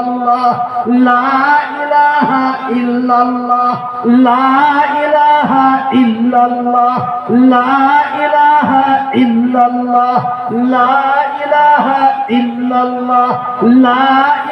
ইল্লাল্লাহ লা ইলাহা ইল্লাল্লাহ লা ইলাহা ইল্লাল্লাহ লা ইলাহা ইল্লাল্লাহ লা ইলাহা ইল্লাল্লাহ লা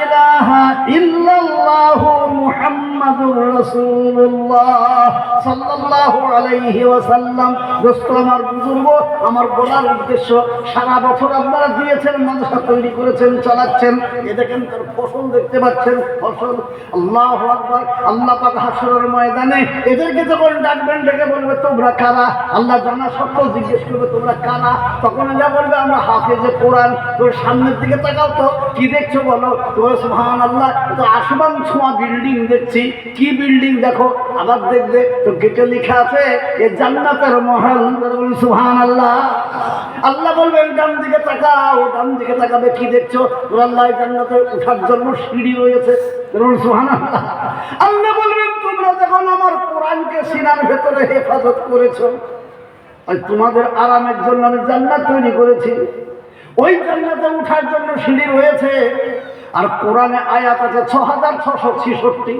ইলাহা ইল্লাল্লাহু মুহাম্মাদুর রাসূলুল্লাহ সাল্লাল্লাহু আলাইহি ওয়াসাল্লাম। দোস্ত আমার বুজুর্গ, আমার বলার উদ্দেশ্য, সারা বছর আপনারা দিয়েছেন, মাদ্রাসা তৈরি করেছেন, চালাচ্ছেন, এ দেখেন তার ফসল দেখতে পাচ্ছেন, ফসল। আল্লাহু আকবার। আল্লাহ পাক হাসরের ময়দানে এদেরকে যখন ডাকবেন, ডেকে বলবে তোমরা কারা? আল্লাহ জানা সত্ত্বেও জিজ্ঞেস করবে তোমরা কারা? তখন এরা বলবে আমরা হাফেজে কোরআন। তোর সামনের দিকে তাকাও তো, কি দেখছো বলো? তোমরা সুবহানাল্লাহ, তো আসমান ছোঁয়া বিল্ডিং দেখছি। কি বিল্ডিং দেখো? আবার দেখবে তো গেটে লেখা আছে এ জান্নাতের মহল। সুবহানাল্লাহ। আল্লাহ বলবেন ডান দিকে তাকাও, ডান দিকে তাকাবে, কি দেখছো? আল্লাহ জান্নাতে ওঠার জন্য সিঁড়ি রয়েছে। সুবহানাল্লাহ। আল্লাহ বলবেন তোমরা যখন আমার কোরআনকে সিনার ভেতরে হেফাজত করেছো, আর তোমাদের আরামের জন্য আমি জান্নাত তৈরি করেছি। ওই জান্নাতে ওঠার জন্য সিঁড়ি রয়েছে, আর কোরআনে আয়াত আছে ৬৬৬৬।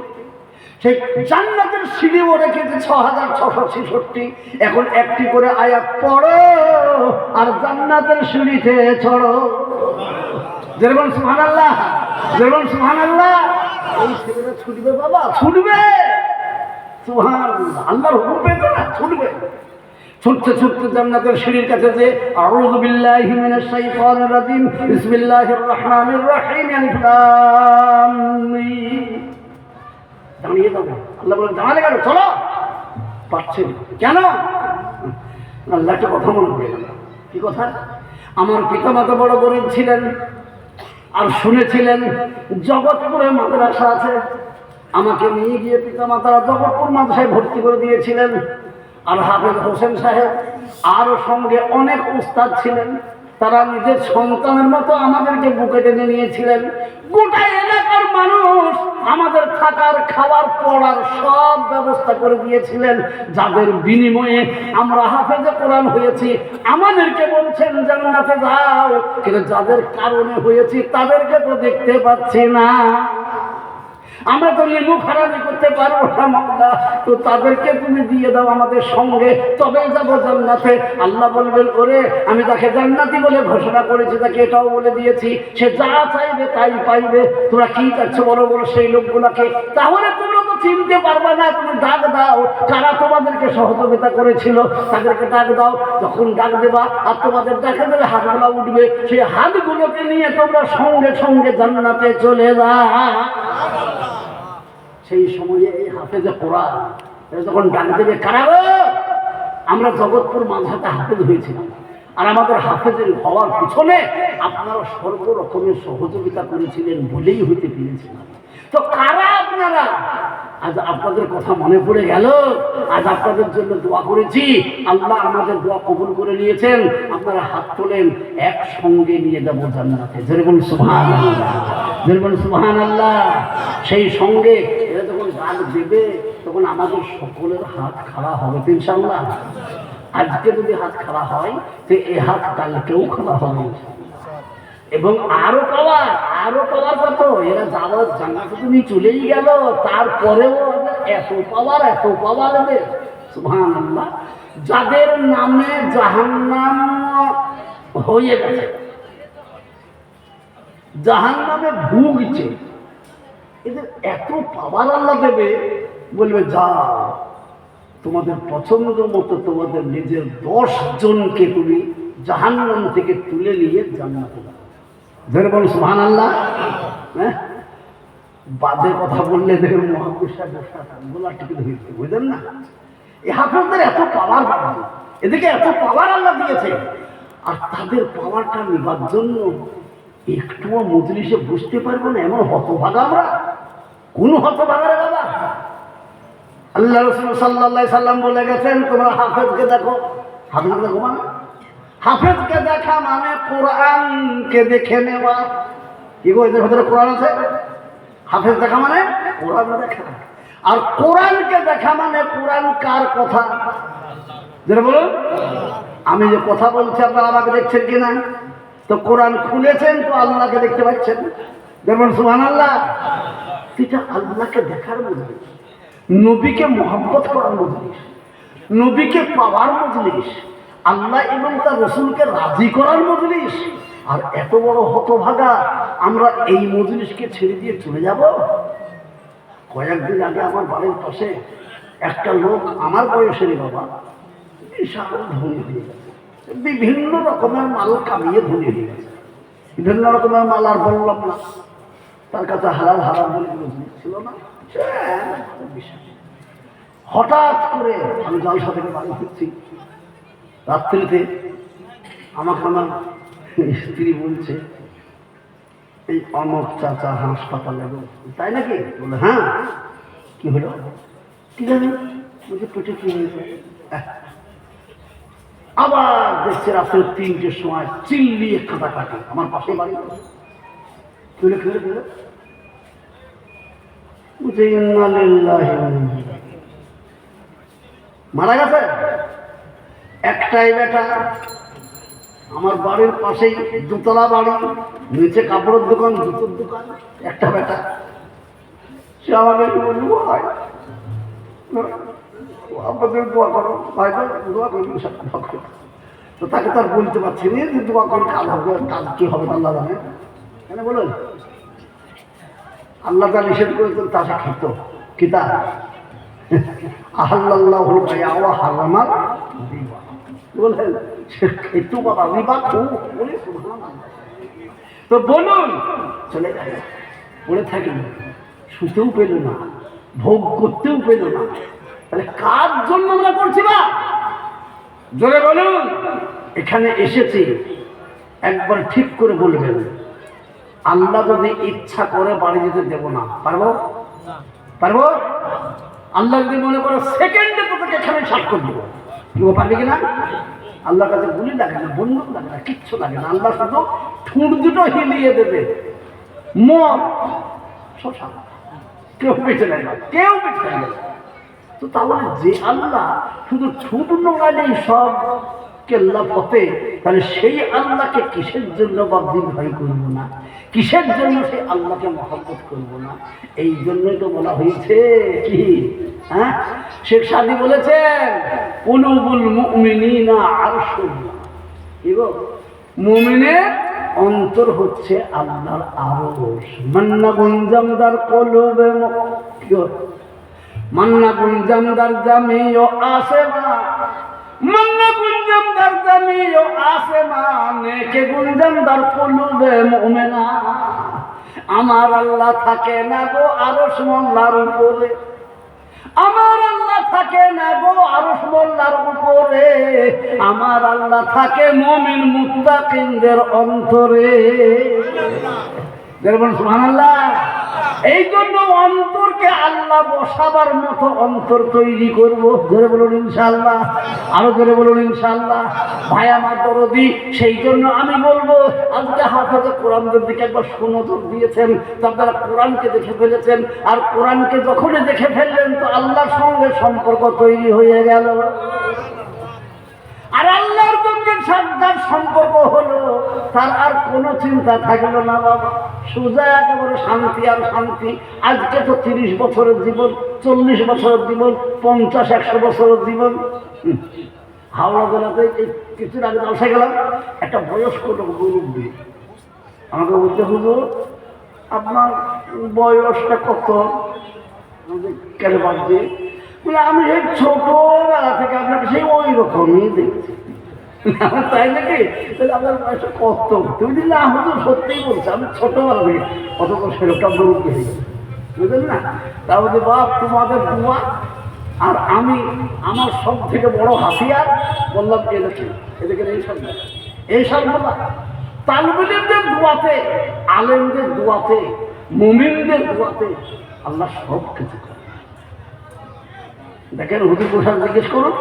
সেই জান্নাতের সিঁড়িও রেখেছে ৬৬৬৬। এখন একটি করে আয়াত পড়ো আর জান্নাতের সিঁড়িতে চড়ো। যেমন সুবহানাল্লাহ, যেমন সুবহানাল্লাহ। এই ছেলেরা ছুটবে বাবা, ছুটবে। সুবহানাল্লাহ। আল্লাহর হুকুম পেতো না, ছুটবে। ছুটতে ছুটতে জান্নাতের সিঁড়ির কাছে যে আউযু বিল্লাহি মিনাশ শাইতানির রাজিম বিসমিল্লাহির রহমানির রহিম আলিফ লাম মিম। দাঁড়িয়ে যাবে। আল্লাহ বলেন দাঁড়ালে কেন? চলো। পারছেন কেন? আল্লাহ একটা কথা মনে পড়ে গেল। কি কথা? আমার পিতামাতা বড় গরিব ছিলেন, আর শুনেছিলেন জগৎপুরে মাদ্রাসা আছে। আমাকে নিয়ে গিয়ে পিতামাতারা জগৎপুর মাদ্রাসায় ভর্তি করে দিয়েছিলেন। আর হাফেজ হোসেন সাহেব আরও সঙ্গে অনেক উস্তাদ ছিলেন। তারা নিজের সন্তানের মতো আমাদেরকে বুকে টেনে নিয়েছিলেন। গোটা এলাকার মানুষ আমাদের থাকার, খাবার, পড়ার সব ব্যবস্থা করে দিয়েছিলেন, যাদের বিনিময়ে আমরা হাফেজে কোরআন হয়েছি। আমাদেরকে বলছেন জান্নাতে যাও, কিন্তু যাদের কারণে হয়েছি তাদেরকে তো দেখতে পাচ্ছি না। আমরা তো লিমু খারাপি করতে পারবো না মাওলা, তো তাদেরকে তুমি দিয়ে দাও আমাদের সঙ্গে, তবেই যাবো জান্নাতে। আল্লাহ বলবেন ওরে আমি তাকে জান্নাতি বলে ঘোষণা করেছি, তাকে এটাও বলে দিয়েছি সে যা চাইবে তাই পাইবে। তোমরা কি চাচ্ছ বড় বড় সেই লোকগুলাকে? তাহলে তোমরা তো চিনতে পারবে না। তুমি ডাক দাও কারা তোমাদেরকে সহযোগিতা করেছিল, তাদেরকে ডাক দাও। যখন ডাক দেবা আর তোমাদের দেখা দেবে হাতগুলো উঠবে, সেই হাতগুলোকে নিয়ে তোমরা সঙ্গে সঙ্গে জান্নাতে চলে যাও। সেই সময়ে এই হাফেজে কোরআন যখন ডাক দেবে কারা গো? আমরা জগৎপুর মাদ্রাসাতে হাফেজ হয়েছিলাম, আর আমাদের হাফেজের হওয়ার পিছনে আপনারা সর্বরকমের সহযোগিতা করেছিলেন বলেই হইতে পেরেছিলাম। তো কারা আপনারা? আজ আপনাদের কথা মনে পড়ে গেল, আজ আপনাদের জন্য দোয়া করেছি, আল্লাহ আমাদের দোয়া কবুল করে নিয়েছেন। আপনারা হাত তোলেন, একসঙ্গে নিয়ে যাবো জান্নাতে। যেরকম সুবহানাল্লাহ, যেরকম সুবহানাল্লাহ। সেই সঙ্গে এরা যখন ডাক দেবে তখন আমাদের সকলের হাত খাড়া হবে তো ইনশাআল্লাহ। আজকে যদি হাত খাড়া হয় তো এই হাত কালকেও খাড়া হবে। এবং আরো পাওয়ার কত? এরা যাওয়ার জান্নাতে তুমি চলেই গেল, তারপরেও এত পাওয়ার এদের। সুবহানাল্লাহ। যাদের নামে জাহান্নাম হয়ে গেছে, জাহান্নামে ভুগছে, এদের এত পাওয়ার আল্লাহ দেবে, বলবে যা তোমাদের পছন্দ মতো তোমাদের নিজের 10 জনকে তুমি জাহান্নাম থেকে তুলে নিয়ে জান্নাতে দাও। ধরে বল সুবহানাল্লাহ। হ্যাঁ, বাদে কথা বললে দেখুন মহাপুরুষরা গোলার টিকিট হয়েছে, বুঝলেন না? এই হাফেজদের এত পাওয়ার বাড়ছে, এদিকে এত পাওয়ার আল্লাহ দিয়েছে, আর তাদের পাওয়ারটা নেবার জন্য একটুও মজলিসে বুঝতে পারবো না এমন হতভাগা আমরা। কোন হতভাগারে বাবা? আল্লাহ রাসূল সাল্লাল্লাহু আলাইহি সাল্লাম বলে গেছেন তোমরা হাফেজকে দেখো। হাফেজকে দেখো মানে? হাফেজকে দেখা মানে কোরআনকে দেখে নেওয়া। কি গো, এদের ভেতরে কোরআন আছে? হাফেজ দেখা মানে কোরআন দেখা, আর কোরআনকে দেখা মানে কোরআন কার কথা? যেটা বলুন, আমি যে কথা বলছি আপনারা আমাকে দেখছেন কিনা? তো কোরআন খুলেছেন তো আল্লাহকে দেখতে পাচ্ছেন। যেমন সুবহানাল্লাহ, এটা আল্লাহকে দেখার মজলিস, নবীকে মহব্বত করার মজলিস, নবীকে পাওয়ার মজলিস, আল্লাহ এবং তার রসুলকে রাজি করার মজলিস। আর এত বড় হতভাগা আমরা এই মজলিসকে ছেড়ে দিয়ে চলে যাব। কয়েকদিন আগে আমার বাড়ির পাশে একটা লোক, আমার বয়সেরই বাবা, বিশাল ধনী হয়ে গেছে, বিভিন্ন রকমের মাল কামিয়ে ধনী হয়ে গেছে। বিভিন্ন রকমের মাল আর বললাম না, তার কাছে হালাল হারাম বলে কোনো জিনিস ছিল না। হঠাৎ করে আমি জলসা থেকে বাড়ি ফিরছি রাত্রিতে, আমাকে আমার স্ত্রী বলছে, এই অমক চাচা হাসপাতালে। তাই নাকি? বলে হ্যাঁ। কি হলো? কি জানি, বলছে পেটে কি হয়েছে। আবার দেখছে রাত্রে 3টের সময় চিল্লিয়ে কাটাকাটি, আমার পাশে বাড়ি। খুলে খুলে খুলে বুঝে মারা গেছে। একটাই বেটা, আমার বাড়ির পাশেই দোতলা বাড়ি, নিচে কাপড়ের দোকান, জুতোর দোকান, একটা বেটা। সে আমাকে বলল, ভাই আপনাদের দোয়া করো, ভাই দোয়া করুন। তো তাকে তো আর বলতে পারছি না যে দোয়া করুন, কাজ হবে, কাজ কি হবে আল্লাহ জানে। কেন বলুন? আল্লাহ যা নিষেধ করেছেন তা সে খেত। কিতা আল্লাহ হারামাল বললেন, সে খেত বাবা, রিবা খুব বলে। তো বলুন, চলে গেল, পড়ে থাকি, শুতেও পেল না, ভোগ করতেও পেল না। তাহলে কার জন্য আমরা করছি না? জোরে বলুন। এখানে এসেছি, একবার ঠিক করে বলবেন, আল্লাহ যদি ইচ্ছা করে বাড়ি যেতে দেব না, পারবো? পারবো? আল্লাহ যদি মনে করে সেকেন্ডে তোকে এখানে সাক্ষ্য দেবো, কেউ পারবে কিনা? আল্লাহর কাছে গুলি লাগে না, বন্দুক লাগে না, কিচ্ছু লাগে না। আল্লাহ শুধু ঠোঁট দুটো হিলিয়ে দেবে, মন শোষা, কেউ বেঁচে নেয় না, কেউ বেঁচে নেয় না। তো তাহলে যে আল্লাহ শুধু ঠোঁট নোড়ালেই সব কেল্লা পথে, তাহলে সেই আল্লাহকে কিসের জন্য বাবদিন ভয় করবো না? কিসের জন্য সেই আল্লাহকে মহব্বত করবো না? এই জন্যই তো বলা হয়েছে কি, হ্যাঁ, শেখ সাদি বলেছেন, কুলুবুল মুমিনিনা আরশুল্লাহ। কি গো? মুমিনের অন্তর হচ্ছে আল্লাহর আরশ। মান্না গুঞ্জামদার কলবে, মান্না গুঞ্জামদার জামিও আসেমা, মান্না গুঞ্জামদার জামিও আসেমা, নেকে গুঞ্জামদার কলবে মুমিনা। আমার আল্লাহ থাকে না গো আরশ মোল্লার উপরে, আমার আল্লাহ থাকে না গো আরশ মোল্লার উপরে, আমার আল্লাহ থাকে মুমিন মুত্তাকিনদের অন্তরে। সুবহানাল্লাহ। এই জন্য অন্তরকে আল্লাহ বসাবার মতো অন্তর তৈরি করবো। জোরে বলুন ইনশাআল্লাহ, আরো জোরে বলুন ইনশাআল্লাহ। ভাই আমার দরদি, সেই জন্য আমি বলবো, আজকে হাফেজে কোরআনদের দিকে একবার সুনজর দিয়েছেন, তো আপনারা কোরআনকে দেখে ফেলেছেন। আর কোরআনকে যখনই দেখে ফেললেন তো আল্লাহর সঙ্গে সম্পর্ক তৈরি হয়ে গেল। আর আল্লাহর সঙ্গে সাধ্যার সম্পর্ক হলো, তার আর কোনো চিন্তা থাকলো না বাবা, সোজা একেবারে শান্তি আর শান্তি। আজকে তো 30 বছরের জীবন, 40 বছরের জীবন, 50-100 বছরের জীবন। হাওড়া জেলাতে কিছুদিন আগে আসে গেলাম, একটা বয়স্ক লোক মুরব্বী আমাকে বলতে, হুজুর আপনার বয়সটা কত? কেন বাড়ছে? আমি সেই ছোটবেলা থেকে আপনাকে সেই ওই রকমই দেখছি। তাই নাকি? তাহলে আপনার বয়সটা কত? তুমি যদি না হুজুর সত্যিই বলছো, আমি ছোটবেলা থেকে অত সেরকম মুরব্বী হয়ে গেছি, বুঝলেন না? তা বলছি, বাপ তোমাদের দোয়া আর আমি, আমার সব থেকে বড় হাতিয়ার বললাম এদেরকে, এদেরকে এই সব বলা তালবিলদের দোয়াতে, আলেমদের দোয়াতে, মুমিনদের দোয়াতে আল্লাহ সব কিছু করে। দেখেন হুজুর প্রসাদ জিজ্ঞেস করুন,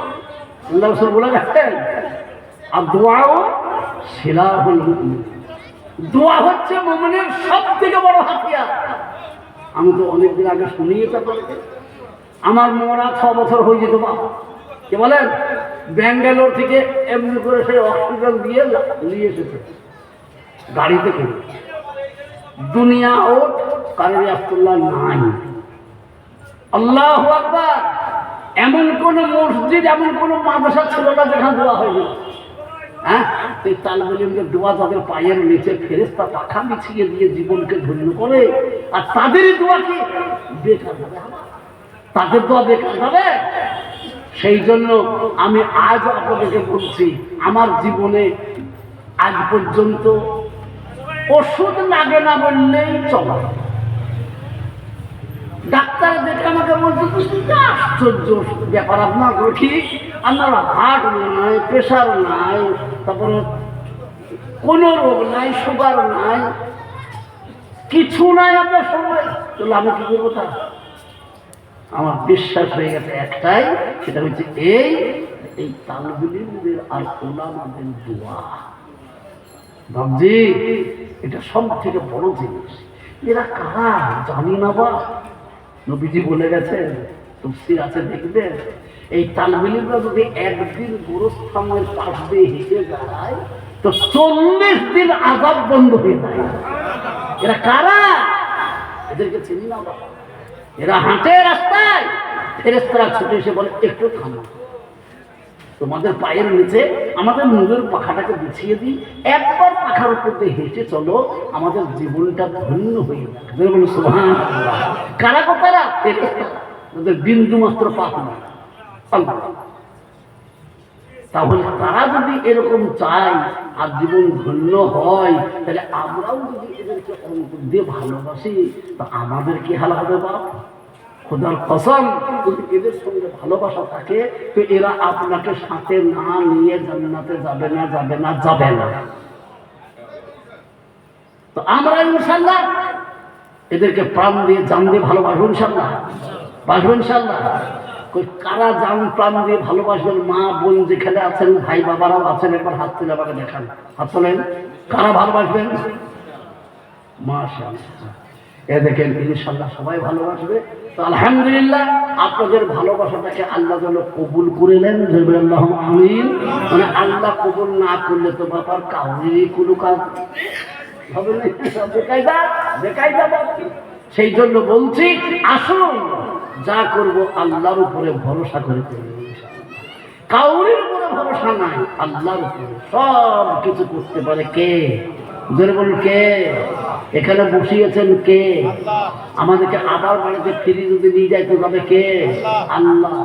আল্লাহ রাসূল বলে গেছেন, আর দোয়াও সিলাহুল মুমিন, দোয়া হচ্ছে মুমিনের সব থেকে বড় হাতিয়ার। আমি তো অনেকদিন আগে শুনিয়ে তারপরে আমার মরা 6 বছর হয়ে যেত বাবা, কে বলেন, ব্যাঙ্গালোর থেকে এমনি করে সেই অক্সিজেন দিয়ে নিয়ে এসেছে গাড়িতে করে। দুনিয়া ওট কারোর আব্দুল্লাহ নাই। আল্লাহু আকবার। এমন কোন মসজিদ, এমন কোন মাদ্রাসা ছিল না যেখানে দোয়া হয়নি। হ্যাঁ, এই তালবেলিমদের দোয়া তাদের পায়ের নিচে ফেরেশতা পাখা বিছিয়ে দিয়ে জীবনকে ধন্য করে, আর তাদেরই দোয়া কি বেকার যাবে? তাদের দোয়া বেকার যাবে? সেই জন্য আমি আজ আপনাদেরকে বলছি, আমার জীবনে আজ পর্যন্ত ওষুধ লাগে না বললেই চলে। ডাক্তার দেখে আমাকে বলছে আশ্চর্য ব্যাপার, আপনার ঠিক আপনার হার্ট নাই, প্রেশার নাই, তারপরে কোনো রোগ নাই, সুগার নাই, কিছু নাই আপনার সঙ্গে। তাহলে আমি কি করবো? তা আমার বিশ্বাস হয়ে গেছে একটাই, সেটা হচ্ছে এই তালবেলিমদের আর ওলামাদের দোয়া। ভাবজি এটা সব থেকে বড় জিনিস। এরা কারা জানি না, বা নবীজি বলে গেছেন, তফসির আছে দেখবেন, এই তালবেলিমরা যদি একদিন গোরস্থানের পাশ দিয়ে হেঁটে যায় তো 40 দিন আযাব বন্ধ হয়ে যায়। এরা কারা? এদেরকে চিনি না বাবা। এরা হাঁটে রাস্তায়, ফেরেশতারা ছুটে এসে বলে একটু থামো, তোমাদের পায়ের নিচে আমাদের নূরের পাখাটাকে বিছিয়ে দিই, একবার পাখার উপর দিয়ে হেঁটে চলো, আমাদের জীবনটা ধন্য হয়ে যাবে। সুবহানাল্লাহ। কারা গো তারা? ওদের বিন্দু মাত্র পাপ না। তাহলে তারা যদি এরকম চায় আর জীবন ধন্য হয়, তাহলে আমরাও যদি এদেরকে অন্তর দিয়ে ভালোবাসি, তা আমাদের কি হাল হবে বাপ? খোদার কসম, যদি এদের সঙ্গে ভালোবাসা থাকে তো এরা আপনাকে সাথে না নিয়ে জান্নাতে যাবে না, যাবে না, যাবে না। তো আমরা ইনশাআল্লাহ এদেরকে প্রাণ দিয়ে জান দিয়ে ভালোবাসবো, ইনশাআল্লাহ বাসবো, ইনশাআল্লাহ। কারা জান প্রাণ দিয়ে ভালোবাসবেন? মা বোন যেখানে আছেন, ভাই বাবারাও আছেন, একবার হাত তুলে আমাকে দেখান, হাত তোলেন। কারা ভালোবাসবেন? মাশাআল্লাহ। এ দেখেন ইনশাআল্লাহ সবাই ভালোবাসবে। তো আলহামদুলিল্লাহ, আপনাদের ভালোবাসাটাকে আল্লাহ যেন কবুল করে নেন। আল্লাহুম্মা আমিন। মানে আল্লাহ কবুল না করলে তো বাবার কাউরেরই কোনো কাজ হবে না, বেকায়দা। সেই জন্য বলছি, আসুন যা করব আল্লাহর উপরে ভরসা করে করব। কাউরের উপরে ভরসা নাই, আল্লাহর উপরে সব কিছু করতে পারে কে? জোরে বলুন কে? এখানে বসিয়েছেন কে? আমাদেরকে আবার বাড়িতে ফিরে যদি নিয়ে যাইতে যাবে কে? আল্লাহ।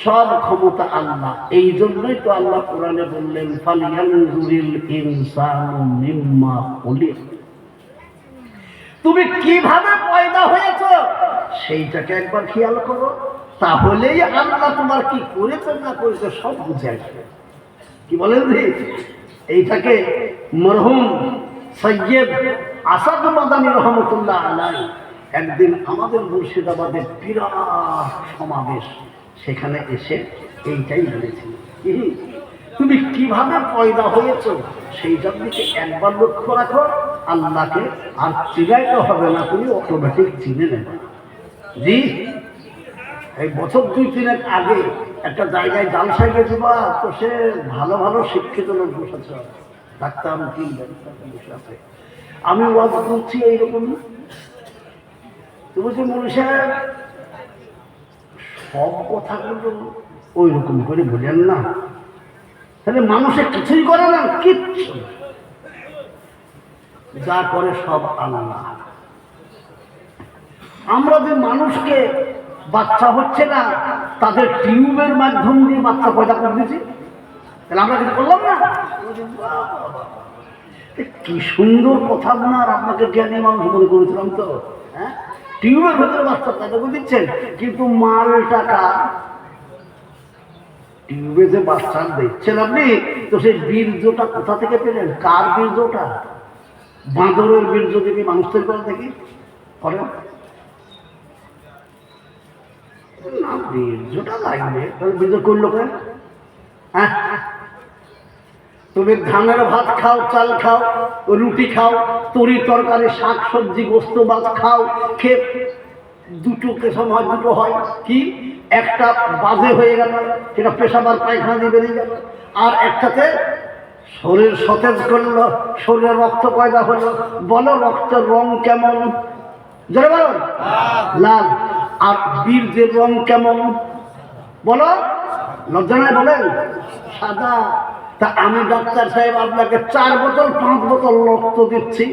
সব ক্ষমতা আল্লাহ। এই জন্যই তো আল্লাহ কোরআনে বললেন, ফালিয়ানজুরিল ইনসানু মিম্মা খুলিক। তুমি কিভাবে পয়দা হয়েছ সেইটাকে একবার খেয়াল করো, তাহলেই আল্লাহ তোমার কি করেছে না করেছে সব বুঝে আসবে। কি বলেন রে? এইটাকে মরহুম সৈয়দ আসাদ মাদানী রহমতুল্লাহ আলাইহি একদিন আমাদের মুর্শিদাবাদের বিরাট সমাবেশ, সেখানে এসে এইটাই বলেছিল, তুমি কিভাবে পয়দা হয়েছ সেইটার দিকে একবার লক্ষ্য রাখো, আল্লাহকে আর চিনাইতে হবে না, তুমি অটোমেটিক চিনে নেবে। জি, এই বছর 2-3 আগে একটা জায়গায় জালসায় গেছি, বা তো সে ভালো ভালো শিক্ষিত লোক বসেছে, ডাক্তার উকিল বসে আছে। আমি ওয়াজ করছি এইরকম, তো বলছি মনুষ্য সব কথাগুলো ওই রকম করে বলেন না, তাহলে মানুষের কিছুই করে না, কিচ্ছু যা করে সব আল্লাহ। আমরা যে মানুষকে বাচ্চা হচ্ছে না, তাদের টিউবের মাধ্যম দিয়ে বাচ্চা পয়দা করে দিয়েছি, তাহলে আমরা কিছু করলাম না? কি সুন্দর কথা বলার, আপনাকে জ্ঞানী মানুষ মনে করেছিলাম তো। হ্যাঁ, টিউবের ভেতরে বাচ্চা পয়দা করে দিচ্ছেন, কিন্তু মাল টাকা টিউবে যে বাচ্চা দিচ্ছেন আপনি, তো সেই বীর্যটা কোথা থেকে পেলেন? কার বীর্যটা? বাঁদরের বীর্য যদি মানুষ তৈরি করে দেখি করে না, বীর্যটা লাগবে, তাহলে বীর্য করলো কেন? হ্যাঁ, তুমি ধানের ভাত খাও, চাল খাও, রুটি খাও, তরি তরকারি, শাক সবজি, গোস্ত মাছ খাও, খেয়ে দুটোকে সময় দুটো হয়, কি একটা বাজে হয়ে গেল, সেটা পেশাবার পায়খানা দিয়ে বেরিয়ে গেল, আর একটাতে শরীর সতেজ করলো, শরীরে রক্ত পয়দা হলো। বলো রক্তের রং কেমন? জোরে বলো। লাল। আর বীর্যের রং কেমন? বলো। লজ্জা নাই বলেন? সাদা। তা আমি ডাক্তার সাহেব আপনাকে 4 বোতল 5 বোতল রক্ত দিচ্ছি,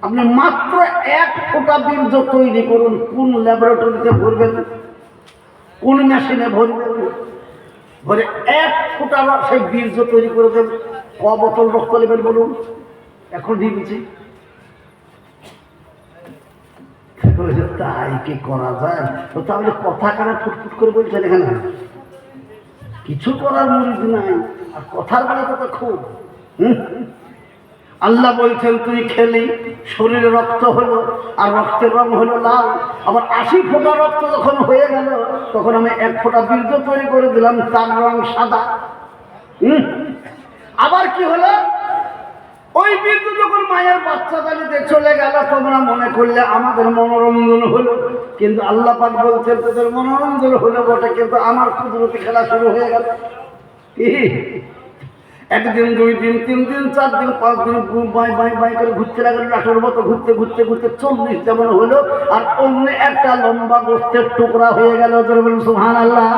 আপনি মাত্র 1 ফোঁটা বীর্য তৈরি করুন। কোন ল্যাবরেটরিতে ভরবেন? কোন মেশিনে ভরবেন? ভরে 1 ফোঁটা সেই বীর্য তৈরি করে দেন। ক বোতল রক্ত নেবেন বলুন? এখন দিয়ে দিচ্ছি। তাই কি করা যায়? তো তাহলে কথা কারা ফুটফুট করে বলছেন এখানে? কিছু করার মুরিদ নাই, আর কথার বেলা তো খুব। আল্লাহ বলছেন তুই খেলি, শরীরে রক্ত হলো, আর রক্তের রং হলো লাল। আবার 80 ফোঁটা রক্ত যখন হয়ে গেল, তখন আমি 1 ফোঁটা বীর্য তৈরি করে দিলাম, তার রং সাদা। আবার কি হলো? ওই বীর্য যখন মায়ের বাচ্চা দালিতে চলে গেল, তোমরা মনে করলে আমাদের মনোরঞ্জন হলো, কিন্তু আল্লাহ পাক বলছেন তোদের মনোরঞ্জন হলো বটে, কিন্তু আমার কুদরতি খেলা শুরু হয়ে গেল। একদিন, 2 দিন, 3 দিন, 4 দিন, 5 দিন বাই বাই বাই করে ঘুরতে লাগলো, লাঠের মতো ঘুরতে ঘুরতে ঘুরতে 40 যেমন হলো, আর অন্য একটা লম্বা গোস্তের টুকরা হয়ে গেল। জোরে বলুন সুবহানাল্লাহ।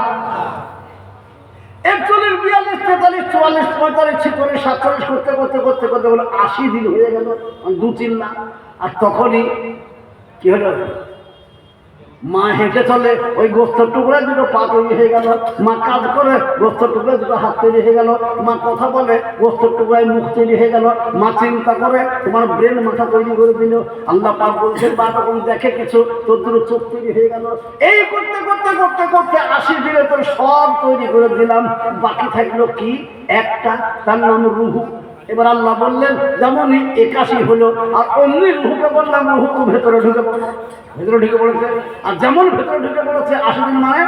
41, 42, 43, 44, 45, 46, 47 করতে করতে করতে করতে বলে 80 দিন হয়ে গেল, 2-3 লাখ। আর তখনই কি হলো? মা হেঁটে চলে, ওই গোস্তের টুকরা 2 পা তৈরি হয়ে গেল। মা কাজ করে, গোস্তের টুকরা 2 হাত তৈরি হয়ে গেল। মা কথা বলে, গোস্তের টুকরায় মুখ তৈরি হয়ে গেল। মা চিন্তা করে, তোমার ব্রেন মাথা তৈরি করে দিল। আল্লাহ পাক বলছেন বা তখন দেখে কিছু, তোর 2 চোখ তৈরি হয়ে গেল। এই করতে করতে করতে করতে 80 দিনে তোর সব তৈরি করে দিলাম। বাকি থাকলো কি? একটা, তার নাম রুহু। এবার আল্লাহ বললেন যেমনই 81 হলো, আর অমনি রুহুকে বললাম রুহু তো ভেতরে ঢুকে পড়ে, ভেতরে ঢুকে পড়েছে। আর যেমন ভেতরে ঢুকে পড়েছে 80 দিন মানে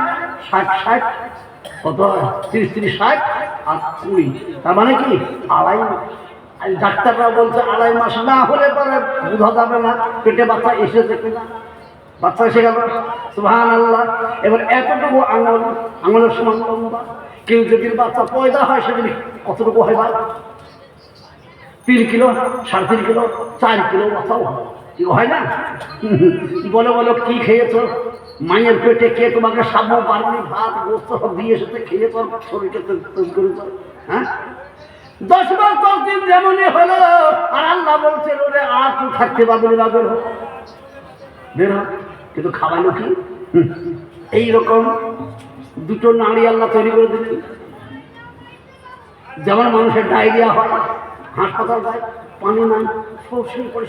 60 কত হয়? 30 60 আর 20, তার মানে কি 2.5 মাস। ডাক্তাররা বলছে 2.5 মাস না হলে পরে বোঝা যাবে না পেটে বাচ্চা এসেছে কিনা। বাচ্চা এসে গেল, সুবহানাল্লাহ। এবার এতটুকু আঙুলের সমান লম্বা। কেউ যদি বাচ্চা পয়দা হয় সেদিন কতটুকু হয়? 3 কিলো, 3.5 কিলো, 4 কিলো বাচ্চাও হয়। কি হয় না? বলো বলো কি খেয়েছো? মায়ের পেটে কে তোমাকে সাবু বার্নি ভাত গোস্ত সব দিয়ে এসেছে, খেয়েছো, শরীরকে তৈরি করেছ? হ্যাঁ, 10 মাস 10 দিন যেমনই হলো, আর আল্লাহ বলছেন ওরে আর তুই থাকতে পারবি না, বের হ, বের হ। কিন্তু খাওয়ালো কি? এইরকম 2টো নাড়ি আল্লাহ তৈরি করে দিলেন। যেমন মানুষের ডায়রিয়া হয়, হাসপাতাল যায়, পানি নাই, শুয়ে পড়ে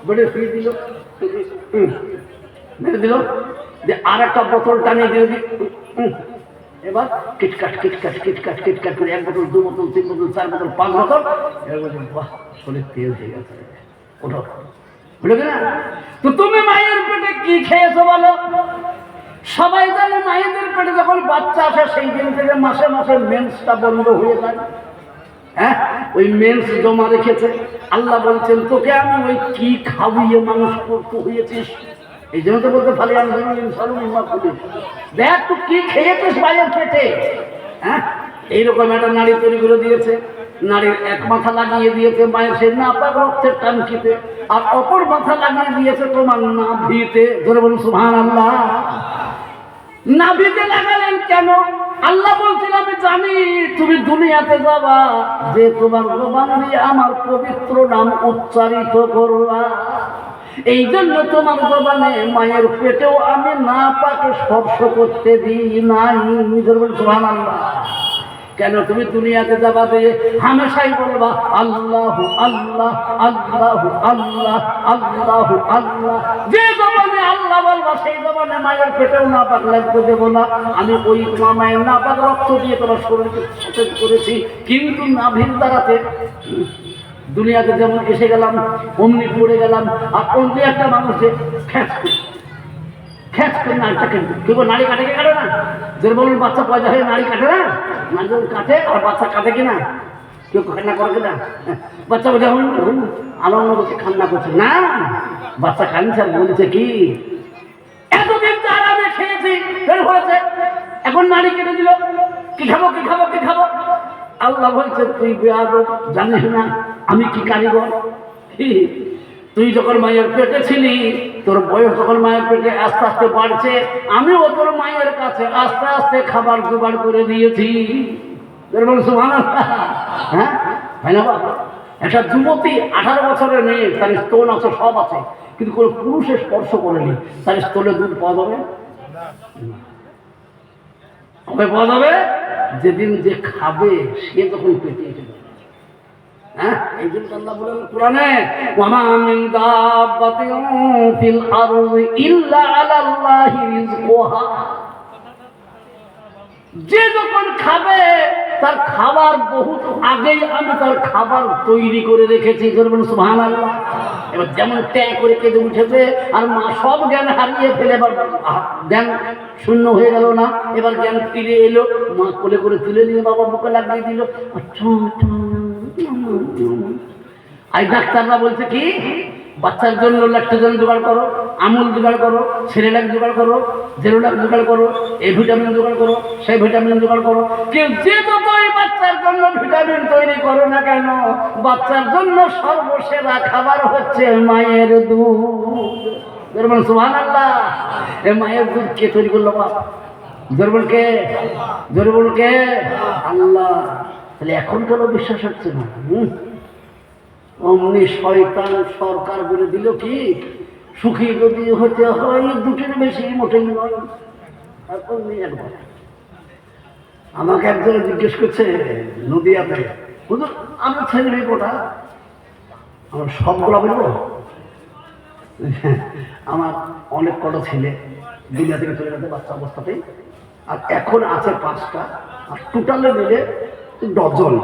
বেডে শুয়ে দিল, বেড়ে দিল, যে আর একটা বোতল টানিয়ে দিয়ে দিল। এবার কিটকাট কিটকাট কিটকাট কিটকাট করে 1 বোতল, 2 বোতল, 3 বোতল, 4 বোতল, 5 বোতল। এবার বলছেন বাহ, শরীর তেল হয়ে গেছে। ওঠো, হলো কিনা? তো তুমি মায়ের পেটে কি খেয়েছো বলো? সবাই জানে মায়েদের পেটে যখন বাচ্চা আসে সেই দিন থেকে মাসে মাসে মেন্সটা বন্ধ হয়ে যায়। হ্যাঁ, ওই মেন্স জমা রেখেছে। আল্লাহ বলছেন তোকে আমি ওই কি খাওয়িয়ে মানুষ করতে হয়েছিস। এই জন্য তো বলতে ফালি আমি দেখ তুই কি খেয়েছিস মায়ের পেটে। হ্যাঁ, এইরকম একটা নাড়ি তৈরি করে দিয়েছে। নারীর 1 মাথা লাগিয়ে দিয়েছে মায়ের সেই নাপাক রক্তের টানকিতে, আর অপর মাথা লাগিয়ে দিয়েছে তোমার নাভিতে। ধরে বলুন সুবহানাল্লাহ। নাভিতে লাগালেন কেন? আল্লাহ বলছেন আমি জানি তুমি দুনিয়াতে যাবা, যে তোমার জবান দিয়ে আমার পবিত্র নাম উচ্চারিত করবা। এই জন্য তোমার জবানে মায়ের পেটেও আমি নাপাক স্পর্শ করতে দিই নাই। সুবহানাল্লাহ। কেন? তুমি দুনিয়াতে যাবা যে হামেশাই বলবা আল্লাহু আল্লাহ আল্লাহু আল্লাহ আল্লাহু আল্লাহ। যে জবানে আল্লাহ বলবা সেই জবানে মায়ের পেটেও নাপাক লাগতে দেবো না। আমি ওই তোমার মায়ের নাপাক রক্ত দিয়ে তোমার শরীরকে সতেজ করেছি, কিন্তু নাভির দ্বারাতে দুনিয়াতে যেমন এসে গেলাম অমনি পড়ে গেলাম। আর অমনি একটা মানুষে খ্যাচ করে নাড়িটা কেটে, কেউ নাড়ি কাটে কে কাটে না? যে বলুন বাচ্চা পয়দা হয়ে নাড়ি কাটে না? নাড়ি কাটে, আর বাচ্চা কাটে কিনা? কেউ খান্না করে কিনা? বাচ্চা বলছে আনন্দ করছে, খান্না করছে না, বাচ্চা কাঁদছে আর বলছে কি এতদিন তো আরামে খেয়েছি, বের হয়েছে, এখন নাড়ি কেটে দিল, কি খাবো কি খাবো কি খাবো। আল্লাহ বলছে তুই বেয়াদব, জানিস না আমি কি কারিগর? তুই যখন মায়ের পেটে ছিলি, তোর বয়স যখন মায়ের পেটে আস্তে আস্তে বাড়ছে, আমিও তোর মায়ের কাছে আস্তে আস্তে খাবার জোগাড় করে দিয়েছি। সুবহানাল্লাহ। হ্যাঁ হয় না বাবা? একটা যুবতী 18 বছরের মেয়ে, তার স্তন আছে, সব আছে, কিন্তু কোনো পুরুষে স্পর্শ করেনি, তার স্তনে দুধ পাওয়া যাবে? কবে পাওয়া যাবে? যেদিন যে খাবে সে যখন পেটে এসে যাবে। হ্যাঁ, এই জন্য আল্লাহ বলেন কোরআনে, ওয়ামা মিন দাব্বাতিন ফিল আরদি ইল্লা আলাল্লাহি রিজকুহা। যে যখন খাবে তার খাবার বহুত আগেই আমি তার খাবার তৈরি করে রেখেছি। সুবহানাল্লাহ। এবার যেমন ট্যাঁ করে কেঁদে উঠেছে, আর মা সব জ্ঞান হারিয়ে ফেলে, এবার জ্ঞান শূন্য হয়ে গেল না, এবার জ্ঞান ফিরে এলো, মা কোলে করে তুলে নিয়ে বাবা বুকে লাগিয়ে দিল। আর ডাক্তাররা বলছে কি, বাচ্চার জন্য ল্যাকটোজেন জোগাড় করো, আমুল জোগাড় করো, সেরেলাক জোগাড় করো, জেরোলাক জোগাড় করো, এই ভিটামিন জোগাড় করো, সেই ভিটামিন জোগাড় করো। কেউ যে যতই বাচ্চার জন্য ভিটামিন তৈরি করো না কেন, বাচ্চার জন্য সর্বসেরা খাবার হচ্ছে মায়ের দুধ। সুবহানাল্লাহ। এই মায়ের দুধ কে তৈরি করলো? বাপ। জোরে বল কে? জোরে বল কে? আল্লাহ। তাহলে এখন কেন বিশ্বাস হচ্ছে না? অমনি শয়তান সরকার বলে দিল কি, সুখী যদি হতে হয় দুটির বেশি মোটেই নয়। আমাকে একজন জিজ্ঞেস করছে নদিয়াতে, হুজুর আমার ছেলে মেয়ে কোটা? আমার সবগুলা বলবো? আমার অনেক কটা ছেলে দুনিয়া থেকে চলে গেছে বাচ্চা অবস্থাতেই, আর এখন আছে 5টা, আর টোটালে মিলে ডজন।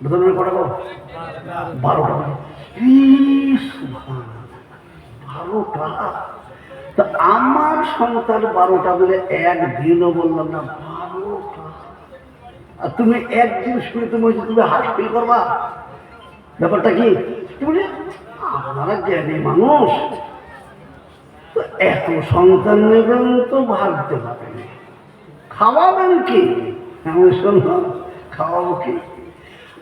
ডজনের কটা গো? 12টা। 12টা। তা আমার সন্তান 12টা বলে একদিনও বললাম না 12টা। আর তুমি একদিন শুনে তুমি হার্ট ফিল করবা? ব্যাপারটা কি? তুমি আপনারা জ্ঞানী মানুষ, তো এত সন্তান নেবেন তো ভাবতে পারেন, খাওয়াবেন কি? খাওয়াবো কি?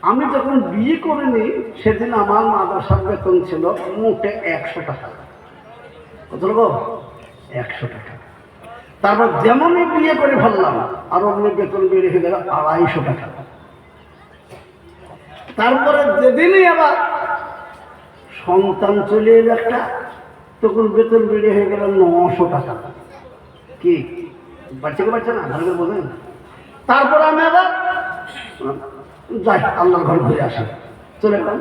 আমি যখন বিয়ে করিনি সেদিন আমার মাদ্রাসার বেতন ছিল মোটে 100 টাকা। কত রকম? 100 টাকা। তারপর যেমনই বিয়ে করে ফেললাম আর অমনি বেতন বেড়ে হয়ে গেল 250 টাকা। তারপরে যেদিনই আবার সন্তান চলে এলো একটা, তখন বেতন বেড়ে হয়ে গেল 900 টাকা। কি বাচ্চা কে বাচ্চা না, ভালো করে বোঝেন। তারপরে আমি আবার যাই আল্লাহর ঘর ঘুরে আসি, চলে গেলাম।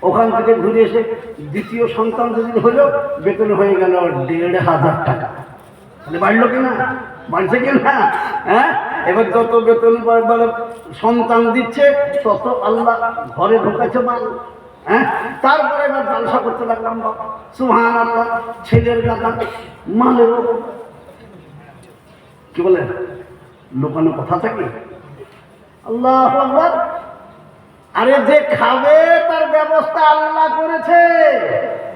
ওখান থেকে ঘুরে এসে দ্বিতীয় সন্তান যেদিন হলো, বেতন হয়ে গেল 1500 টাকা। তাহলে বাড়লো কিনা? বাড়ছে কিনা? হ্যাঁ, এবার যত বেতন সন্তান দিচ্ছে তত আল্লাহ ঘরে ঢোকাচ্ছে মাল। হ্যাঁ, তারপরে এবার জালসা করতে লাগলাম। সুবহানাল্লাহ। ছেলের গাদা, মালের কি বলে লোকানো কথা থাকে। আল্লাহু আকবার। আরে যে খাবে তার ব্যবস্থা আল্লাহ করেছে,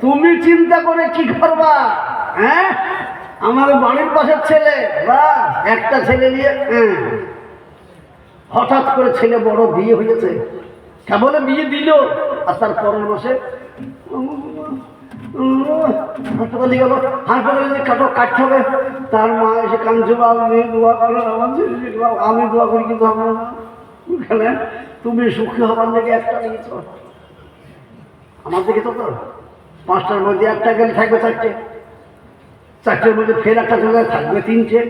তুমি চিন্তা করে কি করবা? হ্যাঁ, আমাদের বাড়ির পাশের ছেলে, একটা ছেলে নিয়ে হঠাৎ করে ছেলে বড় বিয়ে হয়েছে, কেবলে বিয়ে দিল, আর তার পরের মাসে হাসপাতালে গেল। হাসপাতালে কাটতে হবে, তার মা এসে কাঁদছে, আমি দোয়া করো, আমি দোয়া করি কিন্তু হবে না। তুমি সুখী হবার লেগে একটা নিয়েছ, আমার দিকে তো 5টার মধ্যে একটা গেলে থাকবে 4টে, 4টের মধ্যে ফের একটা চলে থাকবে 3টে,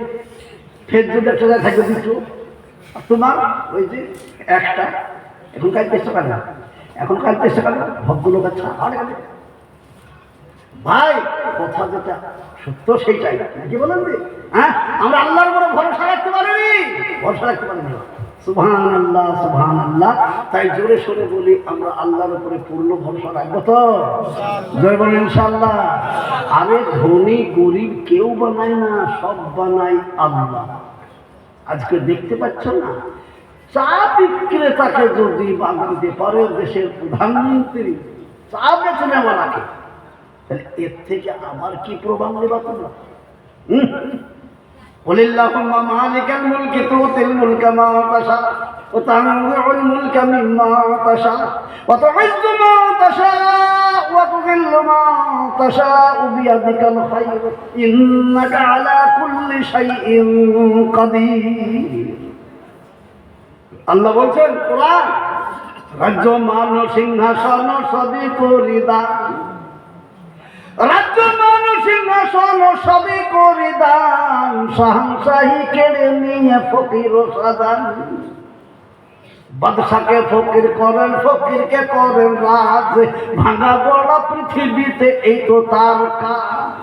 ফের যদি একটা যায় থাকবে 2টো, আর তোমার ওই যে একটা। এখন কাজ চেষ্টা করে না, এখন কাজ চেষ্টা করে ভদ্রলোক। আচ্ছা ভাই, কথা যেটা সত্য সেইটাই নাকি বলেন? হ্যাঁ, আমরা আল্লাহর উপরে ভরসা রাখতে পারিনি, ভরসা রাখতে পারিনি। সুবহানাল্লাহ, সুবহানাল্লাহ। তাই জোরে সোরে বলি, আমরা আল্লাহর উপরে পূর্ণ ভরসা রাখবো তো? জয় বলেন ইনশাআল্লাহ। আরে ধনী গরিব কেউ বানায় না, সব বানায় আল্লাহ। আজকে দেখতে পাচ্ছ না, চা বিক্রেতাকে যদি বানাতে পারে দেশের প্রধানমন্ত্রী, চা বেচে নেওয়া লাগে, তাহলে এর থেকে আবার কি প্রমাণ নেবা তোমরা? قل اللهم مالك الملك تؤتي الملك من تشاء وتنزع الملك ممن تشاء وتعز من تشاء وتذل من تشاء بيدك الخير إنك على كل شيء قدير আল্লাহ বলছেন কোরআন, রাজ্য মান সিংহাসন সবই করি দান, রাজ্য মান সিংহাসন সবই করি দান, শাহী কেড়ে নিয়ে ফকির ও সাদান। বাদশাকে ফকির করেন, ফকিরকে করেন রাজ, ভাঙা গড়া পৃথিবীতে এই তো তার কাজ।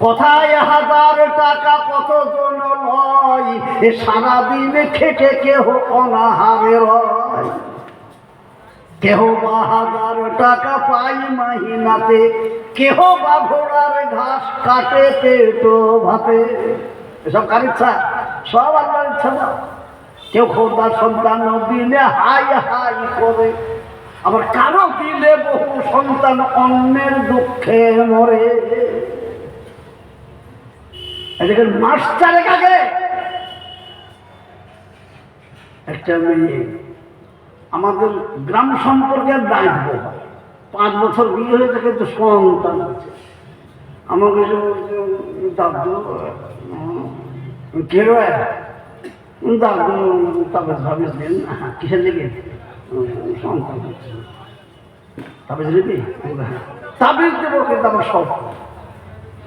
কোথায় হাজার টাকা কতজন লয়, এ সারাদিন খেটে কেহ অনাহারে রয়। কেহ বা হাজার টাকা পাই মাহিনাতে, কেহ বা ঘোড়ার ঘাস কাটে পেট ভাতে। এসব কার ইচ্ছা? সব আল্লাহর ইচ্ছা না। কেউ খোদার সন্তান দিলে হাই হাই করে, আবার কারো দিলে বহু সন্তান অন্যের দুঃখে মরে। এদিকে মাস চারেক আগে একটা মেয়ে আমাদের গ্রাম সম্পর্কের দায়িত্ব, 5 বছর বিয়ে হয়েছে কিন্তু সন্তান হয়েছে। আমাকে দাদু কে দাদু তাবিজ ভাবিজ দিন, কিসের দিকে সন্তান হচ্ছে, তাবিজ দিবি? তাবিজ দেবো কিন্তু আমার সব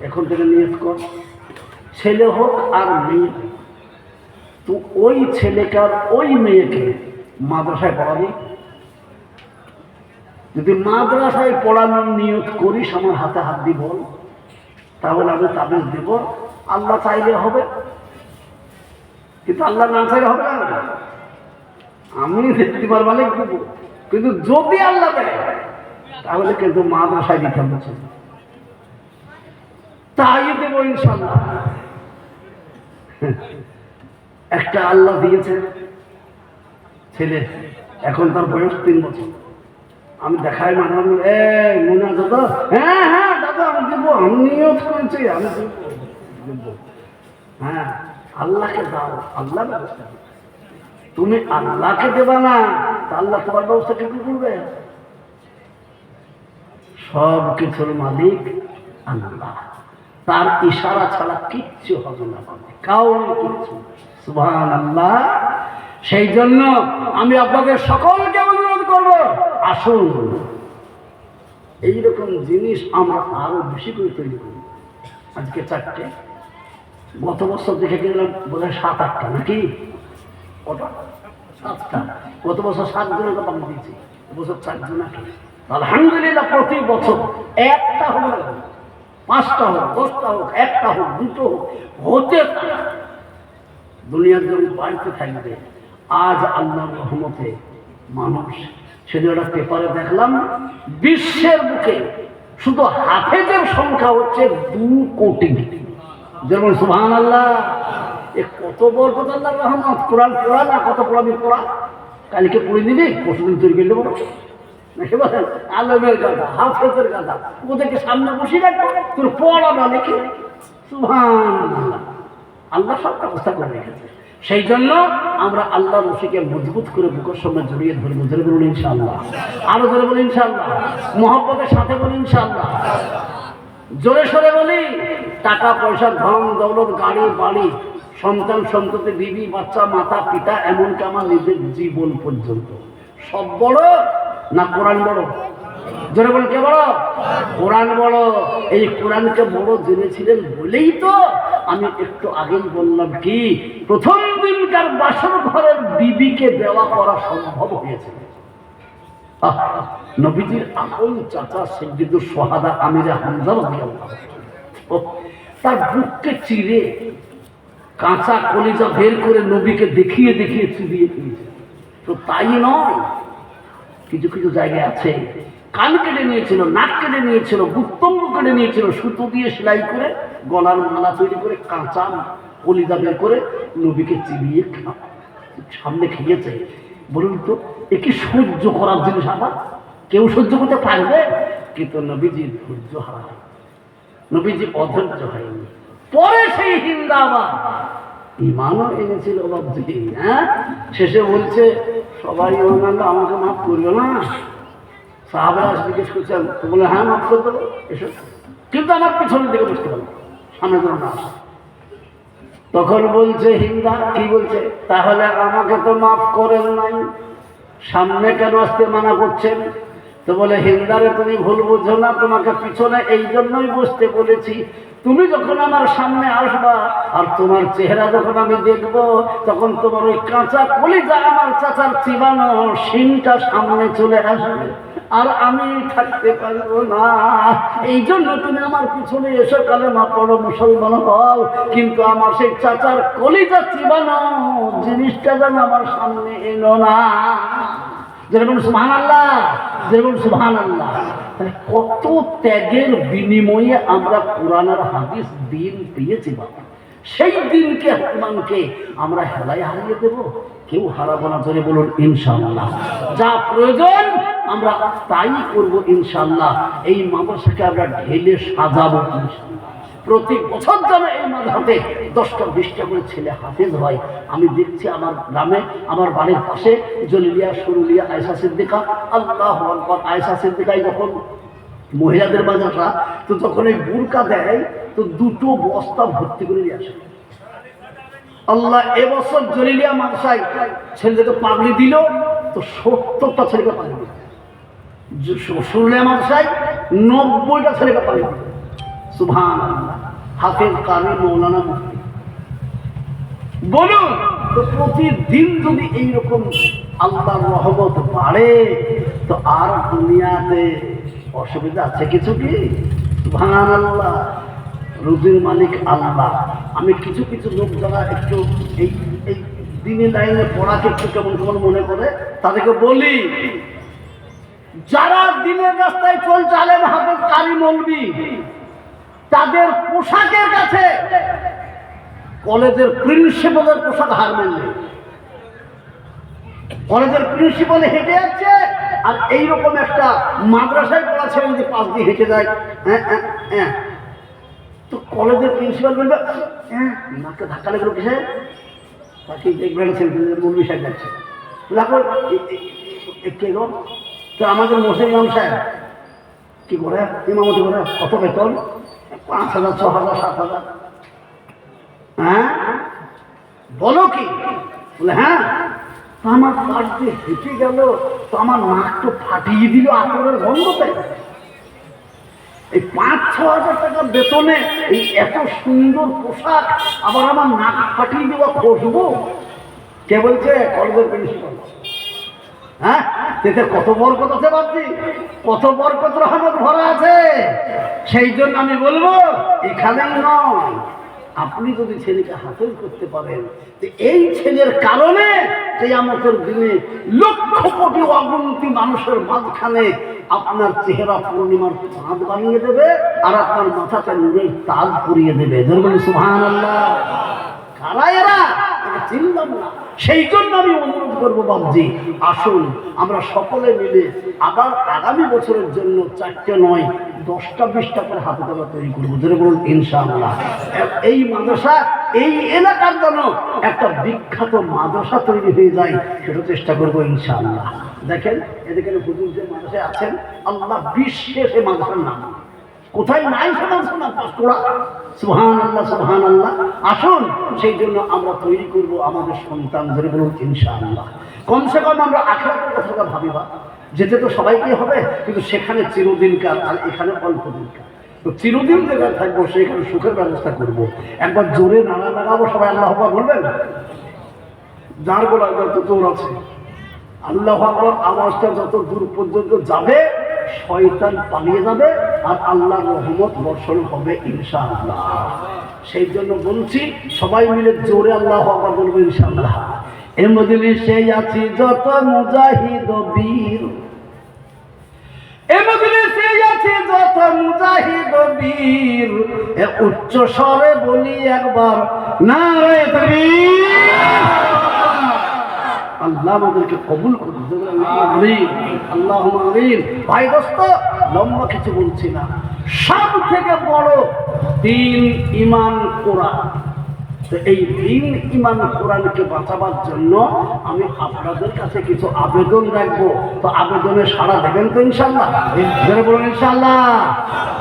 এখন থেকে নিয়ত কর, ছেলে হোক আর মেয়ে, তো ওই ছেলেকার ওই মেয়েকে মাদ্রাসায় পড়াবি। যদি মাদ্রাসায় পড়ানোর নিয়ত করিস, আমার হাতে হাত দিব, তাহলে আমি তাবিজ দেব। আল্লাহ চাইলে হবে, কিন্তু আল্লাহ না চাইলে হবে না। আমি দেখতে পারবো না দেবো, কিন্তু যদি আল্লাহ দেয় তাহলে কিন্তু মাদ্রাসায় দিতে হবে, তাই দেব ইনশাল্লাহ। একটা আল্লাহ দিয়েছে ছেলে, এখন তার বয়স 3 বছর। আমি দেখাই মানলাম, মনে আছে তো? হ্যাঁ হ্যাঁ দাদা আমি দেব, আমি নিয়ত করেছি, আমি দেব। হ্যাঁ আল্লাহকে দাও, আল্লাহ ব্যবস্থা। তুমি আল্লাহকে দেবা না, আল্লাহ তোমার ব্যবস্থা কি করবে? সব কিছুর মালিক আল্লাহ, তার ইশারা ছাড়া কিচ্ছু হবে না, কাউকে কিচ্ছু। সুবহানাল্লাহ। সেই জন্য আমি আপনাদের সকলকে অনুরোধ করব, আসুন এইরকম জিনিস আমরা আরো বেশি করে তৈরি করি। আজকে 4টে, গত বছর দেখে গেলাম বোধহয় 7-8টা, নাকি কটা? 7টা। গত বছর 7 জনের কথা আমি দিয়েছি, বছর 4 জন। নাকি আলহামদুলিল্লাহ প্রতি বছর একটা হবে না, 5টা হোক, 10টা হোক, 1টা হোক, 2টো হোক, হতে দুনিয়ার জন্য বাড়িতে থাকবে। আজ আল্লাহর রহমতে মানুষ, সেদিন একটা পেপারে দেখলাম, বিশ্বের বুকে শুধু হাফেজের সংখ্যা হচ্ছে 2 কোটি। যেমন সুবহানাল্লাহ, এ কত বড় কথা আল্লাহর রহমত। কোরআন পড়া না, কত পড়াবি পড়া, কালকে পড়ে দিবি, পরশুদিন তৈরি করে দেবো নাকি বলেন? আলমের কথা, হাফেজের কথা, ওদেরকে সামনে বসিয়ে রাখবো, তোর পড়া না লিখে। সুবহানাল্লাহ, আল্লাহ সব ব্যবস্থা করে রেখেছে। সেই জন্য আমরা আল্লাহ রশিকে মজবুত করে বুকের সঙ্গে জড়িয়ে ধরবো। জোরে বলুন ইনশাআল্লাহ, আরো জোরে বলুন ইনশাআল্লাহ, মহব্বতের সাথে বলুন ইনশাআল্লাহ, জোরে সরে বলি। টাকা পয়সা, ধন দৌলত, গাড়ি বাড়ি, সন্তান সন্ততি, বিবি বাচ্চা, মাতা পিতা, এমনকি আমার নিজের জীবন পর্যন্ত, সব বড় না কোরআন বড়? জোরে বল, কে বড়? কোরআন বড়। এই কোরআনকে বড় জেনেছিলেন বলেই তো আমি একটু আগেই বললাম কি, প্রথম দিনকার বাসর ঘরের বিবিকে দেওয়া করা সম্ভব হয়েছে। নবীজির আপন চাচা সিদ্দিকুর সোহাদা আমিরে হামজা রাদিয়াল্লাহু আনহু তার বুককে চিরে কাঁচা কলিজা বের করে নবীকে দেখিয়ে দেখিয়ে চিবিয়ে দিয়েছে। তো তাই নয়, কিছু কিছু জায়গায় আছে কান কেটে নিয়েছিল, নাক কেটে নিয়েছিল, গুপ্তঙ্গ কেটে নিয়েছিল, সুতো দিয়ে সেলাই করে গলার মালা তৈরি করে কাঁচা কলিজা বের করে নবীকে চিবিয়ে সামনে খেয়েছে। বলুন তো, এ কি সহ্য করার জিনিস? আবার কেউ সহ্য করতে পারবে? কিন্তু নবীজি ধৈর্য হারা, নবীজি অধৈর্য হয়নি। পরে সেই হিন্দা আবার ইমানও এনেছিল বাবজি। হ্যাঁ, শেষে বলছে সবাই আমাকে মাফ করলো না। সাহাবারা জিজ্ঞেস করছেন, তো বলে হ্যাঁ মাফ করে দেবো এসো, কিন্তু আমার পিছনের দিকে বসতে পারবো, সামনে যেন না আসে। তখন বলছে হিন্দা, কি বলছে, তাহলে আমাকে তো মাফ করেন নাই, সামনে কেন আসতে মানা করছেন? তো বলে হিন্দারে তুমি ভুল বুঝো না, তোমাকে পিছনে এই জন্যই বসতে বলেছি, তুমি যখন আমার সামনে আসবা আর তোমার চেহারা যখন আমি দেখব, তখন তোমার ওই কাঁচা কলিজা আমার চাচার চিবানো শিংটা সামনে চলে আসবে, আর আমি থাকতে পারবো না। এই জন্য তুমি আমার পিছনে এসে কালেমা পড়ো, মুসলমান হও, কিন্তু আমার সেই চাচার কলিজা চিবানো জিনিসটা যেন আমার সামনে এলো না। যেরকম সুবহানাল্লাহ, যেরকম সুবহানাল্লাহ। কত ত্যাগের বিনিময়ে আমরা কোরআন আর হাদিস দিন পেয়েছি বাবা। সেই দিনকে ইমানকে আমরা হেলায় হারিয়ে দেব? কেউ হারাবো না, ধরে বলুন ইনশাআল্লাহ। যা প্রয়োজন আমরা তাই করব ইনশাআল্লাহ। এই মাদ্রাসাকে আমরা ঢেলে সাজাবো ইনশাআল্লাহ। প্রতি বছর যেন এই মাদ্রাসাতে 10টা 20টা করে ছেলে হাফেজ হয়। আমি দেখছি আমার গ্রামে, আমার বাড়ির পাশে জলিলিয়া, সরুলিয়া, আয়েশা সিদ্দিকা, আল্লাহু আকবার। আয়েশা সিদ্দিকায় যখন মহিলাদের মাদ্রাসা, তো তখন এই বুরকা দেয়, তো 2টো বস্তা ভর্তি করে নিয়ে আসে। আল্লাহ, এবছর জলিলিয়া মাদ্রাসায় ছেলেদেরকে পাগড়ি দিল, তো 70টা ছেলেকে পাগড়ি দিল। সরুলিয়া মাদ্রাসায় 90টা ছেলেকে পাগড়ি দিল। সুবহানাল্লাহ। হাফেজ, কারি, মৌলানা, মুফতি। বলুন তো প্রতিদিন যদি এইরকম আল্লাহর রহমত বাড়ে, তো আর দুনিয়াতে অসুবিধা আছে কিছু কি? সুবহানাল্লাহ। রুজির মালিক আল্লাহ। আমি কিছু কিছু লোক যারা একটু এই এই দিনের লাইনে পড়াকে একটু কেমন কেমন মনে করে, তাদেরকে বলি, যারা দিনের রাস্তায় চলছে আলেম, হাফেজ, কারি, মৌলবি, তাদের পোশাকের কাছে কলেজের প্রিন্সিপালের পোশাক হার মানলে। কলেজের প্রিন্সিপাল হেঁটে যাচ্ছে, আর এইরকম একটা মাদ্রাসায় পড়া ছেলে যদি পাশ দিয়ে হেঁটে যায়, তো কলেজের প্রিন্সিপাল বলবে নাকে ধাক্কা লেগেল কিসে, তাকে দেখবেন মুরগি সাহেব যাচ্ছে, কে গো? তো আমাদের মসজিদ ইমাম সাহেব কি করে ইমামতি করে, কত বেতন? 5,000, 6,000, 7,000। হ্যাঁ, বলো কি? বলে হ্যাঁ। তো আমার পাশ দিয়ে হেঁটে গেল, তো আমার নাক তো ফাটিয়ে দিল আতরের গন্ধতে। এই 5-6 হাজার টাকা বেতনে এই এত সুন্দর পোশাক, আবার আমার নাক ফাটিয়ে দেওয়া খুশবু? কে বলছে? কলেজের প্রিন্সিপাল। হ্যাঁ, এতে কত বরকত আছে ভাবছি, কত বরকত রহমত ভরা আছে। সেই জন্য আমি বলবো, এখানেই নয়, আপনি যদি ছেলেকে হাফেজ করতে পারেন, এই ছেলের কারণে কিয়ামতের দিনে লক্ষ কোটি অগণিত মানুষের মাঝখানে আপনার চেহারা পূর্ণিমার চাঁদ বানিয়ে দেবে, আর আপনার মাথাটা নূরের তাজ পরিয়ে দেবে। ধরবেন সুবহানাল্লাহ। কারা এরা? চিনলাম না। সেই জন্য আমি অনুরোধ করবো বাবজি, আসুন আমরা সকলে মিলে আবার আগামী বছরের জন্য 4টে নয় 10টা 20টা করে হাতে তালা তৈরি করবো। ধরে বলুন ইনশাআল্লাহ। এই মাদ্রাসা এই এলাকার জন্য একটা বিখ্যাত মাদ্রাসা তৈরি হয়ে যায়, সেটা চেষ্টা করবো ইনশাআল্লাহ। দেখেন এদিকে হুজুর যে মাদ্রাসায় আছেন, আল্লাহ বিশ্বে সে মাদ্রাসার নাম কোথায় নাই, সে মাদ্রাসার নাম পাঁচকুড়া। সুবহানাল্লাহ, সুবহানাল্লাহ। আসুন সেই জন্য আমরা তৈরি করব আমাদের সন্তান। ধরে বলুন ইনশাআল্লাহ। কমসে কম আমরা আখিরাতের কথা ভাবিবা, যেতে তো সবাইকে হবে, কিন্তু সেখানে চিরদিনকার, আর এখানে অল্প দিনকার। তো চিরদিন যেখানে থাকবো সেখানে সুখের ব্যবস্থা করব। একবার জোরে নাড়া লাগাবো, সবাই আল্লাহু আকবার বলবেন। যার গলায় যত জোর আছে, আল্লাহু আকবার আওয়াজটা যত দূর পর্যন্ত যাবে, শয়তান পালিয়ে যাবে, আর আল্লাহর রহমত বর্ষণ হবে ইনশাআল্লাহ। সেই জন্য বলছি, সবাই মিলে জোরে আল্লাহু আকবার বলবো ইনশাআল্লাহ। এ মজলিসে আছি যত মুজাহিদ বীর, এ মজলিসে আছি যত মুজাহিদ বীর, এ উচ্চ স্বরে বলি একবার নারে তাকবীর। আল্লাহ আমাদেরকে কবুল করুন। আল্লাহ আমিন। ভাই দোস্ত, লম্বা কিছু বলছি না, সব থেকে বড় দিন ঈমান কোরআন। তো এই দিন ঈমান কোরআনকে বাঁচাবার জন্য আমি আপনাদের কাছে কিছু আবেদন রাখবো। তো আবেদনে সাড়া দেবেন তো ইনশাল্লাহ? বলুন ইনশাল্লাহ।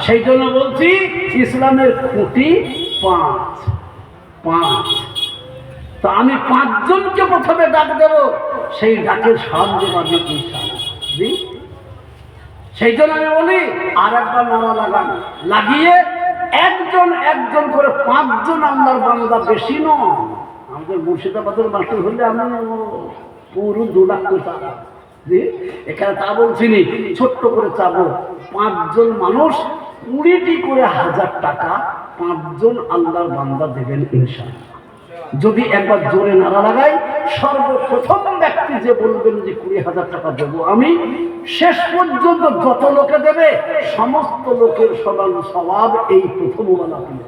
সেই জন্য বলছি, ইসলামের খুঁটি পাঁচ। তো আমি 5 জনকে প্রথমে ডাক দেব, সেই ডাকের সাহায্য পাবে ইনশাআল্লাহ। সেই জন্য আমি বলি, আর একবার নারা লাগান, লাগিয়ে একজন করে 5 জন আল্লাহর বান্দা, বেশি নয়। আমাদের মুর্শিদাবাদের মাস্টার হলে আমি পুরো 2 লাখ টাকা এখানে তা বলছিনি, ছোট্ট করে চাবো 5 জন মানুষ 20টি করে 1000 টাকা 5 জন আল্লাহর বান্দা দেবেন ইনশাআল্লাহ। যদি একবার জোরে নারা লাগাই, সর্বপ্রথম ব্যক্তি যে বলবেন যে 20,000 টাকা দেবো আমি, শেষ পর্যন্ত যত লোকে দেবে সমস্ত লোকের সমান সওয়াব এই প্রথম ওয়ালা পেয়ে।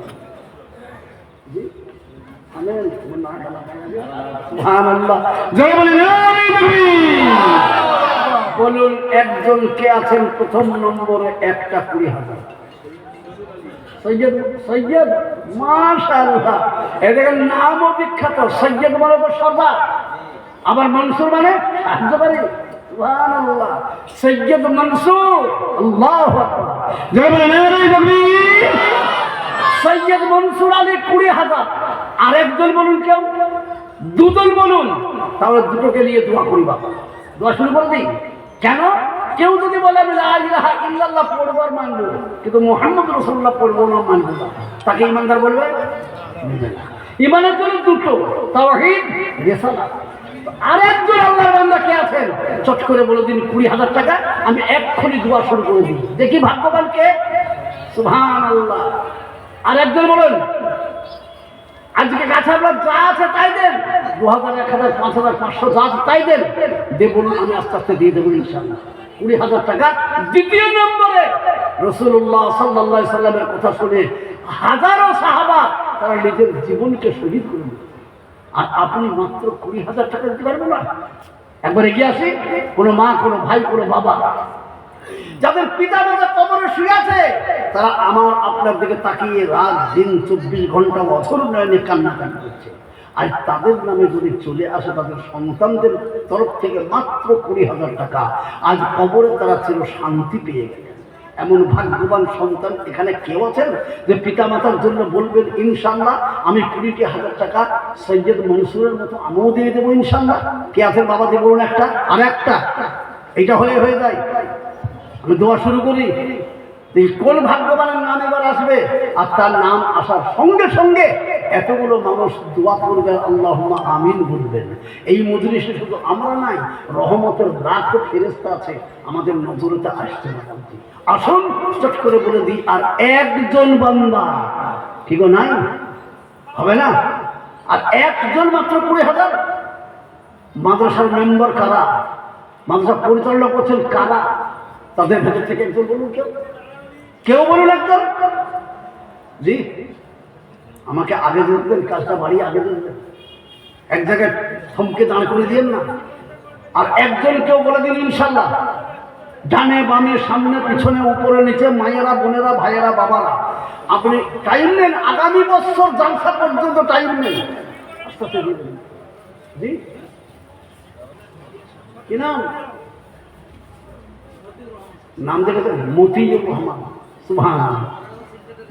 বলুন, একজন কে আছেন প্রথম নম্বরে? একটা 20,000 সৈয়দ। মাশাআল্লাহ, এদের নামও বিখ্যাত। সৈয়দ মানে তো সর্দার, আবার মনসুর মানে সাহায্য করে। সুবহানাল্লাহ, সৈয়দ মনসুর। আল্লাহু আকবার। সৈয়দ মনসুর আলী 20,000। আরেকজন বলুন, কেউ 2 জন বলুন, তাহলে দুটোকে নিয়ে দোয়া করি। বাবা, দোয়া শুরু করে দিই। কেন? কেউ যদি বলে আমি লা ইলাহা ইল্লাল্লাহ পড়বো আর মানবো, কিন্তু মুহাম্মদ রাসূলুল্লাহ পড়বো না মানবো না, তাকে ইমানদার বলবে? ইমানের জন্য 2টো, তাওহীদ, রিসালাত। আরেকজন আল্লাহর বান্দা কে আছেন? চট করে বলে দিন 20,000 টাকা, আমি এক্ষুনি দোয়া শুরু করে দিই। দেখি ভাগ্যবান কে। সুবহানাল্লাহ। আরেকজন বলুন, আজকে কাছে আপনার যা আছে তাই দেন, 2000, 1000, 5000, 500 যা আছে তাই দেন। বলুন, আমি আস্তে আস্তে দিয়ে দেবো ইনশাআল্লাহ 20,000 টাকা। দ্বিতীয় নম্বরে রাসূলুল্লাহ সাল্লাল্লাহু আলাইহি সাল্লামের কথা শুনে হাজারো সাহাবা তারা নিজের জীবনকে শহীদ করে দিল। আর আপনি মাত্র 20,000 টাকা দিতে পারবেন না? একবার এগিয়ে আসি। কোনো মা, কোনো ভাই, কোনো বাবা যাদের পিতা মাতা কবরে শুয়ে আছে, তারা আমার আপনার দিকে তাকিয়ে রাত দিন 24 ঘন্টা অঝোর নয়নে কান্নাকাটি করছে। আর তাদের নামে যদি চলে আসে তাদের সন্তানদের তরফ থেকে মাত্র 20,000 টাকা, আজ কবরে তারা চির শান্তি পেয়ে গেলেন। এমন ভাগ্যবান সন্তান এখানে কেউ আছেন যে পিতা মাতার জন্য বলবেন ইনশাআল্লাহ আমি 20,000 টাকা সৈয়দ মনসুরের মতো আমিও দিয়ে দেবো ইনশাআল্লাহ? কে আছেন বাবা? দিয়ে বলুন একটা। আর একটা, এইটা হয়ে যায়। আমি দোয়া শুরু করি। কোন ভাগ্যবানের নাম এবার আসবে? আর তার নাম আসার সঙ্গে সঙ্গে এতগুলো মানুষ দোয়া করবে, আল্লাহুম্মা আমিন বলবেন। এই মজলিসে শুধু আমরা নাই, রহমতের লাখো ফেরেশতা আছে আমাদের নজরেতে আসছে না। আসুন চট করে বলে দিই, আর একজন বান্দা, ঠিক নাই? হবে না? আর একজন মাত্র 20,000। মাদ্রাসার মেম্বার কারা? মাদ্রাসা পরিচালনা করছেন কারা? তাদের ভেতর থেকে একজন বলুন, কেউ বলুন একজন। জি, আমাকে আগে ধরবেন, কাজটা বাড়িয়ে আগে ধরবেন, এক জায়গায় থমকে দাঁড় করে দিয়েন না। আর একজন কেউ বলে দিন ইনশাআল্লাহ। ডানে বামে সামনে পিছনে উপরে নিচে, মায়েরা বোনেরা ভাইয়েরা বাবারা, আপনি টাইম নেন, আগামী বছর জালসা পর্যন্ত টাইম নেন। আস্তে আস্তে দিবেন। জি, কি নাম? নাম দেখেছেন? মতিউর রহমান। সুবহানাল্লাহ।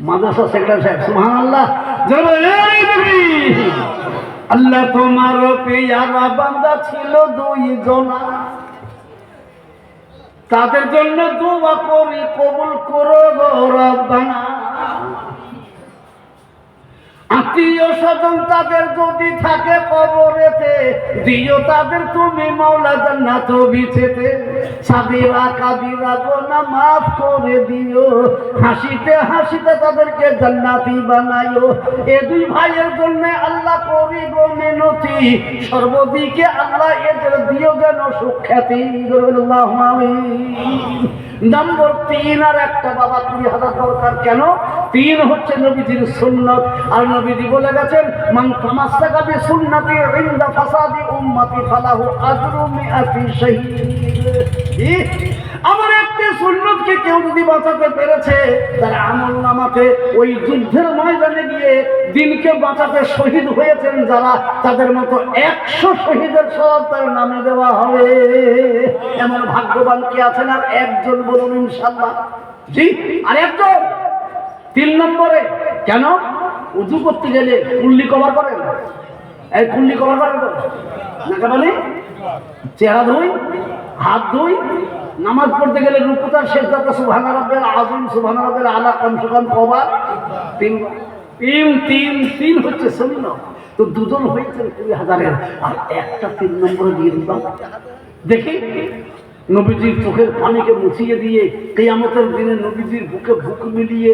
মাদ্রাসা সেক্রেটারি সাহেব। সুবহানাল্লাহ। আল্লাহ তোমার পেয়ারা বান্দা ছিল 2 জনা, তাদের জন্য দোয়া করি কবুল করো গো রব্বানা। আত্মীয় স্বজন তাদের যদি থাকে কবরেতে, দিও তাদের তুমি মাওলা জান্নাত বিছেতে। সাবিরা কাবিরা গোনা মাফ করে দিও, হাসিতে হাসিতে তাদেরকে জান্নাতি বানাইও। এ 2 ভাইয়ের জন্য আল্লাহ করি গো মিনতি, সর্বদিকে আল্লাহ এদের দিও যেন সুখ্যাতি। আল্লাহুম্মা আমিন। নম্বর 3, আর একটা বাবা 20,000 দরকার। কেন? তিন হচ্ছে নবীজির সুন্নত। আর নবীজি বলে গেছেন, মান তামাসসাকা বিসুন্নতি ইনদা ফাসাদি উম্মতি ফালাহু আজরু মিআতি শাহীদ। আমার একটি সুন্নতকে কেউ যদি বাঁচাতে পেরেছে, তার আমলনামাতে ওই যুদ্ধের ময়দানে গিয়ে দিনকে বাঁচাতে শহীদ হয়েছেন যারা, তাদের মতো 100 শহীদের সওয়াব তার নামে দেওয়া হবে। এমন ভাগ্যবান কি আছেন? আর একজন বলুন ইনশাআল্লাহ। জি, আর একজন। 3 নম্বরে, কেন উযু করতে গেলে কুল্লি কভার করেন? এই কুল্লি কভার করেন তো নাকি বলে? চেহারা ধুই, হাত ধুই, নামাজ পড়তে গেলে রুকুতার সেজদাতে সুবহানা রাব্বিল আযীম, সুবহানা রাব্বিল আলা কমসে কম কবার 3 হচ্ছে সুন্নাহ। তো দুজন হয়েছেন 20,000-এর, আর একটা 3 নম্বরে দিয়ে দিলাম। দেখি নবীজির চোখের পানিকে মুছিয়ে দিয়ে কিয়ামতের দিনে নবীজির বুকে বুক মিলিয়ে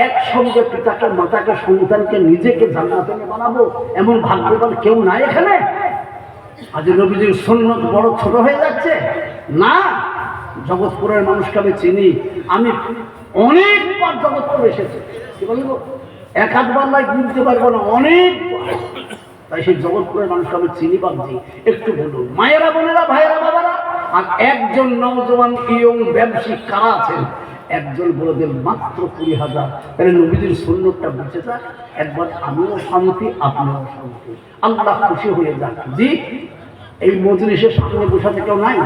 একসঙ্গে পিতাকে, মাতাকে, সন্তানকে, নিজেকে জান্নাতে বানাবো, এমন ভাগ্যবান কেউ নাই এখানে? আজ নবীজির সুন্নত বড় ছোট হয়ে যাচ্ছে না। জগৎপুরের মানুষকে আমি চিনি, আমি অনেকবার জগৎপুর এসেছি, কি বলবো, 1-8 বার গুনতে পারবো না, অনেক। তাই সেই জগৎপুরের মানুষকে আমি চিনি পাচ্ছি। একটু বলুন মায়েরা, বোনেরা, ভাইয়েরা, বাবারা, আর একজন নওজোয়ান ইয়ং ব্যবসায়িক কারা আছেন? একজন বলে দেন মাত্র 20,000। তাহলে নবীজির সুন্নতটা বুঝে যাক, একবার আমিও শান্তি, আপনিও শান্তি, আল্লাহ খুশি হয়ে যাক। জি, এই মজলিসের সামনে বসাতে কেউ নাই,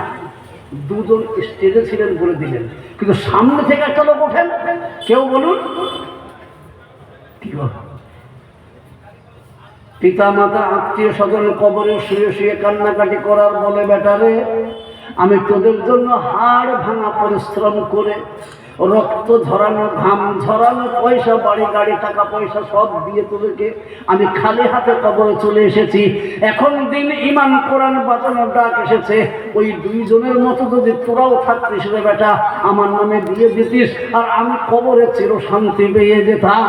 দুজন স্টেজে ছিলেন বলে দিলেন, কিন্তু সামনে থেকে একটা লোক ওঠেন, কেউ বলুন কি পিতা মাতা আত্মীয় স্বজন কবরে শুয়ে শুয়ে কান্নাকাটি করার বলে, বেটারে আমি তোদের জন্য হাড় ভাঙা পরিশ্রম করে রক্ত ঝরানো, ঘাম ঝরানো, পয়সা, বাড়ি গাড়ি, টাকা পয়সা সব দিয়ে তোদেরকে আমি খালি হাতে কবরে চলে এসেছি। এখন দিন ইমান কোরআন বাঁচানোর ডাক এসেছে, ওই 2 জনের মতো যদি তোরাও থাকতিস রে বেটা, আমার নামে দিয়ে দিতিস, আর আমি কবরে চির শান্তি পেয়ে যেতাম।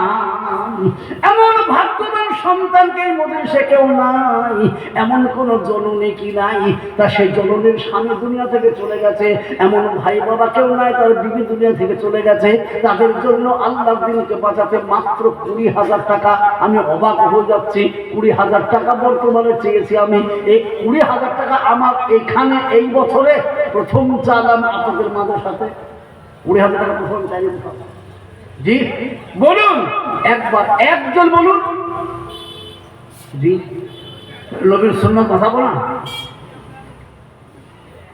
এমন ভাগ্যবান সন্তানকে মজলিসে কেউ নাই, এমন কোন জননী কি নাই, তা সেই জননীর স্বামী দুনিয়া থেকে চলে গেছে, এমন ভাই বাবা কেউ নাই, তার বিবি দুনিয়া থেকে চলে গেছে, তাদের জন্য আল্লাহর দিনকে বাঁচাতে মাত্র 20,000 টাকা। আমি অবাক হয়ে যাচ্ছি, 20,000 টাকা বর্তমানে চেয়েছি আমি। এই 20,000 টাকা আমার এখানে এই বছরে প্রথম চালাম আপনাদের মাদ্রাসাতে। 20,000 টাকা প্রথম চাইলে। জি বলুন একবার, একজন বলুন। জি, নবীর সুন্নাত কথা বলা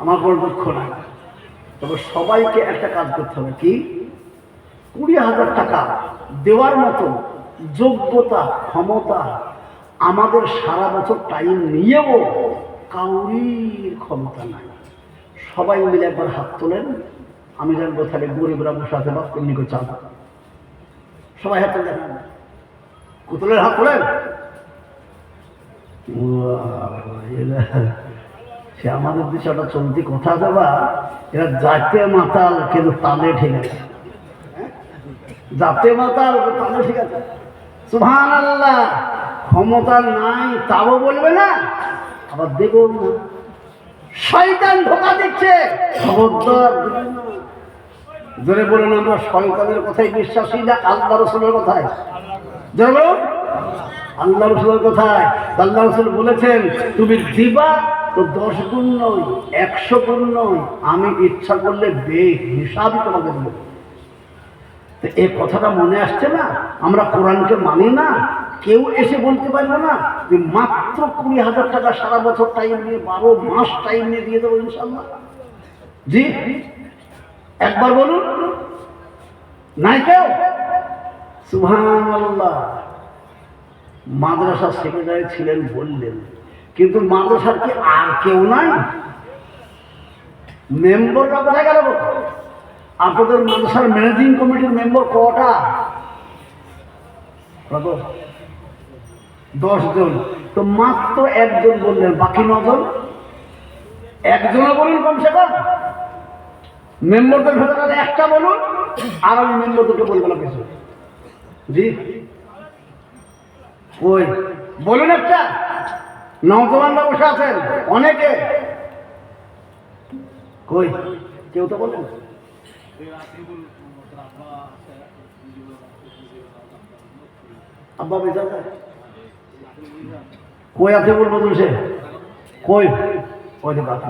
আমার বড় দুঃখ নাই, তবে সবাইকে একটা কাজ করতে হবে। কি? 20,000 টাকা দেওয়ার মতো যোগ্যতা, ক্ষমতা আমাদের সারা বছর টাইম নিয়েও কাউরির ক্ষমতা নাই। সবাই মিলে একবার হাত তোলেন, আমি জানবো তাহলে গরিবরা বসে আছে বা এমনি করে চাল। সবাই হাত তোলেন, কুতলের হাত তোলেন। সে আমাদের দেশে একটা চলতি কথা দেবা, এরা জাতে মাতাল কিন্তু তালে ঠিক আছে, জাতে মাতাল তালে ঠিক আছে। সুবহানাল্লাহ, ক্ষমতা নাই তাও বলবে না, আবার দেবো না। শয়তান ধোঁকা দিচ্ছে, খবরদার। জোরে বলুন, আমরা শয়তানের কথাই বিশ্বাসী না আল্লাহ রাসূলের কথায়? জোরে বলুন, আল্লাহ রাসূলের কথায়। আল্লাহ রাসূল বলেছেন, তুমি দিবা তো 10 গুণ নয়, 100 গুণ নয়, আমি ইচ্ছা করলে বেহিসাবি তোমাকে দেব। তো এই কথাটা মনে আসছে না? আমরা কোরআনকে মানি না, কেউ এসে বলতে পারবে না যে মাত্র 20,000 টাকা সারা বছর টাইম নিয়ে, 12 মাস টাইম নিয়ে দিয়ে দেবো ইনশাআল্লাহ। জি একবার বলুন, নাই কেউ? সুবহানাল্লাহ। মাদ্রাসা সেক্রেটারি ছিলেন বললেন, কিন্তু মাদ্রাসার কি আর কেউ নাই? মেম্বাররা কোথায় গেল? আপনাদের মাদ্রাসার ম্যানেজিং কমিটির মেম্বার কটা? 10 জন। তো মাত্র 1 জন বললেন, বাকি 9 জন? একজনও বলুন কমসে কম। মেম্বারদের ভেতরে একটা বলুন, আর আমি মেম্বারদেরকে বলবো না কিছু। জি ওই বলুন একটা। নওজওয়ানরা বসে আছেন অনেকে, কই কেউ তো বলেন। আব্বা বেঁচে আছে? কই আছে বলবো তো সে কই ওই যে কথা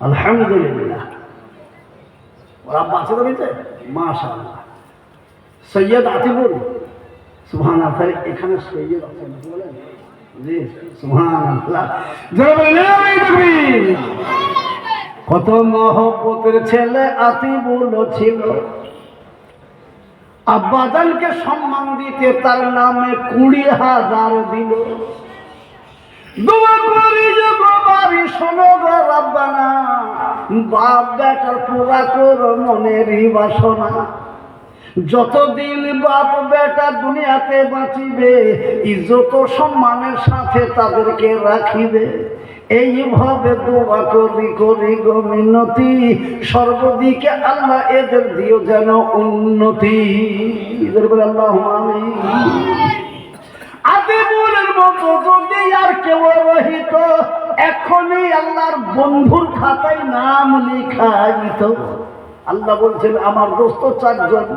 আলহামদুলিল্লাহ ওর আব্বা আছে তো বেঁচে মাশাআল্লাহ সৈয়দ আতিবুল সুবহানাল্লাহ এখানে সৈয়দ আছে বলেন জি সুবহানাল্লাহ জোরে বলেন এই তাকবীর কত মহব্বতের ছেলে আতিবুল ছিল আব্বাজানকে সম্মান দিতে তার নামে 20,000 দিল দোয়া করি যে বাবারি শোনো গো রাব্বানা বাপ বেটার পুরা করো মনেরই বাসনা যতদিন বাপ বেটা দুনিয়াতে বাঁচিবে ইজ্জত সম্মানের সাথে তাদেরকে রাখিবে এইভাবে দোয়া করি করি গো মিনতি সর্বদিকে আল্লাহ এদের দিও যেন উন্নতি এদের বলে আল্লাহুম্মা আমিন আতিবুলের মতো যদি আর কেউ রহিত এখনই আল্লাহর বন্ধুর খাতায় নাম লিখাইত আল্লাহ বলছেন আমার দোস্ত 4 জন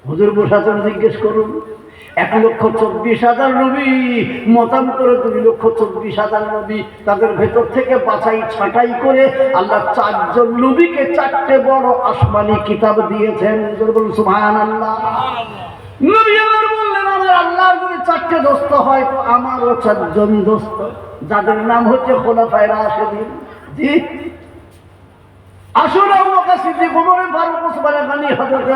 হুজুর বসাছেন জিজ্ঞেস করুন 1,24,000 নবী মতান্তরে 2,24,000 নবী তাদের ভেতর থেকে বাছাই ছাঁটাই করে আল্লাহ 4 জন নবীকে 4টে বড় আসমানি কিতাব দিয়েছেন বলুন সুবহানাল্লাহ নবী আমার বললেন আমার আল্লাহ যদি 4টে দোস্ত হয় তো আমারও 4 জন দোস্ত যাদের নাম হচ্ছে খোলাফায়ে রাশিদিন জি আসলে আবু বকর সিদ্দিক ওমর ফারুক ওসমান গনি হযরত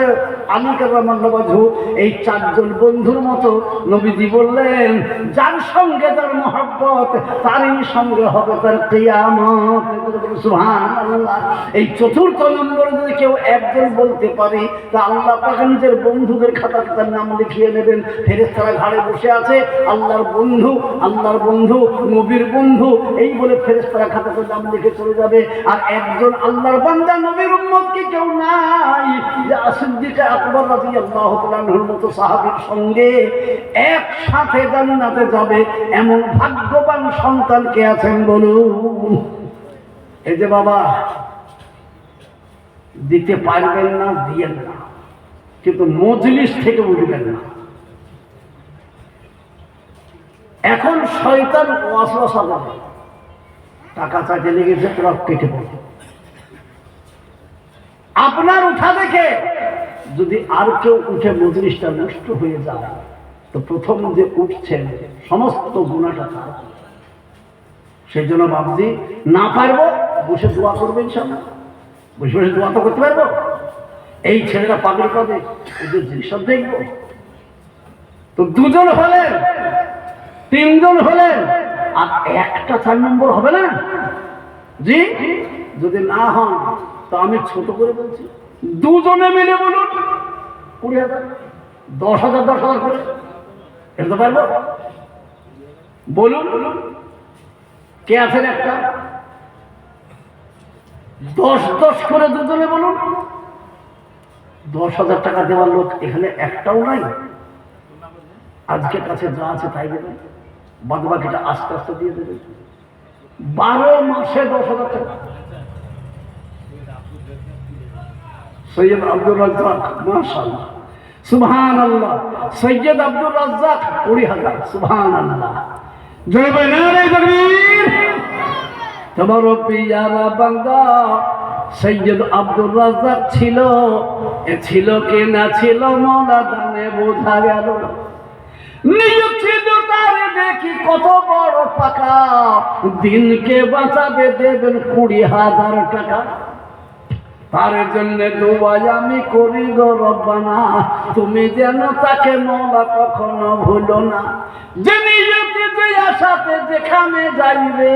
আলী কারামাল্লাহু ওয়াজহু এই 4 জন বন্ধুর মতো নবীজি বললেন যার সঙ্গে তার মহব্বত তারই সঙ্গে হবে তার কিয়ামত সুবহানাল্লাহ এই চতুর্থ নম্বর যদি কেউ একজন বলতে পারে তা আল্লাহ পাক নিজের বন্ধুদের খাতায় তার নাম লিখিয়ে নেবেন ফেরেশতারা ঘাড়ে বসে আছে আল্লাহর বন্ধু নবীর বন্ধু এই বলে ফেরেশতারা খাতায় নাম লিখে চলে যাবে আর একজন আল্লাহর বান্দা নবীর উম্মত কি কেউ নাই যে সিদ্দিক আকবর রাদিয়াল্লাহু তাআলা আনহুর মতো সাহাবীর সঙ্গে একসাথে জান্নাতে যাবে এমন ভাগ্যবান সন্তান কে আছেন বলুন এই যে বাবা দিতে পারবেন না দিয়েন না কিন্তু মজলিস থেকে উঠবেন না এখন শয়তান ওয়াসওয়াসা করে টাকা চাইতে লেগেছে তোরা কেটে পড়ে আপনার উঠা দেখে যদি আর কেউ উঠে মজলিসটা নষ্ট হয়ে যায় তো প্রথম যে উঠছেন সমস্ত গুনাহটা তার সেই জন্য বাবজি না পারবো বসে দোয়া করবেন ইনশাআল্লাহ বসে বসে দোয়া তো করতে পারবো এই ছেলেরা পাগল পাবে ওদের জিনিসটা দেখবো তো 2 জন হলেন 3 জন হলেন আর একটা 4 নম্বর হবে না জি যদি না হন তো আমি ছোট করে বলছি 2 জনে মিলে বলুন 20,000 10,000 10,000 করে এটা পারবো বলুন কে আছেন একটা 10 করে 2 জনে বলুন 10,000 টাকা দেওয়ার লোক এখানে একটাও নাই আজকে কাছে যা আছে তাই দেবেন বাদ বাকিটা আস্তে আস্তে দিয়ে দেবেন 12 মাসে 10,000 টাকা সৈয়দ আব্দুর রাজ্জাক মাশাআল্লাহ সুবহানাল্লাহ সৈয়দ আব্দুর রাজ্জাক 20,000 সুবহানাল্লাহ জয় বলে নারে তাকবীর তোমার পিয়ারা বান্দা সৈয়দ আব্দুর রাজ্জাক ছিল কি না ছিল মওলা দানে বোঝা গেল নিয়ত ছিল তার দেখি কত বড় পাকা দিনকে বাঁচাবে দেবেন 20,000 টাকা তার জন্য দোয়া আমি করি গো রব্বানা তুমি যেন তাকে মওলা কখনো ভুলো না যে নিয়তে যে আশাতে যেখানে যাইবে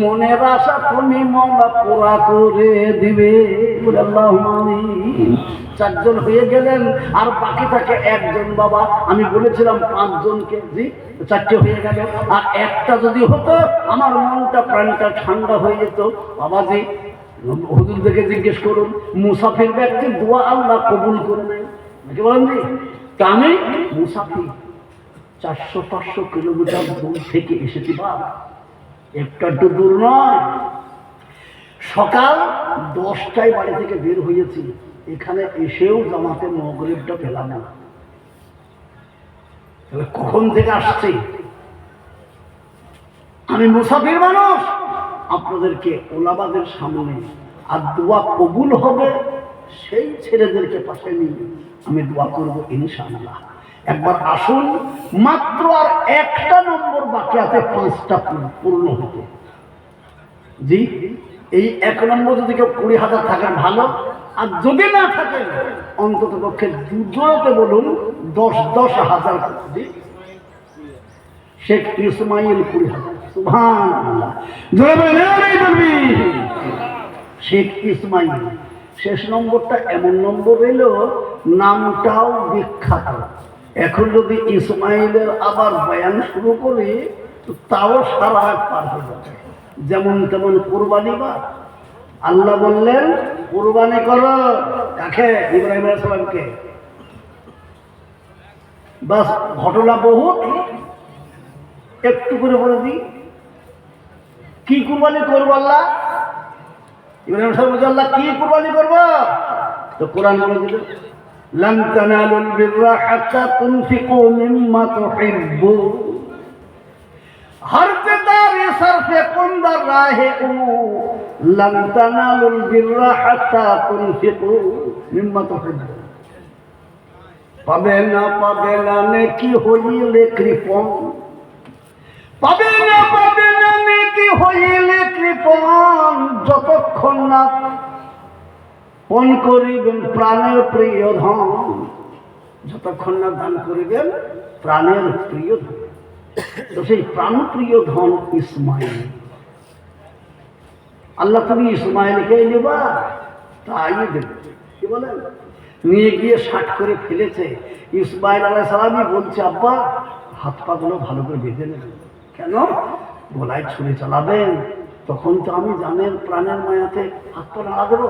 মনের আশা তুমি মওলা পুরা করে দিবে আল্লাহুম্মা আমিন 4 জন হয়ে গেলেন আর বাকি থাকে 1 জন বাবা আমি বলেছিলাম 5 জনকে জি 4টে হয়ে গেল আর একটা যদি হতো আমার মনটা প্রাণটা ঠান্ডা হয়ে যেত বাবাজি হুজুর থেকে জিজ্ঞেস করুন মুসাফির ব্যক্তির দোয়া আল্লাহ কবুল করে নেয় নাকি বলেন জি তা আমি মুসাফির 400-500 কিলোমিটার দূর থেকে এসেছি বাবা একটা দূর নয় সকাল 10টায় বাড়ি থেকে বের হয়েছি, এখানে এসেও জামাতে মাগরিবটা পেলাম না। তাহলে কখন থেকে আসছে? আমি মুসাফির মানুষ, আপনাদেরকে ওলামাদের সামনে আর দোয়া কবুল হবে সেই ছেলেদেরকে পাশে নিয়ে আমি দোয়া করবো ইনশাআল্লাহ। একবার আসুন, মাত্র আর একটা নম্বর বাকি আছে 5টা পূর্ণ হতে। জি, এই 1 নম্বর যদি কেউ 20,000 থাকেন ভালো, আর যদি না থাকেন অন্তত পক্ষে দুজনতে বলুন 10,000। জি, শেখ ইসমাইল 20,000। সুবহানাল্লাহ, জোরে বলবি। শেখ ইসমাইল শেষ নম্বরটা এমন নম্বর এলো, নামটাও বিখ্যাত। এখন যদি ইসমাইলের আবার বয়ান শুরু করি তাও সারা রাত পার হয়ে যাবে। যেমন তেমন কুরবানি বা আল্লাহ বললেন কুরবানি করো। কাকে? ইব্রাহিম আলাইহিস সালামকে। বাস, ঘটনা বহুত, একটু করে বলে দিই। কি কুরবানি করবো আল্লাহ? ইব্রাহিম আলাইহিস সালাম বলছে আল্লাহ কি কুরবানি করবো? তো কোরআন বলে দিল লান তানালুল বিররা হাত্তা তুনফিকু মিম্মা তুহিব্বুন। हर दारे सर पे कुंदर राहे लन तनालुल बिर्रा हत्ता तुनफिकू मिम्मा तुहिब्बुन। পাবে না নেকি হইলে কৃপণ, পাবে না নেকি হইলে কৃপণ, যতক্ষণ না পণ করিবেন প্রাণের প্রিয় ধন, যতক্ষণ না দান করিবেন প্রাণের প্রিয় ধন। তো সেই প্রাণপ্রিয় ধন ইসমাইল। আল্লাহ তুমি ইসমাইলকে নেবা, তাই দেবে। কি বলেন? নিয়ে গিয়ে 60 করে ফেলেছে। ইসমাইল আলাইহিস সালামই বলছে আব্বা হাত পা গুলো ভালো করে বেঁধে নেবেন। কেন? গলায় ছুরি চালাবেন, তখন তো আমি জানেন প্রাণের মায়াতে হাত পা নাড়া দেবো,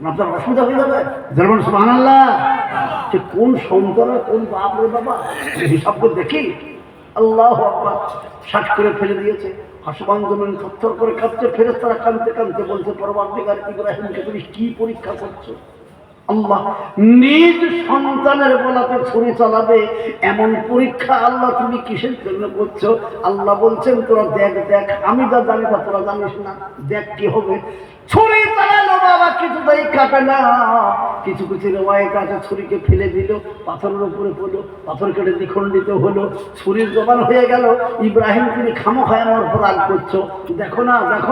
আপনার অসুবিধা হয়ে যাবে। যেমন সুবহানাল্লাহ, সে কোন সন্তান কোন বাপ রে বাবা, হিসাব করে দেখি। আল্লাহু আকবার, 60 করে ফেলে দিয়েছে। আসমান জমিন থরথর করে কাঁপছে, ফেরেশতারা কাঁদতে কাঁদতে বলছে পরওয়ারদিগার ইব্রাহিমকে তুমি কি পরীক্ষা করছো? আল্লাহ নিজ সন্তানের গলাতে ছুরি চালাবে এমন পরীক্ষা আল্লাহ তুমি কিসের জন্য করছো? আল্লাহ বলছেন তোরা দেখ, আমি যা জানি তা তোরা জানিস না, দেখ কি হবে। ছুরি চালালো বাবা, কিছুতেই কাটে না। কিছু রেওয়ায়েত আছে ছুরিকে ফেলে দিল, পাথরের উপরে পড়লো, পাথর কেটে দ্বিখণ্ডিত হলো, ছুরির জবান হয়ে গেল। ইব্রাহিম তুমি খামোখায় আমার উপর রাগ করছো, দেখো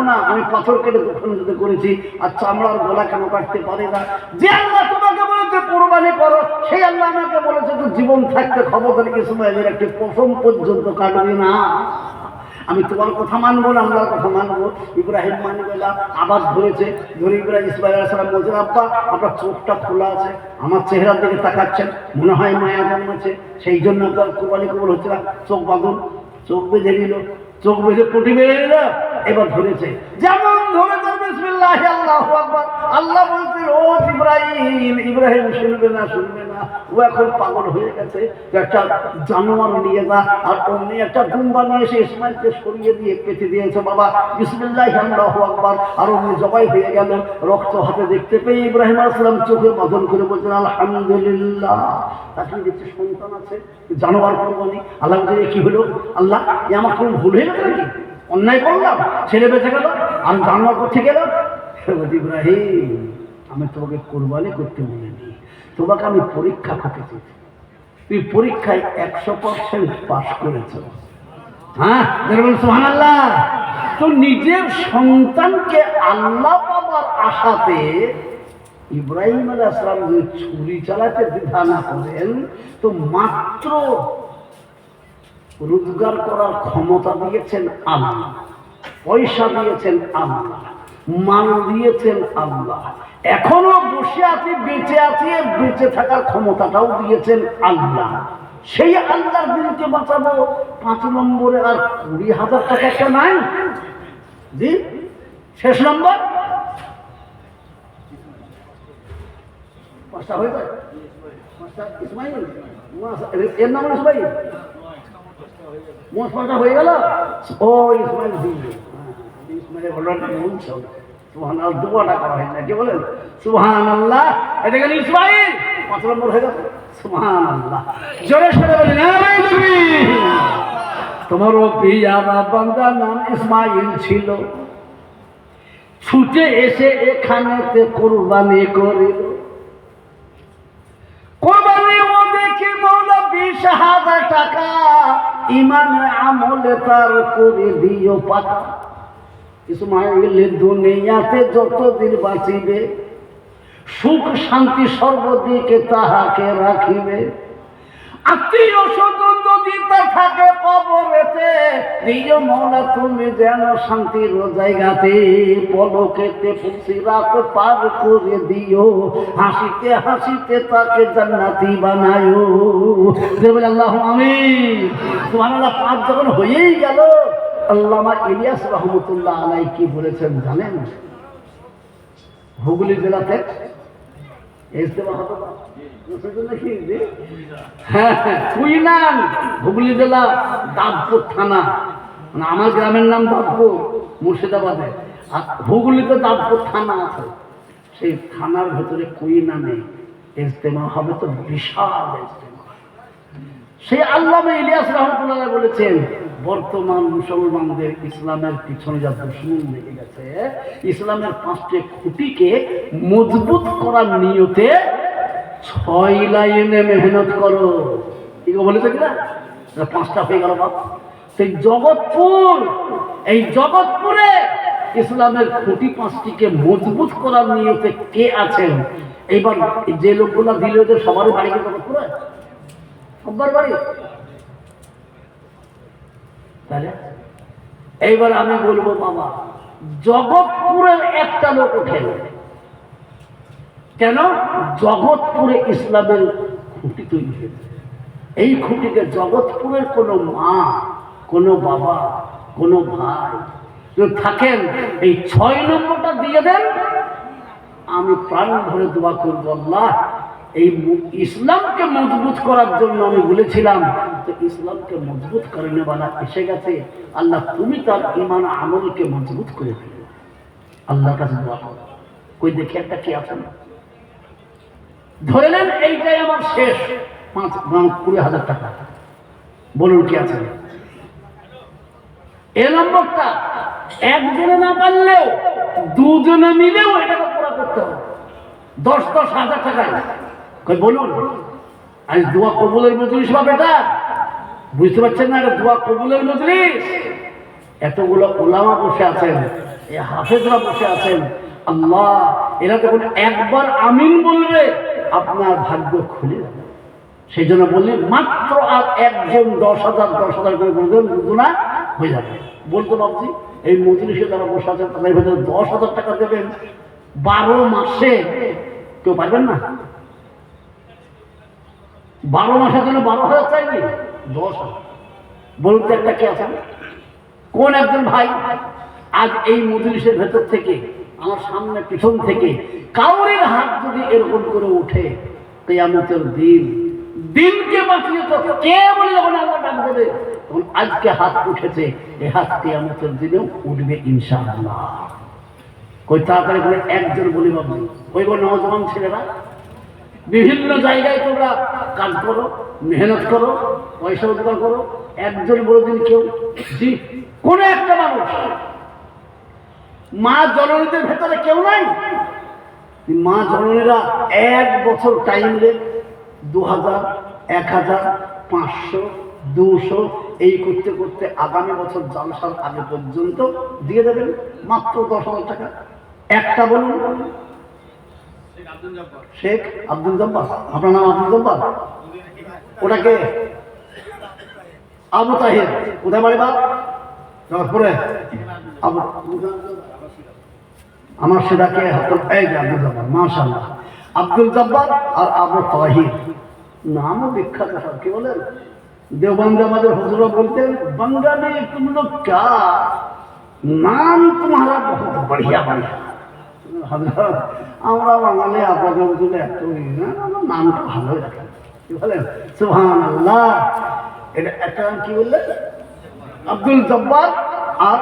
না আমি পাথর কেটে দ্বিখণ্ডিত করেছি, আর চামড়ার গলা কেন কাটতে পারে না? যে আল্লাহ তোমাকে বলেছে কোরবানি করো, সেই আল্লাহ আমাকে বলেছে তো জীবন থাকতে খবরদার ইসমাইলের একটি পশম পর্যন্ত কাটবে না। আমি তোমার কথা মানবো না, আল্লাহর কথা মানবো। ইব্রাহিম মানবে না, আবার ধরে ইব্রাহিম ইসমাইল আলাইহিস সালাম বলছেন আব্বা আপনার চোখটা খোলা আছে, আমার চেহারার দিকে তাকাচ্ছেন, মনে হয় মায়া জন্মেছে, সেই জন্য আপনার কুরবানি কবুল হচ্ছে না। চোখ বাঁধুন। চোখ বেঁধে নিল, চোখ বেঁধে পটি বেড়ে নিল, এবার ধরেছে। যেমন ধরেছে বিসমিল্লাহ আল্লাহু আকবার। আল্লাহ বলছেন ও ইব্রাহিম শুনবে না, ও এখন পাগল হয়ে গেছে, একটা জানোয়ার নিয়ে যা। আর অমনি একটা দুম্বা নিয়ে এসে ইসমাইলকে সরিয়ে দিয়ে পেতে দিয়েছে বাবা বিসমিল্লাহ আল্লাহু আকবার। আর অমনি জবাই হয়ে গেল। রক্ত হাতে দেখতে পেয়ে ইব্রাহিম আলাইহিস সালাম চোখে বাঁধন করে বলছেন আলহামদুলিল্লাহ, তাকে দেখছে সন্তান আছে, জানোয়ার কোরবানি। আল্লাহ বলছে কি হলো? আল্লাহ এ আমার কোনো ভুল হয়ে গেল নাকি? অন্যায় করলাম, ছেলে বেঁচে গেল আর জানোয়ার করতে গেল। ইব্রাহিম আমি তোমাকে কোরবানি করতে বলিনি, তোমাকে আমি পরীক্ষা করতেছি। তুই পরীক্ষায় 100% পাস করেছ। হ্যাঁ, সুবহানাল্লাহ। তো নিজের সন্তানকে আল্লাহ পাবার আশাতে ইব্রাহিম আলাইহিস সালাম যদি ছুরি চালাতে দ্বিধা না করেন, তো মাত্র রোজগার করার ক্ষমতা দিয়েছেন আল্লাহ, পয়সা দিয়েছেন আল্লাহ, মাল দিয়েছেন আল্লাহ, এখনো বসে আছি বেঁচে আছি, বেঁচে থাকার ক্ষমতাটাও দিয়েছেন আল্লাহ। সেই আল্লাহর দিনকে বাঁচাবো 5 নম্বরে আর 20,000 টাকা একটা নাই। জি, শেষ নম্বর 5টা হয়ে যায়। 5টা ইসমাইল, এর নাম ইসমাইল, 5টা হয়ে গেল। ও ইসমাইল দিন ইসমাইলের ঘটনাটা বলছো। সুবহানাল্লাহ দোয়াটা করা হয় না, কি বলেন? সুবহানাল্লাহ। এটা গেল ইসমাইল, 5 নম্বর হয়ে গেল। সুবহানাল্লাহ, জোরে সরে বলেন আমিন। তোমারও পিয়ারা বান্দার নাম ইসমাইল ছিল, ছুটে এসে এখানেতে কোরবানি করিল। কোরবানি ও দেখে মৌলা 20,000 টাকা ইমান আমলে তার করে দিও পাকা। ইসমাইল দুনিয়াতে যতদিন বাঁচিবে সুখ শান্তি সর্বদিকে তাহাকে রাখিবে। আত্মীয় স্বজন যদি তার থাকে কবরেতে, দিও মৌলা তুমি যেন শান্তির জায়গাতে পলকেতে ফুলসিরাত পার করে দিও। হাসিতে হাসিতে তাকে জান্নাতি বানায়ো। বলে আল্লাহ আমিন। সুবহানাল্লাহ। 5 যখন হয়েই গেল, আল্লামা ইলিয়াস রহমতুল্লাহ আলাইহি কি বলেছেন জানেন? হুগলি জেলাতে ইজতেমা হতো, হ্যাঁ কুইনান, হুগলি জেলা দাবপুর থানা, মানে আমার গ্রামের নাম দাবপুর মুর্শিদাবাদে, আর হুগলিতে দাবপুর থানা আছে। সেই থানার ভেতরে কুইনানে ইজতেমা হবে, তো বিশাল ইজতেমা। সেই আল্লামা ইলিয়াস রহমতুল্লাহ বলেছেন, বর্তমান মুসলমানদের ইসলামের পিছনে যা দুশ্মন লেগে গেছে, ইসলামের 5টি খুঁটিকে মজবুত করার নিয়তে 6 লাইনে মেহনত করো। ঠিক বলেছে কিনা? 5টা হয়ে গেল বাপ। সেই জগৎপুর, এই জগৎপুরে ইসলামের খুঁটি 5টিকে মজবুত করার নিয়তে কে আছেন? এইবার যে লোকগুলা দিল, যে সবারই বাড়িকে জগৎপুরে, সবার বাড়ি। তাহলে এইবার আমি বলবো, বাবা জগৎপুরের একটা লোক ওঠেন কেন? জগৎপুরে ইসলামের খুঁটি তৈরি হয়েছে। এই খুঁটিকে জগৎপুরের কোনো মা, কোনো বাবা, কোনো ভাই যদি থাকেন, এই 6 নম্বরটা দিয়ে দেন, আমি প্রাণ ভরে দোয়া করবো, আল্লাহ এই ইসলামকে মজবুত করার জন্য আমি বলেছিলাম, তো ইসলামকে মজবুত করে নেওয়ালা এসে গেছে। আল্লাহ তুমি তার ঈমান আমলকে মজবুত করে দিও। আল্লাহর কাছে দোয়া করো। কই দেখি একটা কি আছে না, ধরে নেন এইটাই আমার শেষ 20,000 টাকা, বলুন কি আছে? এ নম্বরটা একজনে না পারলেও 2 জনে মিলেও এটাকে পুরা করতে হবে। 10,000 টাকায় কই বলুন, আজ দোয়া কবুলের মজলিস বা বেটা, বুঝতে পারছেন না? এটা দোয়া কবুলের মজলিস। এতগুলো ওলামা বসে আছেন, এই হাফেজরা বসে আছেন। আল্লাহ, এরা যখন একবার আমিন বলবে, আপনার ভাগ্য খুলে যাবে। সেই জন্য বললি মাত্র আর একজন 10,000 করে বলবেন, দুগুণা হয়ে যাবে। বলতে ভাবছি এই মজলিসে যারা বসে আছেন তাদের ভেতরে 10,000 টাকা দেবেন 12 মাসে, কেউ পারবেন না? 12 মাসের জন্য 12,000 চাইনি, 10,000 বলতে একটা কে আছেন? কোন একজন ভাই আজ এই মজলিসের ভেতর থেকে, আমার সামনে পিছন থেকে কাউরের হাত যদি এরকম করে উঠে, কিয়ামতের দিনকে বাঁচিয়ে তো কে বলে যখন আল্লাহ ডাক দেবে, তখন আজকে হাত উঠেছে, এই হাত কিয়ামতের দিনেও উঠবে ইনশাআল্লাহ। কই তাড়াতাড়ি করে একজন বলি বাবু, ওই নওজওয়ান ছেলেরা বিভিন্ন জায়গায় তোমরা কাজ করো, মেহনত করো, পয়সা রোজগার করো, একজন বলে দিন কেউ, জি কোন একটা মানুষ, মা জননীদের ভেতরে কেউ নাই? মা জননীরা 1 বছর টাইম দেন, 2,000, 1,000, 500, 200 এই করতে করতে আগামী বছর জালসার আগে পর্যন্ত দিয়ে দেবেন মাত্র 10,000 টাকা। একটা বলুন। শেখ আব্দুল জব্বার, আপনার নাম আব্দুল জব্বার? ওটাকে আবু তাহির, কোথায় বাড়ি বাপ? জগৎপুরে। আমার সেটাকে আব্দুল জব্বার, মাশাআল্লাহ। আব্দুল জব্বার আর আবু তাহির নামও বিখ্যাত। কি বলেন? দেওবন্দে আমাদের হুজুরা বলতেন, बंगाली तुम लोग क्या नाम तुम्हारा बहुत बढ़िया बढ़िया। আমরা বাঙালি আপনাদের মধ্যে এত আমার নামটা ভালোই রাখেন। কি বলেন? সুবহানাল্লাহ। এটা একটা নাম কি বললেন? আব্দুল জব্বার আর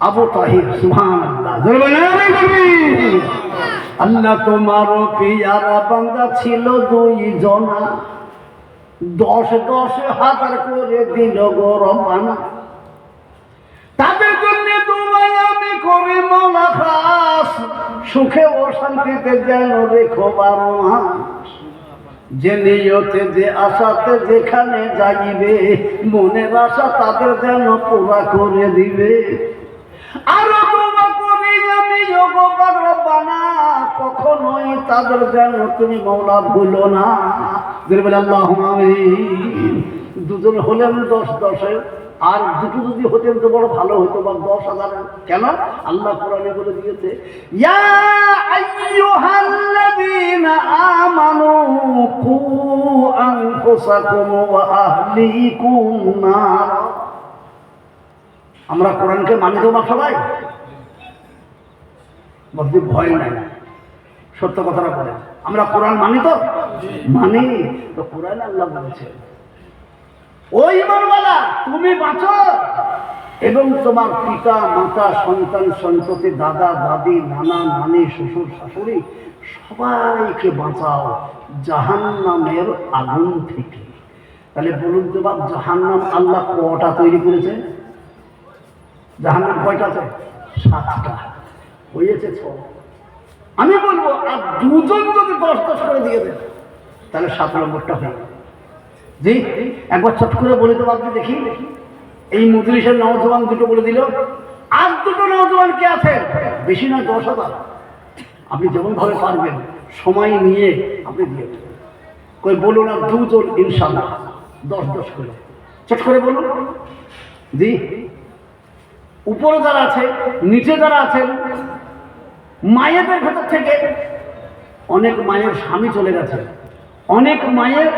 আবু তাহির, সুবহানাল্লাহ। আল্লাহ তোমারও পিয়ারা বান্দা ছিল 2 জনা, 10,000 করে দিল গো রব্বানা। তাদের জন্য দুআ আমি করি মওলা খাস, সুখে ও শান্তিতে যেন রেখো 12 মাস। যে নিয়তে যে আশাতে যেখানে যাইবে, মনের আশা তাদের যেন পুরা করে দিবে। আরো দোয়া করি আমি ওগো রব্বানা, কখনোই তাদের যেন তুমি মওলা ভুলো না। বলে আল্লাহুম্মা আমিন। 2 জন হলেন 10-10, আর 2টো যদি হতেন তো বড় ভালো হতো, বা 10,000। কেন? আল্লাহ কোরআনে বলে দিয়েছে, ইয়া আইয়ুহাল্লাযীনা আমানু কু আনফুসাকুম ওয়া আহলিকুম নার। আমরা কোরআনকে মানি তো সবাই? বলতে ভয় নাই, সত্য কথাটা বলে। আমরা কোরআন মানি তো? মানি তো। কোরআনে আল্লাহ বলেছে, ওই ঈমানওয়ালা তুমি বাঁচো এবং তোমার পিতা মাতা, সন্তান সন্ততি, দাদা দাদি, নানা নানি, শ্বশুর শাশুড়ি সবাইকে বাঁচাও জাহান্নামের আগুন থেকে। তাহলে বলুন তো বাপ, জাহান্নাম আল্লাহ কটা তৈরি করেছে? জাহান্নাম কয়টা আছে? 7টা। হয়েছে 6। আমি বলবো আর 2 জন যদি 10-10 করে দিয়ে দেন, তাহলে 7 নম্বরটা হয়ে। জি, একবার চট করে বলে দেবো আপনি, দেখি এই মজলিসের নওজওয়ান 2টো বলে দিল, আর 2টো নওজওয়ান কে আছে? বেশি নয়, 10,000। আপনি যেমন ভাবে পারবেন সময় নিয়ে আপনি দিয়ে দেবেন। কই বলুন আর 2 জন ইনশাআল্লাহ 10-10 করে চট করে বলুন। জি, উপরে যারা আছে, নিচে যারা আছেন, মায়েদের ভেতর থেকে অনেক মায়ের স্বামী চলে গেছে, অনেক মায়ের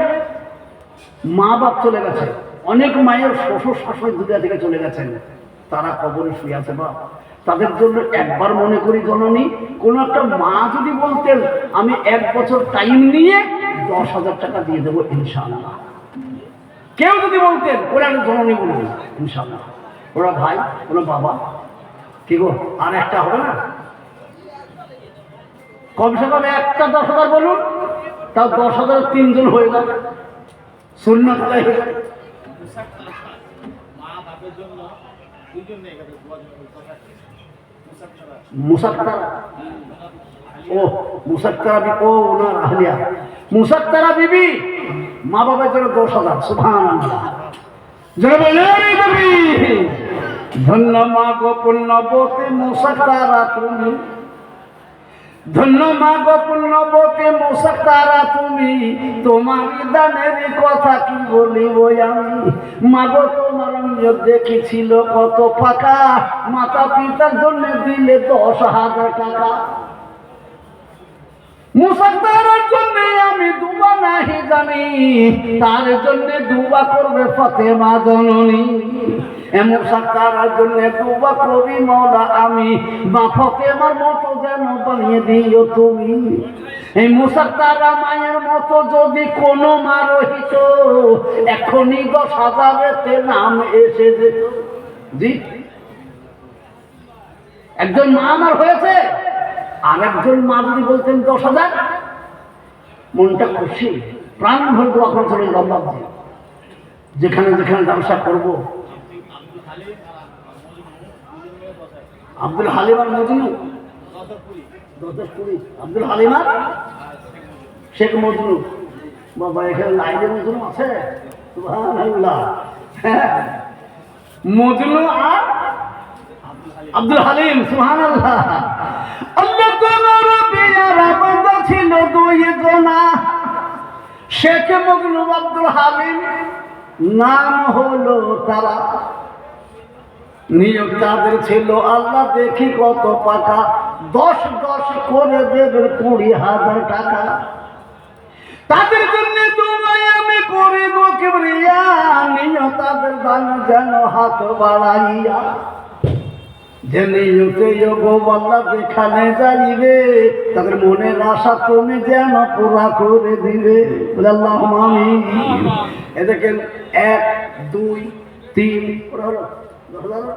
মা বাপ চলে গেছে, অনেক মায়ের শ্বশুর শাশুড়ি দুনিয়া থেকে চলে গেছেন, তারা কবরে শুয়ে আছে। বাপ, তাদের জন্য একবার মনে করি জননী, কোন একটা মা যদি বলতেন আমি 1 বছর টাইম নিয়ে 10,000 টাকা দিয়ে দেবো ইনশাআল্লাহ, কেউ যদি বলতেন, ওরা জননী বলুন ইনশাআল্লাহ। ওরা ভাই, ওরা বাবা, কি গো আর একটা হবে না? কমসে কম একটা 10,000 বলুন, তাও 10,000 3 জন হয়ে যাবে। সুন্নাত হয়ে যাবে। মুসাক্কারা, ও মুসাক্কারা বিবি, ও ওনার আহলিয়া মুসাক্কারা বিবি, মা বাবার জন্য 10,000। সুবহানাল্লাহ। ধন্য মা গো পুণ্যবতী মুসাক্কারা তুমি, ধন্য মা গো পুণ্যবতী মুসাক্কারা তুমি, তোমার দানের কথা কি বলিব আমি। মা গো তোমার নিয়ত দেখেছিল কত ফাঁকা, মাতা পিতার জন্য দিলে 10,000 টাকা। মুসাক্কারার জন্য আমি দুবা নাহি জানি, তার জন্য দুবা করবে ফাতেমা জননী। মুসাক্কারার জন্য দুবা কবি মওলা আমি, মা ফাতেমার মতো যেন বানিয়ে দিও তুমি। এই মুসাক্কারা মায়ের মতো যদি কোনো মা রহিত, এখনই 10,000-তে নাম এসে যেত। জি, একজন মা আমার হয়েছে, আর একজন মা যদি বলতেন 10,000, মনটা খুশি, প্রাণ ভরে দোয়া করে চলেন রব্বাজি। যেখানে যেখানে ব্যবসা করবো, আব্দুল হালিম আর মজনু, 10-20 আব্দুল হালিম আর শেখ মজনু। বাবা, এখানে লাইনে মজনু আছে? সুবহানাল্লাহ। মজনু আর আব্দুল হালিম, সুবহানাল্লাহ। আল্লাহ তোমার পেয়ারা বান্দা ছিল 2 জনা, শেখ মজনু আব্দুল হালিম নাম হলো তারা। নিয়োগ তাদের ছিল আল্লাহ দেখি কত পাকা, 10-10 করে দেবেন 20,000 টাকা। তাদের জন্য দুবাই আমি করি গো কিবরিয়া, নিয়োগ তাদের দান যেন হাত বাড়াইয়া। যে নিয়োগে গো আল্লাহ যেখানে যাইবে, তাদের মনের আশা তুমি যেন পুরা করে দিবে। বলে আল্লাহুম্মা আমিন। এ দেখেন 1, 2, 3 হলো 10,000।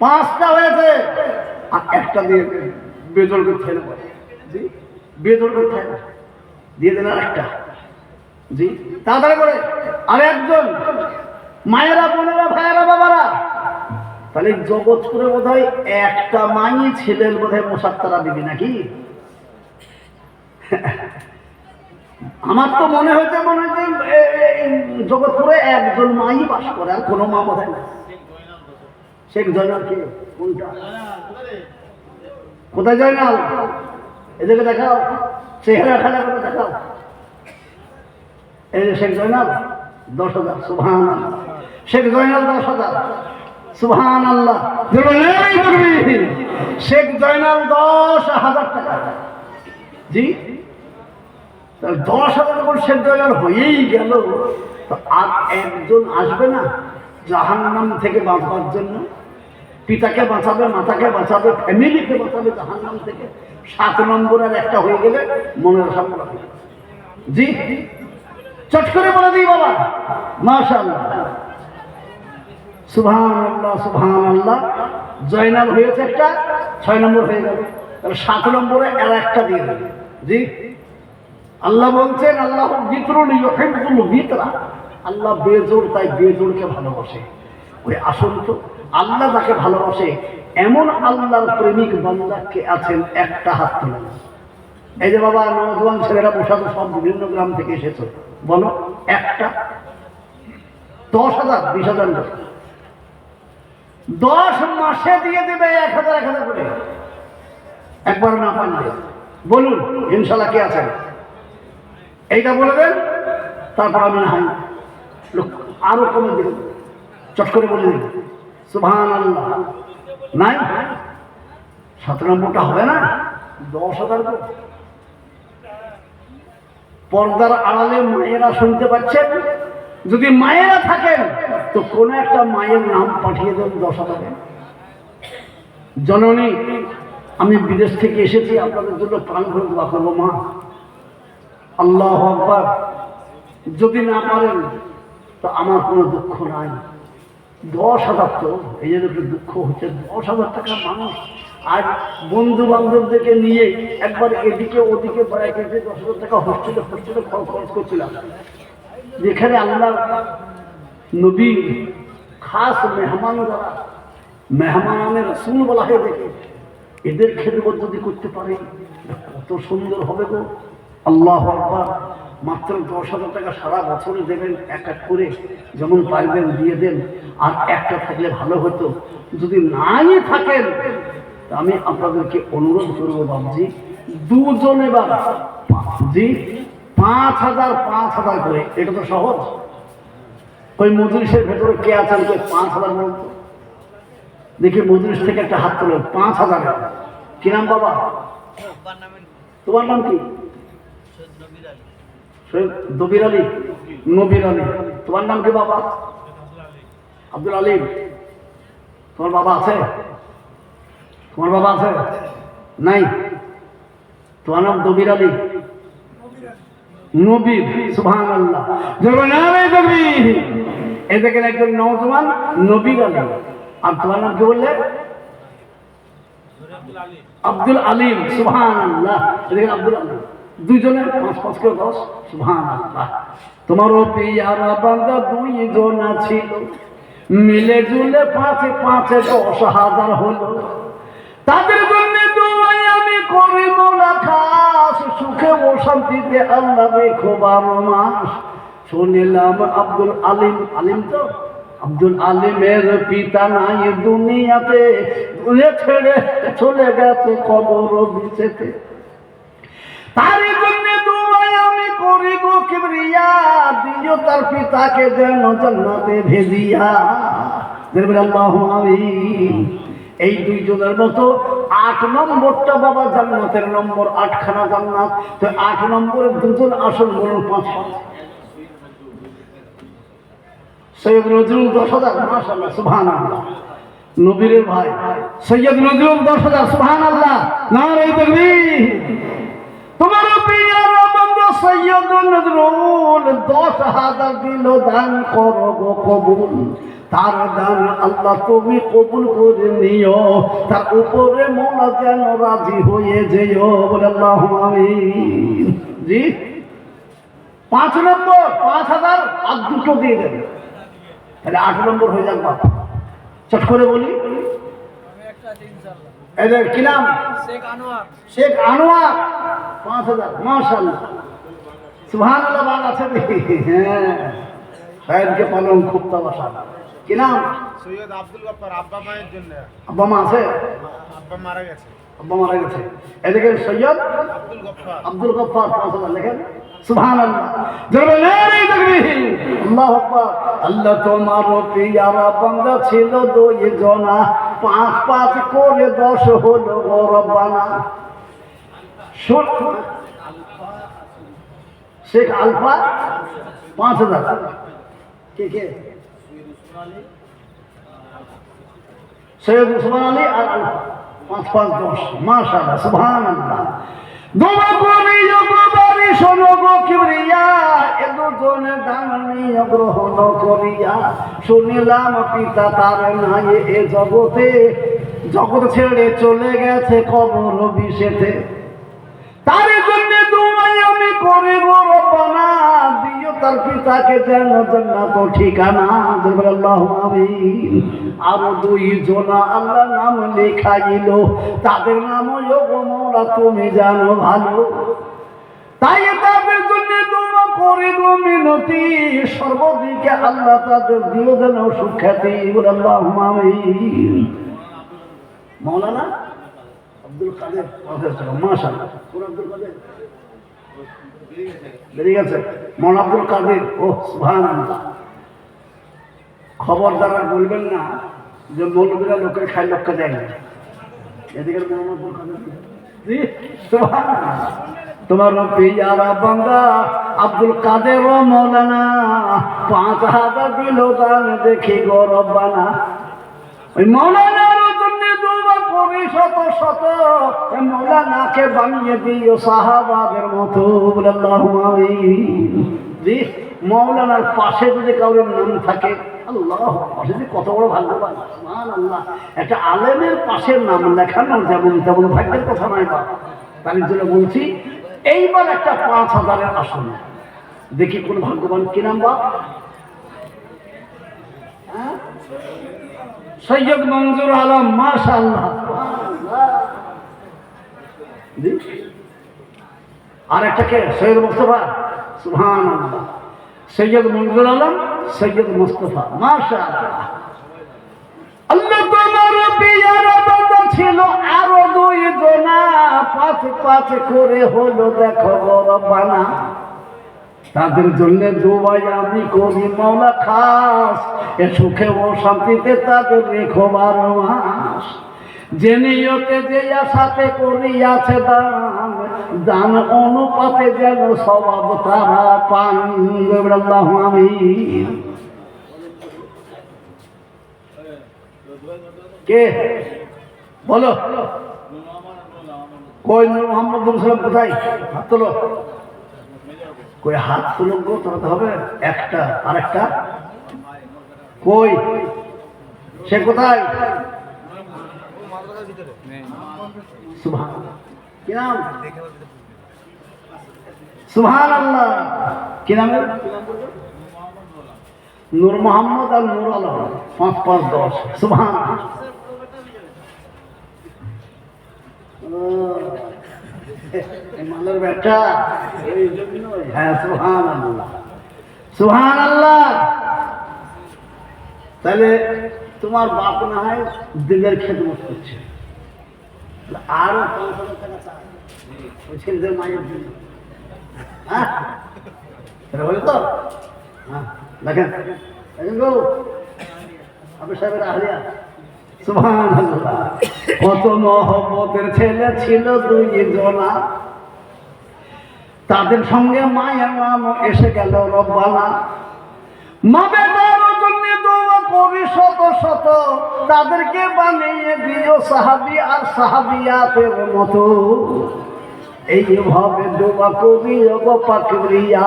5টা হয়েছে, আর একটা দিয়ে বেজল করে ঠেলে পড়ে। জি, বেজল করে ঠেলে দিয়ে দেন আর একটা। জি, তাড়াতাড়ি করে আর একজন। মায়েরা, বোনেরা, ভাইয়েরা, বাবারা, তাহলে জগৎপুরে বোধ হয় একটা মাই ছেলের বোধ হয় মোসাত্তারা দিবি নাকি? আমার তো মনে হয়েছে জগৎপুরে একজন মাই বাস করে, আর কোনো মা বোধ হয় না। শেখ জয়নাল কে? কোনটা? কোথায় জয়নাল? এদেরকে দেখাও, চেহারা খানা করে দেখাও। এই যে শেখ জয়নাল 10,000, সুবহানাল্লাহ। শেখ জয়নাল 10,000, সুবহানাল্লাহ। শেখ জয়নাল 10,000 টাকা। জি, 10,000 যখন শেখ জয়নাল হয়েই গেল, তো আর একজন আসবে না জাহান্নাম থেকে বাঁচবার জন্য? পিতাকে বাঁচাবে, মাতাকে বাঁচাবে, ফ্যামিলিকে বাঁচাবে জাহান্নাম থেকে। 7 নম্বরের একটা হয়ে গেলে মনের আশা করা। জি, চট করে বলে দিই বাবা, মাশাআল্লাহ, সুবহানাল্লাহ, সুবহানাল্লাহ। জয়নাল হয়েছে একটা, 6 নম্বর হয়ে যাবে, তাহলে 7 নম্বরে আর একটা দিয়ে দেবে। জি, আল্লাহ বলছেন আল্লাহ জিকরুল ইউহিব্বুল বিতরা, আল্লাহ বেজোড়, তাই বেজোড়কে ভালোবাসে। ওই আসল তো আল্লাহ যাকে ভালোবাসে এমন আল্লাহর প্রেমিক বান্দা কে আছেন? একটা হাত তুলে। এই যে বাবা নওজোয়ান ছেলেরা বসা, সব বিভিন্ন গ্রাম থেকে এসেছে, বলো একটা। 10,000, 20,000, 10 মাসে দিয়ে দেবে 1,000 করে। একবার না পারলে বলুন ইনশাল্লাহ কে আছেন? এইটা বলে দেন, তারপর আমি না হয় আরো কমে দেব, চট করে বলে দিন সুবহানাল্লাহ। নাই 7 নম্বরটা হবে না? 10,000। পর্দার আড়ালে মায়েরা শুনতে পাচ্ছেন, যদি মায়েরা থাকেন তো কোন একটা মায়ের নাম পাঠিয়ে দেন 10,000। জননী, আমি বিদেশ থেকে এসেছি, আপনাদের জন্য প্রাণ ভরে দোয়া করবো মা। আল্লাহু আকবার। যদি না পারেন তো আমার কোনো দুঃখ নাই। 10,000 তো এই জন্য একটু দুঃখ হচ্ছে। 10,000 টাকা মানুষ আজ বন্ধু বান্ধবদেরকে নিয়ে একবার এদিকে ওদিকে বেড়াইতে 10,000 টাকা হোস্টেলে খরচ করছিলাম, যেখানে আল্লাহ নবী খাস মেহমান, যারা মেহমানে রাসূল বলা হয়, দেখে এদের খেদমত যদি করতে পারে কত সুন্দর হবে গো। আল্লাহু আকবার। মাত্র 10,000 টাকা সারা বছরে দেবেন, এক এক করে যেমন পারবেন দিয়ে দেন। আর একটা থাকলে ভালো হতো, যদি নাই থাকেন আমি আপনাদেরকে অনুরোধ করবো বাবজি, দুজন এবার জি 5,000 5,000 করে। এটা তো সহজ। ওই মজলিসের ভেতরে কে আছেন কে 5,000 বলতো দেখি? মজলিস থেকে একটা হাত তোলেন। 5,000। কি নাম বাবা? তোমার নাম কি? দবির আলী, নবীর আলী। তোমার নাম কি বাবা? আব্দুল আলিম। তোমার বাবা আছে? তোমার বাবা আছে? নাই। তোমার নাম দবির আলী, নবীর, সুবহানাল্লাহ। এই দেখেন একজন নওজোয়ান নবীর আলী। আর তোমার নাম কি বললে? আব্দুল আলিম, সুবহানাল্লাহ। দেখেন আব্দুল আলিম, দুজনের 5-5 করে 10, সুবহানাল্লাহ। তোমারও পিয়ারা বান্দা 2 জন ছিল, মিলে জুলে 5-5 10,000 হলো। তাদের জন্য দোয়াই আমি করি মোলা খাস, সুখে ও শান্তিতে আল্লাহ রেখো 12 মাস। শুনিলাম আব্দুল আলিম, আলিম তো আব্দুল আলিমের পিতা নাই দুনিয়াতে, ছেড়ে চলে গেছে কবর বিছেতে। তার জন্য দোয়াই আমি করি গো কিবরিয়া, দিও তার পিতাকে যেন জান্নাতে ভেজিয়া। দেখবেন আল্লাহু আমিন। এই 2 জনের মতো 8 নম্বরটা বাবা জান্নাতের নম্বর, 8খানা জান্নাত। তো 8 নম্বরের 2 জন আসল বলুন 5। সৈয়দ নজরুল 10,000, মাশাআল্লাহ, সুবহানাল্লাহ। নবীর ভাই সৈয়দ নজরুল 10,000, সুবহানাল্লাহ, নারে তাকবীর। তোমার প্রিয় বন্ধু সৈয়দ নজরুল 10,000 দিল দান করব কবুল। তার দান আল্লাহ তুমি কবুল করে নিও, তার উপরে মৌলা যেন রাজি হয়ে যেও, বলে আল্লাহুম্মা আমিন। জি 5 নম্বর 5000 আর দুটো দিয়ে দেবে, তাহলে 8 নম্বর হয়ে যাক। বাবা চট করে বলি, এদের কি নাম? শেখ আনোয়ার 5000। মাশাআল্লাহ সুবহানাল্লাহ। বাদ আছে দেখি, হ্যাঁ সাহেবকে পালন খুব তামাশা। কি নাম? সৈয়দ আব্দুল গফফার। আব্বা মায়ের জন্য। আব্বা মা আছে? আব্বা মারা গেছে। আব্বা মারা গেছে। এদিকে সৈয়দ আব্দুল গফফার। আব্দুল গফফার 5000 লেখেন। সুবহানাল্লাহ। জোরে নারে তাকবীর, আল্লাহু আকবার। আল্লাহ তোমার পিয়ারা বান্দা ছিল 2 জনা, 5 করে 10 হলো গো রব্বানা। শেখ আলফা 5000। কে কে? সৈয়দ উসমান আলী আর 5 5 10। মাশাআল্লাহ সুবহানাল্লাহ। দোয়া করি যোগবারি শোনো গো কিবরিয়া, এ দুজনে দান নিয়ে গ্রহণ করিয়া, শুনিলাম পিতা তার নাই এ জগতে, জগৎ ছেড়ে চলে গেছে কবর বিষেতে। তার জন্য দোয়া আমি করি গো রব্বানা, দিও তার পিতাকে যেন জান্নাত ঠিকানা, বলে আল্লাহুম্মা আমিন। আরো 2 জনা আল্লাহ নাম লেখাইল, তাদের নামও গো মওলা তুমি জানো ভালো, তাই তাদের জন্য দোয়া করি গো মিনতি, সর্বদিকে আল্লাহ তাদের দিও যেন সুখ্যাতি, বলে আল্লাহুম্মা আমিন। মাওলানা আব্দুল কাদের মাশাআল্লাহ। কোন আব্দুল কাদের? বেরিয়ে গেছে। মৌলানা আব্দুল কাদের। ও সুবহানাল্লাহ। খবরদার আর বলবেন না যে মৌলবীরা লোকের খাই লক্ষ্য দেয় না। এদিকে মৌলানা আব্দুল কাদের। জি সুবহানাল্লাহ। তোমার পিয়ারা বান্দা আব্দুল কাদের ও মৌলানা 5000 দিল দান, দেখি গো রব্বানা। ওই মৌলানার জন্য দোয়া করি শত শত, মৌলানাকে বানিয়ে দিও সাহাবাদের মতো, বলে আল্লাহুম্মা আমিন। জি মৌলানার পাশে যদি কারোর নাম থাকে, আল্লাহ পাশে যে কত বড় ভাগ্যবান, সুবহানাল্লাহ। একটা আলেমের পাশে নাম লেখানো যেমন তেমন ভাগ্যের কথা নয় বা, তার জন্য বলছি এইবার একটা 5000-এর আসন দেখি কোন ভাগ্যবান। কি নাম বা? সৈয়দ মঞ্জুর আলম। মাশাআল্লাহ। আর একটা কে? সৈয়দ মুস্তফা। সুবহানাল্লাহ। সৈয়দ মঞ্জুর আলম, সৈয়দ মুস্তফা। মাশাআল্লাহ। আল্লাহ তোমার পিয়ারা বান্দা ছিল আরো 2 জনা, 5 করে হলো দেখো গো রব্বানা। তাদের জন্য দোয়া আমি করি মাওলা খাস, এ সুখে ও শান্তিতে তাদের রেখো 12 মাস। যে নিয়তে যে আশাতে করিয়াছে দান, দান অনুপাতে যেন সওয়াব তারা পান, আল্লাহুম্মা আমিন। কে বলো? কই নূর মোহাম্মদ সাল্লাল্লাহু কোথায়? হাত তোলো। কই হাত তুলো গো, তোলাতে হবে একটা। আরেকটা কই? সে কোথায়? সুবহানাল্লাহ। কি নাম? সুবহানাল্লাহ। কি নাম? নূর মোহাম্মদ আর নূর আলম। 5 5 10। সুবহানাল্লাহ। মালের বেটা। হ্যাঁ সুবহানাল্লাহ সুবহানাল্লাহ। তাহলে তোমার বাপ না হয় দিনের খেদমত করছে, আরো 5000 টাকা চায় ওই ছেলেদের মায়ের জন্য। হ্যাঁ বলে তো। হ্যাঁ দেখেন গো আবু সাহেবের আহলিয়া। সুবহানাল্লাহ। কত মহব্বতের ছেলে ছিল 2 জনা, তাদের সঙ্গে মায়ের নাম এসে গেল রব্বানা। মা বেটার জন্য দোয়া করি শত শত, তাদেরকে বানিয়ে দিও সাহাবী আর সাহাবিয়াতের মতো। এইভাবে দোয়া করি ওগো পাকরিয়া,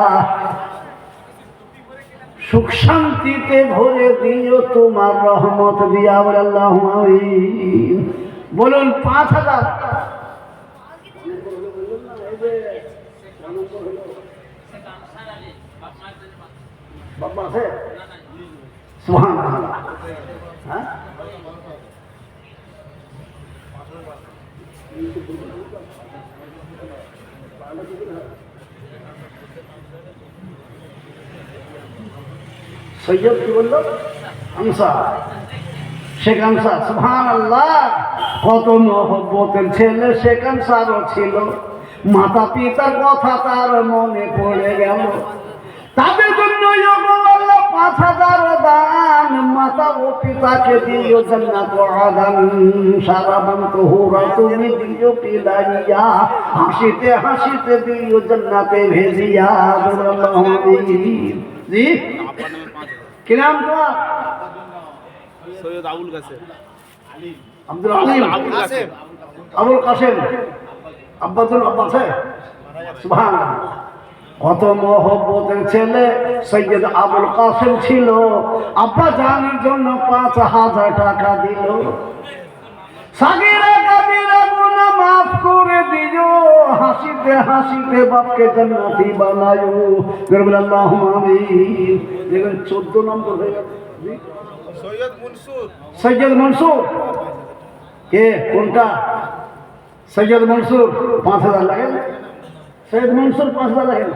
সুখ শান্তিতে ভরে দিও তোমার রহমত দিয়া বলে আল্লাহুম্মা আমিন। বলুন 5000। বাবা আছে সুবহানাল্লাহ। হ্যাঁ সৈয়দ কি বললো? আমসা, শেখ আমসা। সুবহানাল্লাহ, কত মহব্বতের ছেলে শেখ আমসারও ছিল। মাতা পিতার কথা তার মনে পড়ে গেল, তাদের জন্য 5000 দান। মাতা ও পিতাকে দিও জান্নাত ও আদান, সারাবান তোহরা তুমি দিও পিলাইয়া, হাসিতে হাসিতে দিও জান্নাতে ভেজিয়া। আল্লাহু আমিন। জি কি নাম তোমার? সৈয়দ আবুল কাসেম। আব্দুল আলিম, আবুল কাসেম। আবুল কাসেম। আব্বাতুল আব্বাস। সুবহানাল্লাহ, কত মহব্বতের ছেলে সৈয়দ আবুল কাসেম ছিল। আব্বা জানের জন্য 5000 টাকা দিল। সাগীরা কাবীরা গুনাহ মাফ করে দিও, হাসিতে হাসিতে বাপকে জান্নাতি বানায়ো। বলে আল্লাহুম্মা আমিন। দেখুন 14 নম্বর হয়ে গেল। সৈয়দ মনসুর। সৈয়দ মনসুর কে? কোনটা? সৈয়দ মনসুর 5000 লাগে। সৈয়দ মনসুর 5000 লাগে।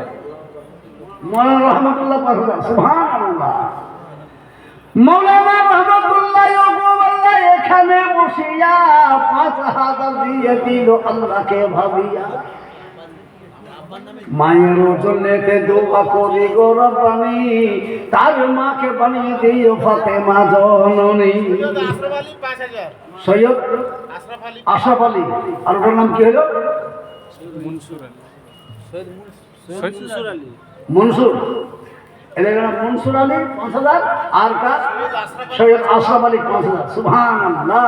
মৌলানা রহমতুল্লাহ 5000। সুবহানাল্লাহ। মৌলানা রহমতুল্লাহ এখানে বসিয়া 5000 দিয়ে দিল আল্লাহকে ভাবিয়া। মায়ের জন্যতে দোয়া করি গো রব্বানি, তার মাকে বানিয়ে দিও ফাতেমা জননী। সৈয়দ আশরাফ আলী 5000। সৈয়দ আশরাফ আলী। আশরাফ আলী। আর ওটার নাম কি হলো? মনসুর আলী। মনসুর আলী। মনসুর। এদের নাম মনসুর আলী 5000। আর কার? সৈয়দ আশরাফ আলী 5000। সুবহানাল্লাহ।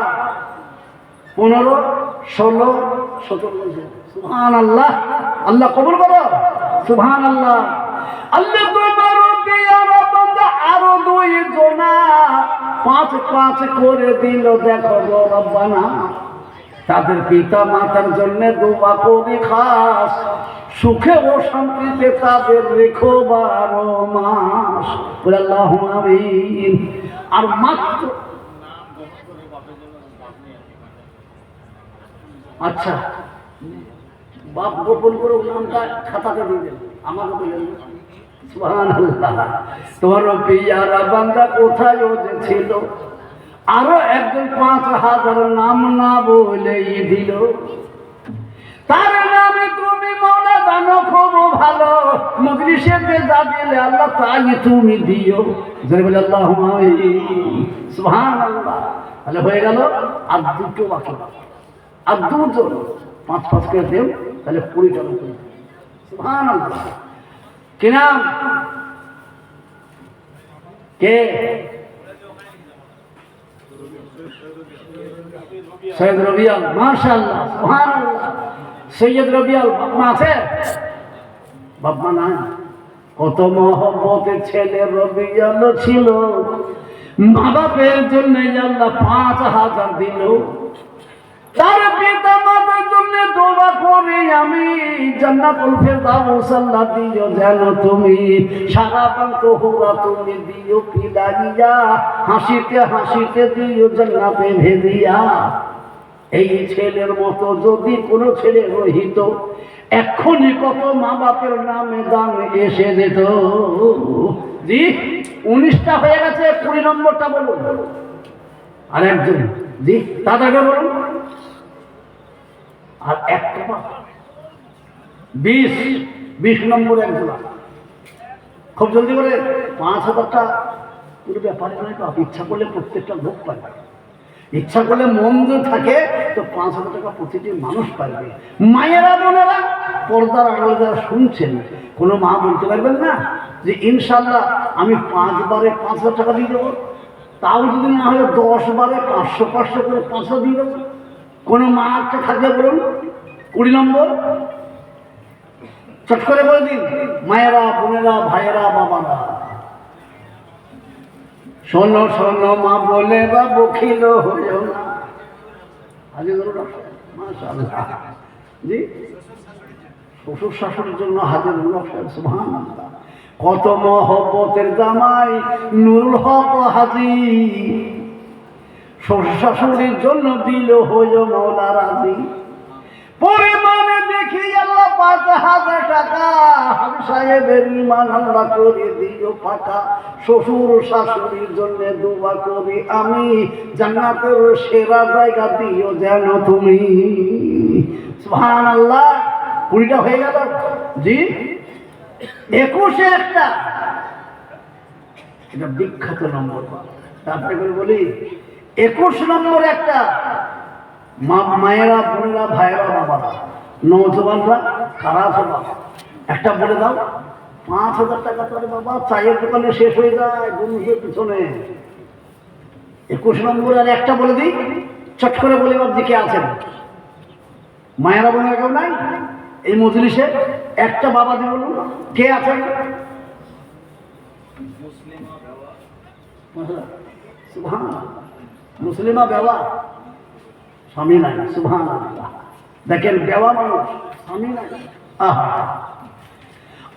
15, 16, 17। সুবহানাল্লাহ। আল্লাহ কবুল করো। সুবহানাল্লাহ। আল্লাহ তোমার পিয়ারা বান্দা আরো 2 জনা 5 করে দিল। দেখো গো রব্বানা, তাদের পিতা মাতার জন্য দোয়া করি খাস, সুখে ও শান্তিতে তাদের রেখো 12 মাস। বলে আল্লাহুম্মা আমিন। আর মাত্র আচ্ছা বাপ গোপন করে নামটা খাতাতে দিয়ে দেন, আমাকে বলেন। সুবহানাল্লাহ। তোমার পিয়ারা বান্দা কোথায় ও যে ছিল, আরো একজন 5000 নাম না বলেই দিল। তার নামে তুমি মৌলা জানো খুব ভালো, মজলিসেতে যা দিলে আল্লাহ তাই তুমি দিও। জোরে বলে আল্লাহুম্মা আমিন। সুবহানাল্লাহ। তাহলে হয়ে গেল। আর 2টো বাকি, আর 2 জন 5 করে দেব, তাহলে 20 জন। সুবহানাল্লাহ। কি নাম? কে? সৈয়দ রবিয়াল। মাশাআল্লাহ। সুবহানাল্লাহ। সৈয়দ রবিয়াল বাবা আছে? বাবা নাই। কত মহব্বতের ছেলে রবিয়াল ছিল। মা বাপের জন্য আল্লাহ 5000 দিল। তার পিতা মাতার জন্য দোয়া করি আমি, জান্নাতুল ফেরদাউস আল্লাহ দিও যেন তুমি, সারাবান তোহরা তুমি দিও পিলাইয়া, হাসিতে হাসিতে দিও জান্নাতে ভেজিয়া। এই ছেলের মতো যদি কোনো ছেলে রহিত, এক্ষুনি কত মা বাপের নামে দান এসে যেত। জি 19টা হয়ে গেছে, 20 নম্বরটা বলুন। আর একজন জি তাদেরকে বলুন। আর একটা 20 নম্বর একজন। খুব জলদি করে 5000টা পুরো ব্যাপারে নয় তো। ইচ্ছা করলে প্রত্যেকটা লোক পাবে, ইচ্ছা করলে মন যদি থাকে তো 5000 টাকা প্রতিটি মানুষ পাবে। মায়েরা বোনেরা পর্দার আড়ালে যারা শুনছেন, কোনো মা বলতে পারবেন না যে ইনশাল্লাহ আমি 5 বারে 5000 টাকা দিয়ে দেবো, তাও যদি না হলে 10 বারে 500 করে 500 দিয়ে দেবো। কোনো মা একটা থাকলে বলুন। 20 নম্বর চট করে বলে দিন। মায়েরা বোনেরা ভাইয়েরা বাবারা, শোনো শোনো মা বলে বা বখিল হইও না। হাজির মাশাআল্লাহ জি, শ্বশুর শাশুড়ির জন্য হাজির সুবহানাল্লাহ। কত মহব্বতের জামাই নুরুল হক হাজি, শ্বশুর শাশুড়ির জন্য দিল হইও মৌলা রাজি। পরিমাণে দেখি আল্লাহ ৫,০০০ টাকা, হাজি সাহেবের ইমান আল্লাহ করে দিও পাকা। শ্বশুর শাশুড়ির জন্য দোয়া করি আমি, জান্নাতের সেরা জায়গা দিও যেন তুমি। সুবহানাল্লাহ। ২০টা হয়ে গেল জি। ২১-এ একটা, এটা বিখ্যাত নম্বর। তারপরে বলি ২১ নম্বর একটা, মায়েরা বোনেরা ভাইয়েরা বাবারা নৌজওয়ানরা কারা বাবা একটা বলে দাও। ৫,০০০ টাকা করে বাবা চায়ের দোকানে শেষ হয়ে যায় বন্ধুদের পিছনে। ২১ নম্বর আর একটা বলে দিই, চট করে বলে বাবজি কে আছেন? মায়েরা বোনেরা কেউ নাই এই মজলিসে? একটা বাবা দি বলুন কে আছেন? মুসলিমা বেওয়া, স্বামী নাই। সুবহানাল্লাহ। দেখেন বেওয়া মানুষ, স্বামী নাই। আহা,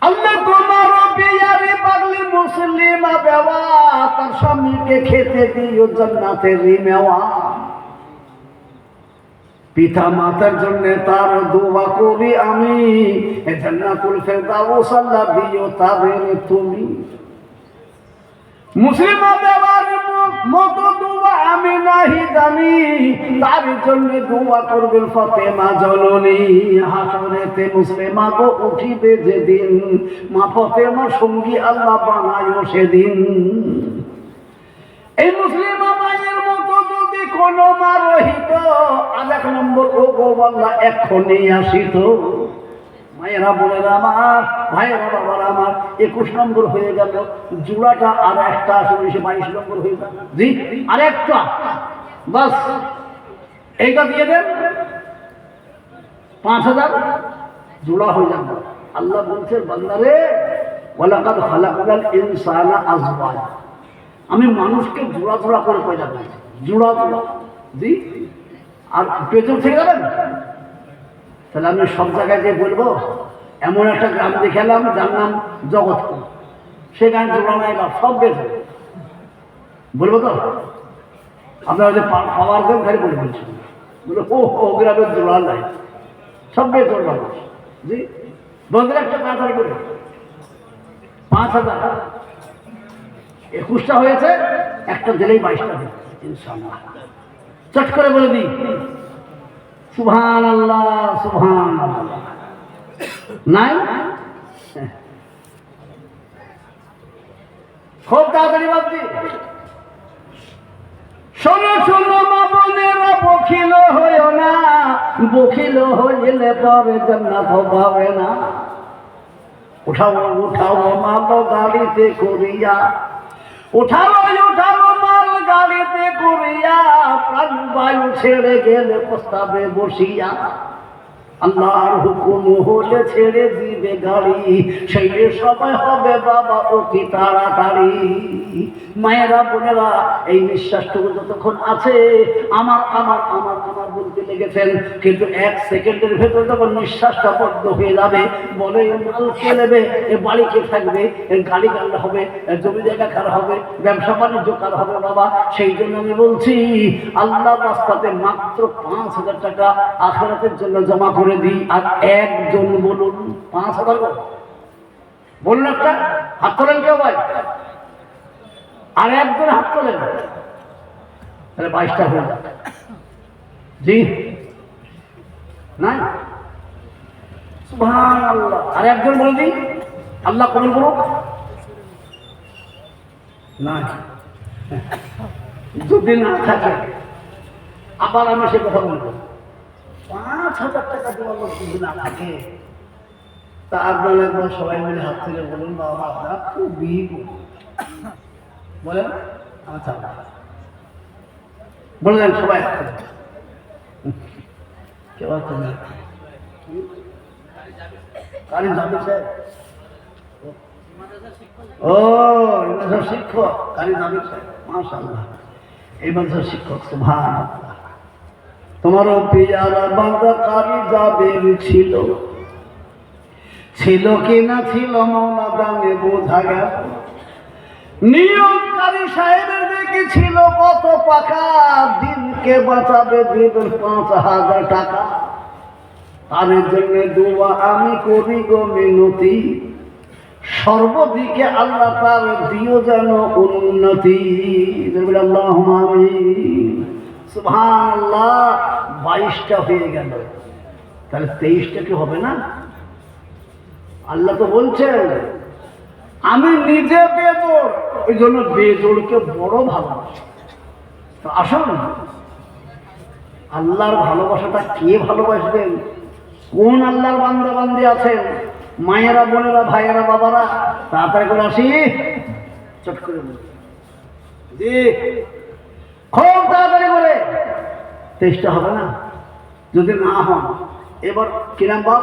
আল্লাহ তোমার বিয়ারে পাগলি মুসলিমা বেওয়া, তার স্বামীকে খেতে দিও জান্নাতের মেওয়া। পিতা মাতার জন্য তার দোয়া করি আমি, জান্নাতুল ফেরদাউস আল্লাহ দিও তাদের তুমি। মুসলিমা বেওয়ার মতো দোয়া আমি নাহি জানি, তার জন্য দোয়া করবেন ফাতেমা জননী। হাসরেতে মুসলিমা গো উঠিবে যেদিন, মা ফাতেমার সঙ্গী আল্লাহ বানায় সেদিন। এই মুসলিমা মায়ের মতো যদি কোনো মা রহিত, আর ১ নম্বর ও গো আল্লাহ এক্ষণে আসিত। মায়েরা বোনেরা আমার, ভাইয়েরা বাবারা আমার, ২১ নম্বর হয়ে গেল। জোড়াটা আর একটা আসলে ২২ নম্বর হয়ে গেল জি। আর একটা বাস, এইটা দিয়ে দেন ৫,০০০ জোড়া হয়ে যাবে। আল্লাহ বলছেন বান্দারে ওয়ালাকাদ খালাকনাল ইনসানা আযওয়াজা, আমি মানুষকে জোড়া জোড়া করে পয়দা করেছি, জোড়া জোড়া জি। আর পেছন থেকে যাবেন তাহলে আমি সব জায়গায় যে বলবো, এমন একটা গ্রাম দেখালাম যার নাম জগৎপুর, সে গান জোড়া নাই বা সব বেঁচে বলবো তো আপনারা যে পাওয়ার দেন খালি বলে বলছেন, বলে ও গ্রামের জোড়া নাই, সব বেঁচে মানুষ জি। বলতে একটা তাড়াতাড়ি করে ৫,০০০, ২১টা হয়েছে, একটা দিলেই ২২টা হবে ইনশাআল্লাহ। চট করে বলে দিই সুবহানাল্লাহ সুবহানাল্লাহ। নাই খুব তাড়াতাড়ি ভাবছি। শোনো শোনো মা বোনেরা, বখিল হইও না, বখিল হইলে পরে জান্নাত পাবে না। উঠাও উঠাও মাল গাড়িতে করিয়া, উঠাও উঠাও মাল গাড়িতে করিয়া, প্রাণ বায়ু ছেড়ে গেলে প্রস্তাবে বসিয়া। আল্লাহর হুকুম হলে ছেড়ে দিবে গাড়ি, সেই সময় হবে বাবা অতি তাড়াতাড়ি। মায়েরা বোনেরা, এই নিঃশ্বাসটুকু যতক্ষণ আছে আমার আমার আমার আমার বলতে লেগেছেন, কিন্তু ১ সেকেন্ডের ভেতরে যখন নিঃশ্বাসটা বন্ধ হয়ে যাবে, বলে মাল কে নেবে, এ বাড়ি কে থাকবে, এর গাড়ি কার হবে, জমি জায়গা কার হবে, ব্যবসা বাণিজ্য কার হবে বাবা। সেই জন্য আমি বলছি আল্লাহর রাস্তাতে মাত্র ৫,০০০ টাকা আখিরাতের জন্য জমা করে দিই। আর একজন বলুন ৫,০০০ বলুন, একটা হাত তোলেন কেউ ভাই, আর একজন হাত তোলেন, তাহলে ২২টা হয়ে যাবে জি। না সুবহানাল্লাহ। আর একজন বলে দিই, আল্লাহ কবুল করুক। না যদি না থাকে আবার আমি সে কথা বলবো, ৫,০০০ টাকা দেওয়ার লোক যদি না থাকে, তা আপনারা একবার সবাই মিলে হাত থেকে বলুন বাবা আপনারা খুবই বলেন। আচ্ছা বলে দেন সবাই কেউ আছে না? কারি যাবে স্যার, ও শিক্ষক কারি যাবে স্যার। মাশাআল্লাহ, এই মাদ্রাসার শিক্ষক সুবহানাল্লাহ। তোমারও পেয়ারা বান্দা কারি জাবের ছিল, ছিল কি না ছিল মৌলা দামে বোঝা গেল। নিয়োগকারী সাহেবের দেখি ছিল কত পাকা, দিনকে বাঁচাবে দেবেন 5,000 টাকা। তার জন্য দোয়া আমি করি গো মিনতি, সর্বদিকে আল্লাহ তার দিও যেন উন্নতি। আল্লাহুম্মা আমিন। সুবহানাল্লাহ, 22টা হয়ে গেল, তাহলে 23টা কি হবে না? আল্লাহ তো বলছেন আমি নিজে বেজোড়, ওই জন্য বেজোড়কে বড় ভালোবাসি। তো আসুন, আল্লাহর ভালোবাসাটা কে ভালোবাসবেন? কোন আল্লাহর বান্দা বান্দি আছেন? মায়েরা, বোনেরা, ভাইয়েরা, বাবারা, তাড়াতাড়ি করে আসি, চট করে জি, খুব তাড়াতাড়ি করে। 23টা হবে না? যদি না হন এবার কি নাম বাপ?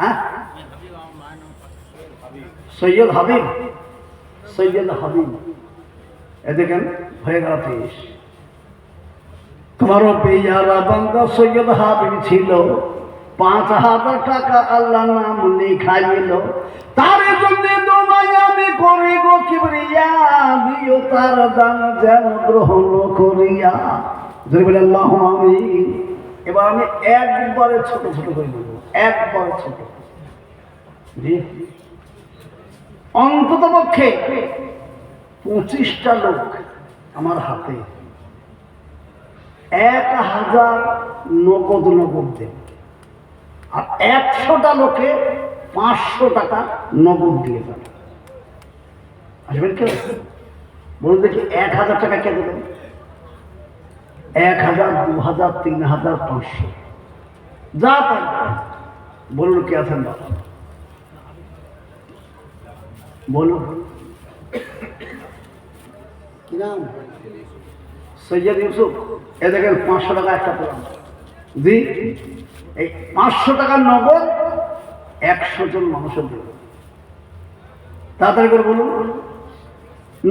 হ্যাঁ, সৈয়দ হাবিব, সৈয়দ হাবিব। এ দেখেন হয়ে গেল 23। তোমারও পেয়ারা বান্দা সৈয়দ হাবিব ছিল, 5,000 টাকা আল্লাহ নাম লিখাইল। তার জন্য তোমায় আমি করি গো কিবরিয়া, দিও তার দান যেন গ্রহণ করিয়া। যদি বলে আল্লাহুম্মা আমিন। এবার আমি একবারে ছোট ছোট করে দেবো, একবারে ছোট। জি, অন্তত পক্ষে 25টা লোক আমার হাতে 1,000 নগদ দেব, আর 100টা লোকে 500 টাকা নগদ দিয়ে যাবে। আসবেন কেউ? বলুন দেখি, 1,000 টাকা কে দেবেন? 1,000, 2,000, 3,000, 500 যা পান। বলুন কে আছেন বাবা? বলুন কি নাম? সৈয়দ ইউসুফ। এ দেখেন 500 টাকা একটা পেলাম। জি, এই 500 টাকার নগদ 100 জন মানুষের দেবে। তাড়াতাড়ি করে বলুন,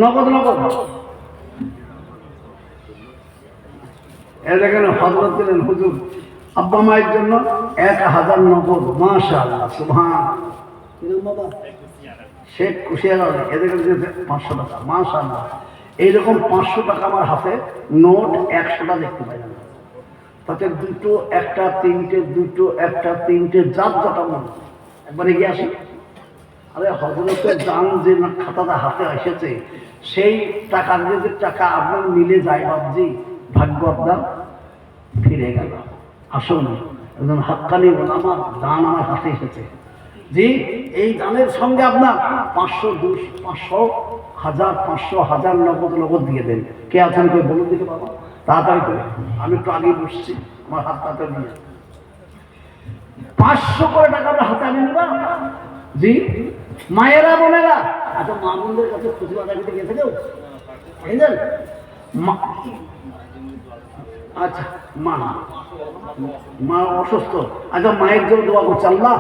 নগদ নগদ। এ দেখেন হযরত দিলেন হুজুর আব্বা মায়ের জন্য 1,000 নগদ। মাশাআল্লাহ, সুবহানাল্লাহ। কি নাম বাবা? শেখ কুশিয়ারা। এ দেখেন 500 টাকা। মাশাআল্লাহ, এইরকম 500 টাকা আমার হাতে নোট 100টা দেখতে পাই না। তাতে 2টো, 1টা, 3টে, 2টো, 1টা, 3টে, যার যটা মন। একবার এগিয়ে আসি। আরে হযরতের দান যে খাতাটা হাতে এসেছে, সেই টাকার যে টাকা আপনার মিলে যায় বাবজি, ভাগ্য আপনার ফিরে গেল। আসুন, একজন হাক্কানি ওলামা দান আমার হাতে এসেছে। জি, এই দানের সঙ্গে আপনার 500, 200, 500, 1000, 500, 1000 নগদ দিয়ে দেন। কে আছেন কেউ বলুন দিকে বাবা, তাড়াতাড়ি করে। আমি একটু আগে বসছি, আমার হাত হাতে দিয়ে 500 করে টাকা আমরা হাতে আনি নেবা। জি, মায়েরা, বোনেরা, আচ্ছা মা বোনদের কাছে খুশি আদায় করতে গেছে কেউ? আচ্ছা, মা অসুস্থ। আচ্ছা, মায়ের জন্য দোয়া করছে। আল্লাহ,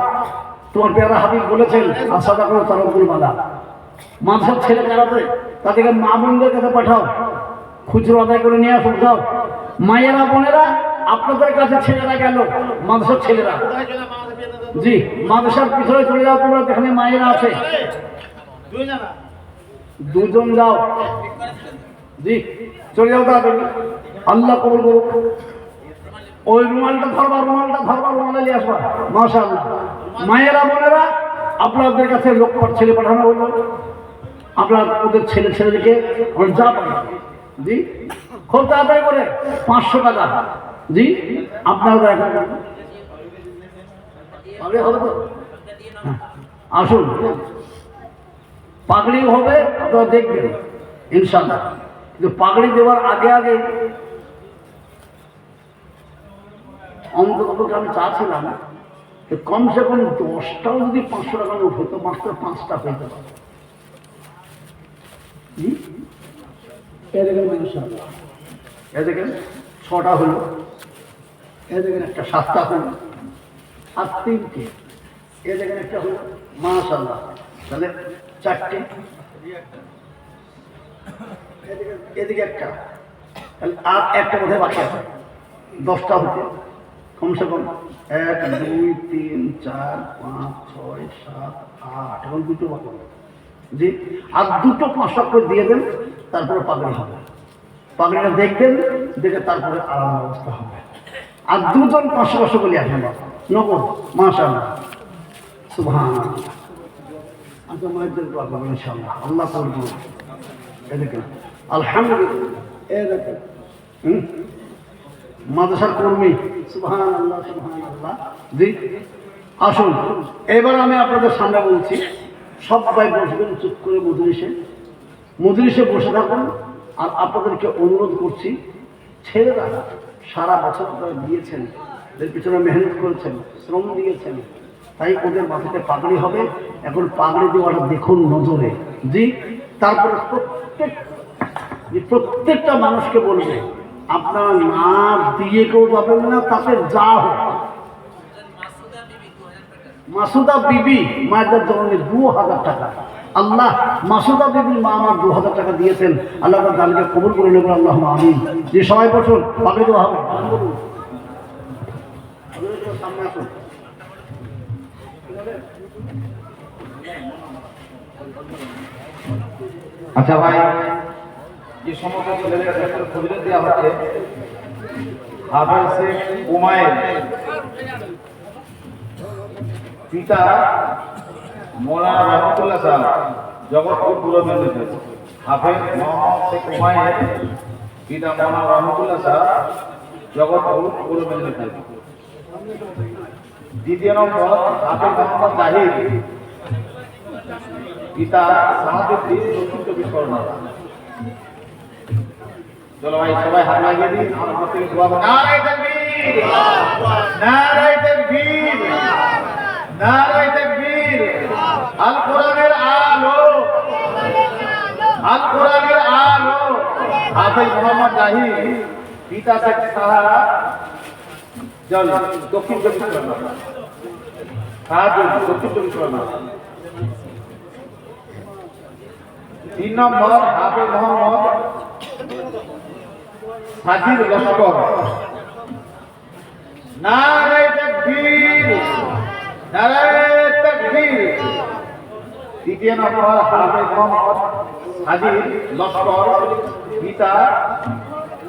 তোমার পেয়ারা হাবিব বলেছেন আশাটা কোনো তারকুল বালা, মাদ্রাসার ছেলে যারাতে তাদেরকে মা বোনদের কাছে পাঠাও, খুচরো আদায় করে নিয়ে আসুন। যাও মায়েরা, বোনেরা, আপনাদের কাছে ছেলেরা গেল, মাদ্রাসার ছেলেরা। জি, মাদ্রাসার পিছনে চলে যাও তোমরা, যেখানে মায়েরা আছে। 2জন যাও। জি, চলে যাও তাড়াতাড়ি। আল্লাহ কবুল করুক। ওই রুমালটা ধরবা, রুমালে নিয়ে আসবা। মাশাআল্লাহ, মায়েরা, বোনেরা, আপনাদের কাছে লোক ছেলে পাঠানো হলো, আপনার ওদের ছেলেদেরকে যা পাঠান। জি, খুব তাড়াতাড়ি করে 500 টাকা। জি, আপনারা দেখা হবে তো? আসুন, পাগড়ি হবে, আপনারা দেখবেন ইনশাআল্লাহ। কিন্তু পাগড়ি দেওয়ার আগে আগে অন্তত আমি চাচ্ছিলাম কমসে কম 10টাও যদি 500 টাকা নোট হতো, মাত্র 5টা পেতে পারত। এ দেখেন 6টা হলো, এ দেখেন একটা 7টা হলো, আর 3টে, এ দেখেন একটা হলো। মাশাআল্লাহ, তাহলে 4টে। এদিকে একটা, তাহলে আর একটা কোথায় বাকি আছে? 10টা হতে কমসে কম 1 2 3 4 5 6 7 8, এখন 2টো বাকি জি। আর 2টো 500 করে দিয়ে দেন, তারপরে পাগড়ি হবে। পাগড়িটা দেখবেন, দেখে তারপরে আরাম অবস্থা হবে। আর 2জন 500 বলি আসেন নগদ, মাশাআল্লাহ সুবহানাল্লাহ। আচ্ছা মায়েদের দোয়া করবেন ইনশাআল্লাহ, আল্লাহ করবো। এদিকে আলহামদুলিল্লাহ, এদিকে মাদ্রাসার কর্মী, সুবহানাল্লাহ সুবহানাল্লাহ জি। আসুন এবার আমি আপনাদের সামনে বলছি, সবাই বসবেন চুপ করে মজলিসে বসে থাকুন। আর আপনাদেরকে অনুরোধ করছি, ছেলেরা সারা বছর আপনারা দিয়েছেন, এদের পিছনে মেহনত করেছেন, শ্রম দিয়েছেন, তাই ওদের মাথাতে পাগড়ি হবে। এখন পাগড়ি দেওয়াটা দেখুন নজরে জি। তারপরে প্রত্যেকটা মানুষকে বলবে, আপনারা না দিয়ে কেউ যাবেন না, তাতে যা হোক। মাসুদা বিবি মায়ের জন্য 2000 টাকা, আল্লাহ মাসুদা বিবি মা আমার 2000 টাকা দিয়েছেন, আল্লাহ তার দানকে কবুল করে নেবেন, আল্লাহ আমিন। যে সবাই বসুন, পাগড়ি দেওয়া হবে। সামনে আসুন। আচ্ছা ভাই, যে সমস্ত ছেলেদের ফজিলত দেওয়া হচ্ছে, হাফেজ শেখ উমায়ের পিতা মৌলানা রহমতুল্লাহ সাহেব, জগৎপুর পূর্ব মেদিনীপুর। হাফেজ মোহাম্মদ শেখ উমায়ের পিতা মৌলানা রহমতুল্লাহ সাহেব, জগৎপুর পূর্ব মেদিনীপুর। দ্বিতীয় নম্বর হাফেজ মোহাম্মদ জাহিদ, পিতা সাহাবুদ্দিন, দক্ষিণ 24 পরগনা। চলো ভাই সবাই হাত লাগিয়ে দিন, আমার হাত থেকে দোয়া করুন। নারায়ে তাকবীর, নারায়ে তাকবীর, নারায়ে তাকবীর। আল কোরআনের আলো, আল কোরআনের আলো। হাফেজ মোহাম্মদ জাহিদ, পিতা শেখ সাহা, জল, দক্ষিণ 24 পরগনা। সাহায্য, দক্ষিণ 24 পরগনা। 3 নম্বর হাফেজ মোহাম্মদ সাজিদ লস্কর। নারায়ে তাকবীর, নারায়ে তাকবীর। দ্বিতীয় নম্বর হাফেজ মোহাম্মদ সাজিদ লস্কর, পিতা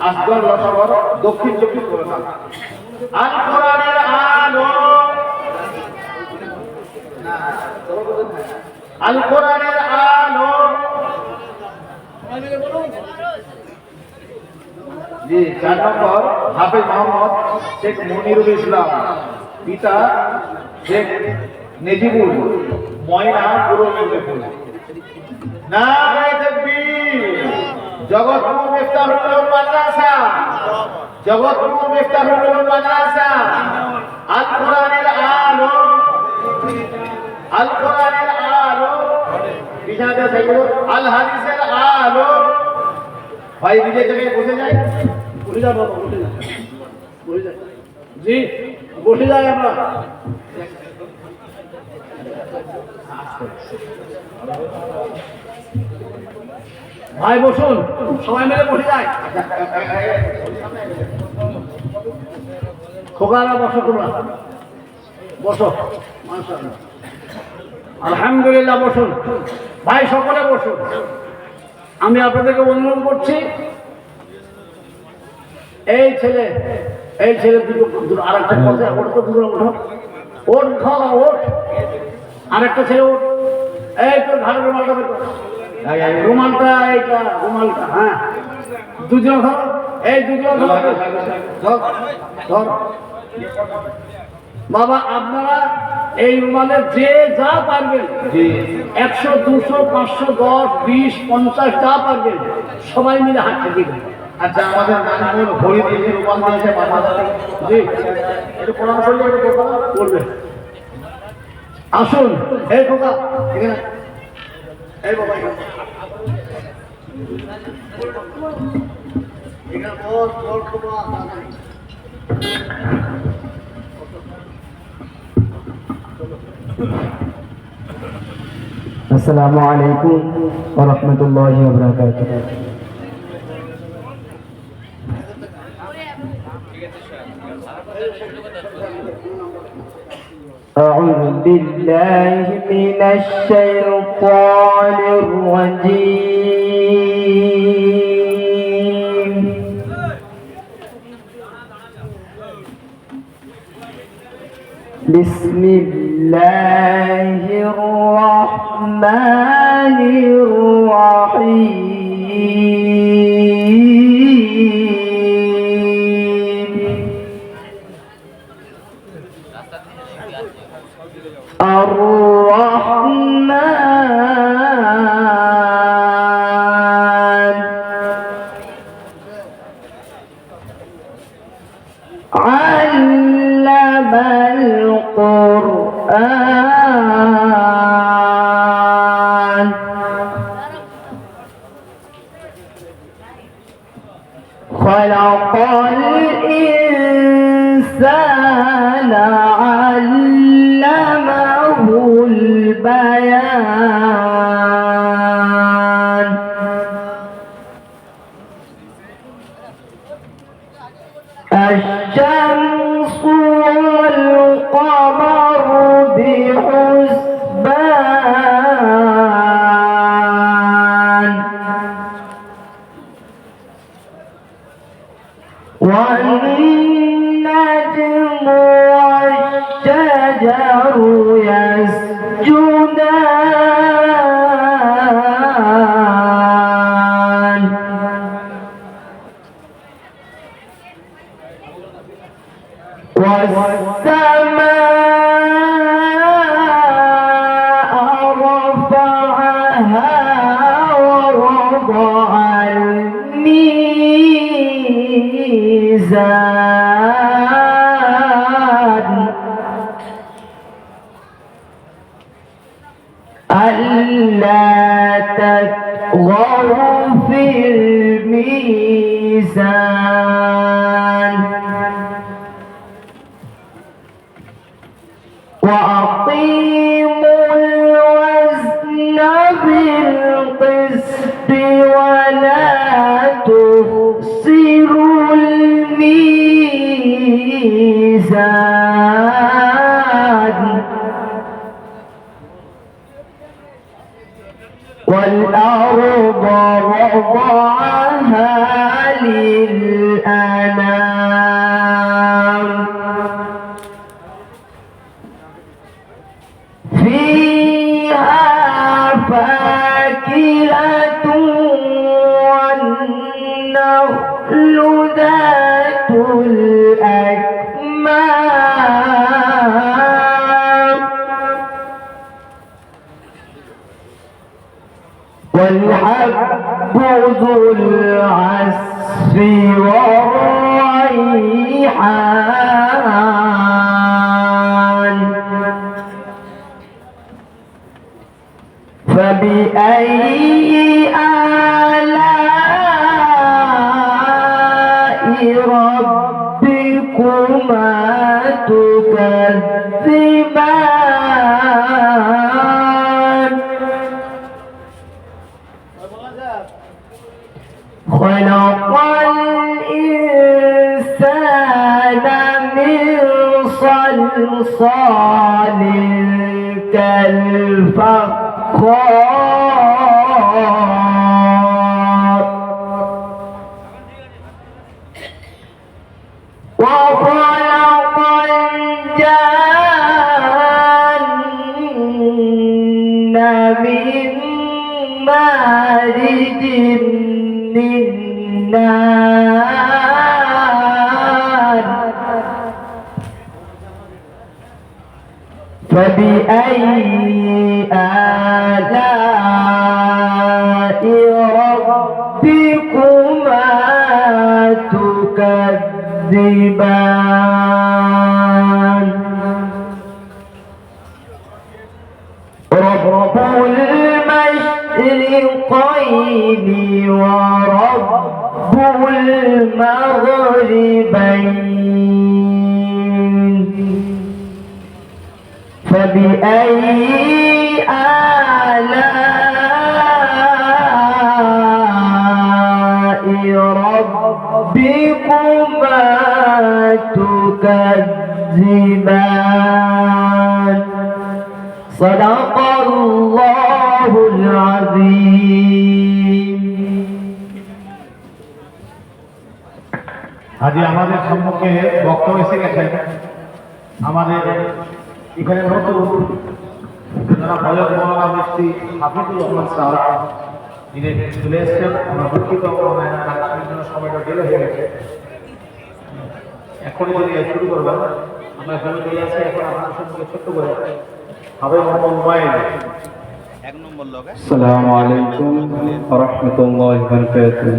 আসগর লস্কর, দক্ষিণ 24 পরগনা। আল কোরআনের আলো, আল কোরআনের আলো। জি। 4 নম্বর হাফেজ মোহাম্মদ শেখ মনিরুল ইসলাম, পিতা শেখ নেজিবুল, ময়না, পূর্ব মেদিনীপুর। নারায়ে তাকবীর। জগৎপুর মিফতাহুল উলুম মাদ্রাসা, জগৎপুর মিফতাহুল উলুম মাদ্রাসা। আল কোরআনের আলো, আল কোরআনের আলো। বিশাদা সাইকুল আল হাদিসের আলো। ভাই নিজে জায়গায় বসে যায়, বসে যা বাবা, বসে যা, বসে যা জি, বসে যাই আমরা। ভাই বসুন, সবাই মিলে বসে যায়। খোকারা বসো, তোমরা বসো, মাশাআল্লাহ আলহামদুলিল্লাহ। বসুন ভাই, সকলে বসুন। আমি আপনাদেরকে অনুরোধ করছি, এই ছেলে দুটো আরেকটা পথে, ওটা তো দুটো ওঠো, ওঠ খাওয়া, ওঠ। আরেকটা ছেলে ওঠ, এই তোর ঘাড়ের রুমালটা বের কর, রুমালটা, এইটা রুমালটা, হ্যাঁ দুজন ধর, এই দুজন ধর, ধর। বাবা আপনারা এই রুমালে যে যা পারবেন, 100 200 500 10 20 50 যা পারবেন সবাই মিলে হাঁটতে দিবেন। আচ্ছা, আমাদের নানিমুল হরি দিয়েছে, রুমাল দিয়েছে, জি একটু প্রণাম করলে একটু বলবেন। আসুন, এই খোকা এখানে, এই বাবা এখানে বল বল খোকা। আসসালামু আলাইকুম ওয়া রাহমাতুল্লাহি ওয়া বারাকাতুহু। أعوذ بالله من الشيطان الرجيم. بسم الله الرحمن الرحيم. الرحمن علم القرآن خلق الإنسان علمه البيان الشمس والقمر بحسبان والنجم والشجر يسجدان والسماء رفعها ووضع الميزان ألا تطغوا في الميزان وأقيموا الوزن بالقسط ولا تخسروا الميزان والأرض وضعها للأنام فيها فاكهة والنخل ذات الأكمام والحب ذو العصف والريحان فبأي آلاء ربكما تكذبان خلق الإنسان من صلصال كالفخار وخلق الجن من مارج من نار فبأي آلاء ربكما تكذبان رب المشرقين ورب المغربين فبأي آلاء ربكما تكذبان صدق الله العظيم আজ আমাদের সম্মুখে বক্তব্য এসে গেছেন আমাদের এখানে নতুন যারা ভজক মৌলানা মুফতি হাফিজুর রহমান সাহেব যিনি চলে এসেছেন। আমরা দুঃখিত তার জন্য সময়টা ডিলে হয়ে গেছে। এখনই যদি শুরু করবেন আমরা এখানে চলে আসি। এখন আপনার সম্মুখে ছোট্ট করে হবে মোহাম্মদ মোবাইল। এক নম্বর লোক السلام عليكم ورحمة الله وبركاته.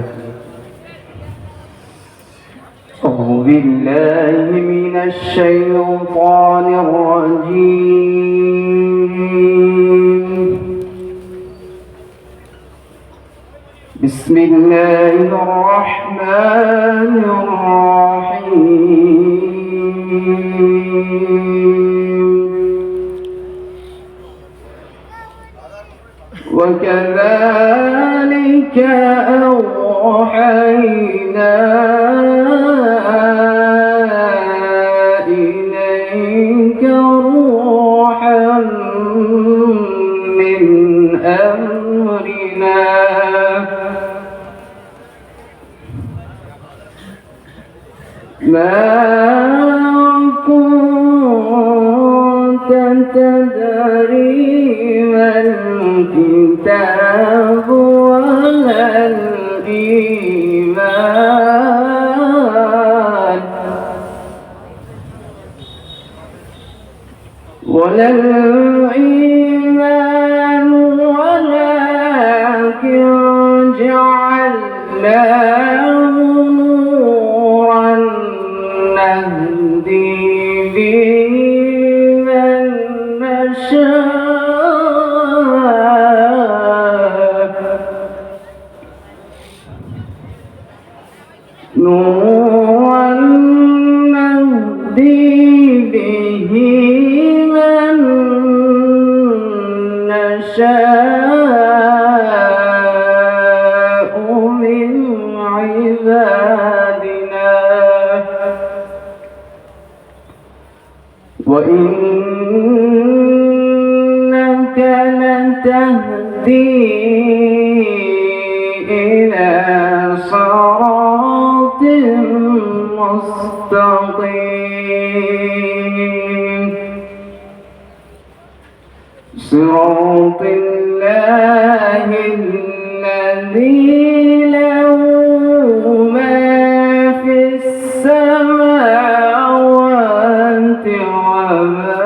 أعوذ بالله من الشيطان الرجيم. بسم الله الرحمن الرحيم. وكذلك أوحينا إليك روحا من أمرنا ما كنت تدري ما الكتاب ولا الإيمان ولكن جعلناه نورا نهدي به من نشاء نورا نهدي به من نشاء من عبادنا وإنك لتهدي إلى صراط مستقيم صراط الله الذي له ما في السماوات وما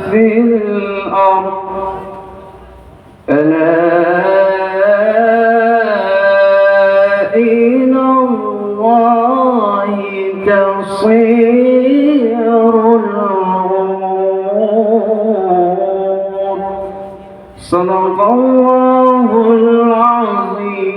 في الأرض ألا إلى الله تصير الأمور صدق الله العظيم.